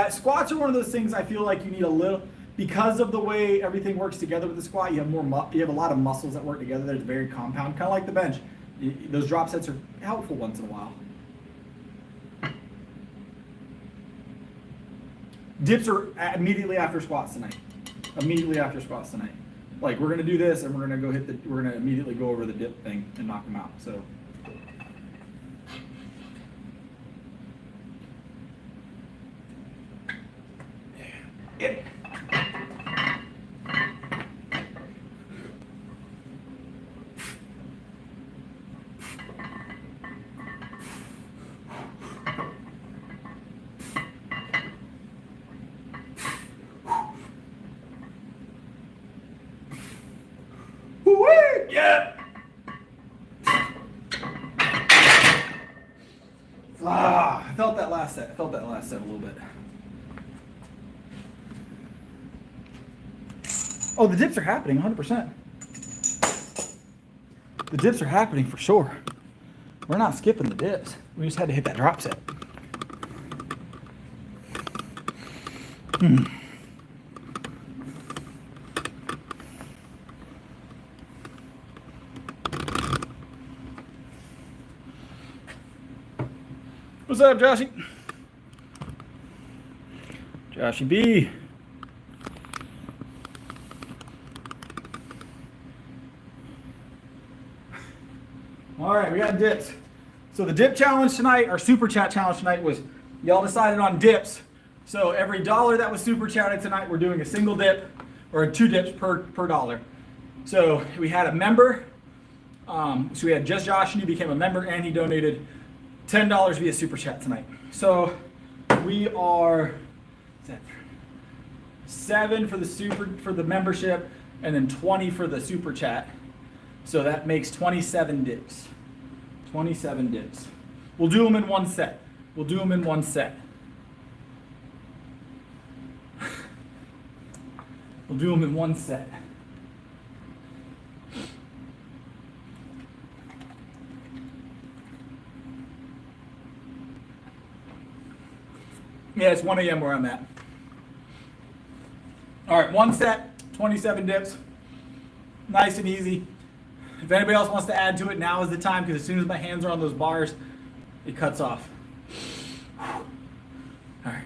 Squats are one of those things I feel like you need because of the way everything works together with the squat, you have you have a lot of muscles that work together. That's very compound, kind of like the bench. Those drop sets are helpful once in a while. Dips are immediately after squats tonight. Immediately after squats tonight. Like we're gonna do this, and we're gonna go we're gonna immediately go over the dip thing and knock them out. So. Yeah. Yeah. I felt that last set. I felt that last set a little bit. Oh, the dips are happening 100%. The dips are happening for sure. We're not skipping the dips. We just had to hit that drop set. What's up, Joshy? Joshy B. All right, we got dips. So the dip challenge tonight, our super chat challenge tonight was y'all decided on dips. So every dollar that was super chatted tonight, we're doing a single dip or 2 dips per dollar. So we had a member. So we had Just Josh, and he became a member, and he donated $10 via super chat tonight. So we are 7 for the membership, and then 20 for the super chat. So that makes 27 dips. 27 dips. We'll do them in one set. We'll do them in one set. We'll do them in one set. Yeah, it's 1 a.m. where I'm at. All right, one set, 27 dips. Nice and easy. If anybody else wants to add to it, now is the time, because as soon as my hands are on those bars, it cuts off. All right.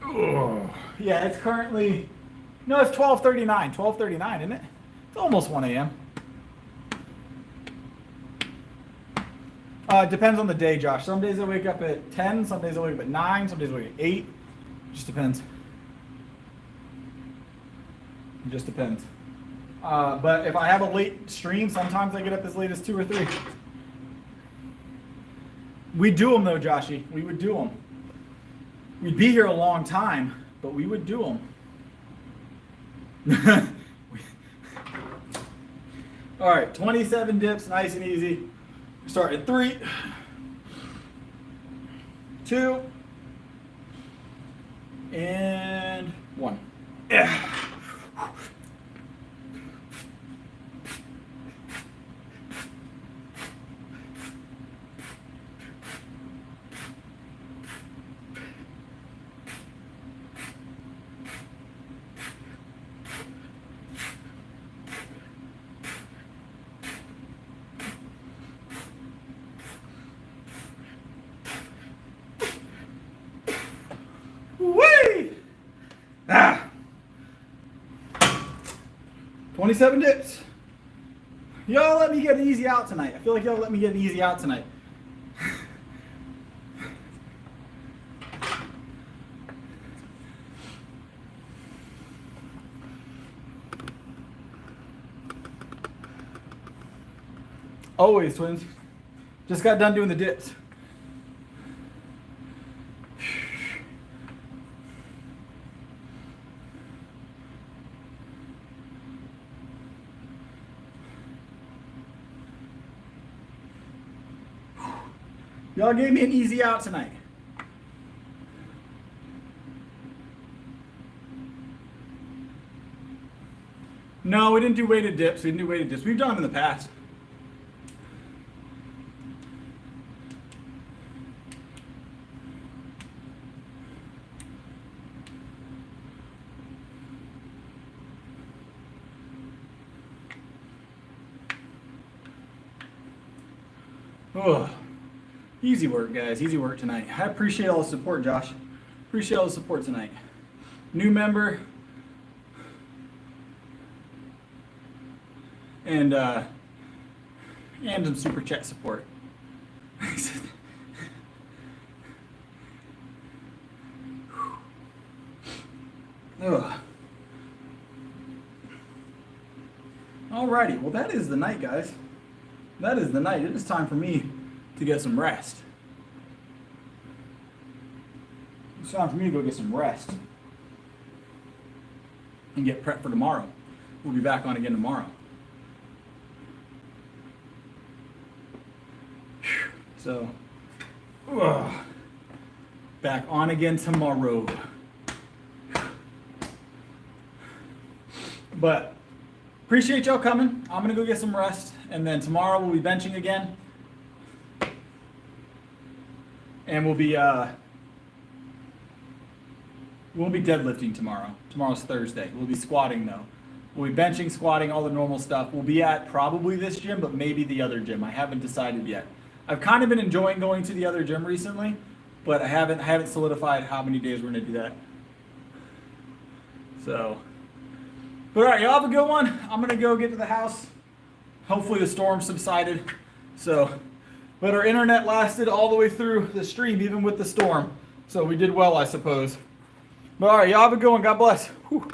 Oh, yeah, it's currently, no, it's 12:39. 12:39, isn't it? It's almost 1 a.m. It depends on the day, Josh. Some days I wake up at 10, some days I wake up at 9, some days I wake up at 8. Just depends. It just depends. But if I have a late stream, sometimes I get up as late as 2 or 3. We'd do them though, Joshy. We would do them. We'd be here a long time, but we would do them. All right, 27 dips, nice and easy. Start at 3, 2, and 1. Yeah. Whee! 27 dips. Y'all let me get an easy out tonight. I feel like y'all let me get an easy out tonight. Always, twins. Just got done doing the dips. Y'all gave me an easy out tonight. No, we didn't do weighted dips. We didn't do weighted dips. We've done them in the past. Oh, easy work, guys. Easy work tonight. I appreciate all the support, Josh. Appreciate all the support tonight. New member. And some super chat support. Ugh. Alrighty, well that is the night, guys. That is the night. It is time for me to get some rest. It's time for me to go get some rest and get prepped for tomorrow. We'll be back on again tomorrow. So, back on again tomorrow. But appreciate y'all coming. I'm gonna go get some rest, and then tomorrow we'll be benching again, and we'll be deadlifting tomorrow. Tomorrow's Thursday. We'll be squatting though. We'll be benching, squatting, all the normal stuff. We'll be at probably this gym, but maybe the other gym. I haven't decided yet. I've kind of been enjoying going to the other gym recently, but I haven't solidified how many days we're gonna do that. So, but all right, y'all have a good one. I'm gonna go get to the house. Hopefully the storm subsided. So, but our internet lasted all the way through the stream, even with the storm. So we did well, I suppose. But all right, y'all have a good one. God bless. Whew.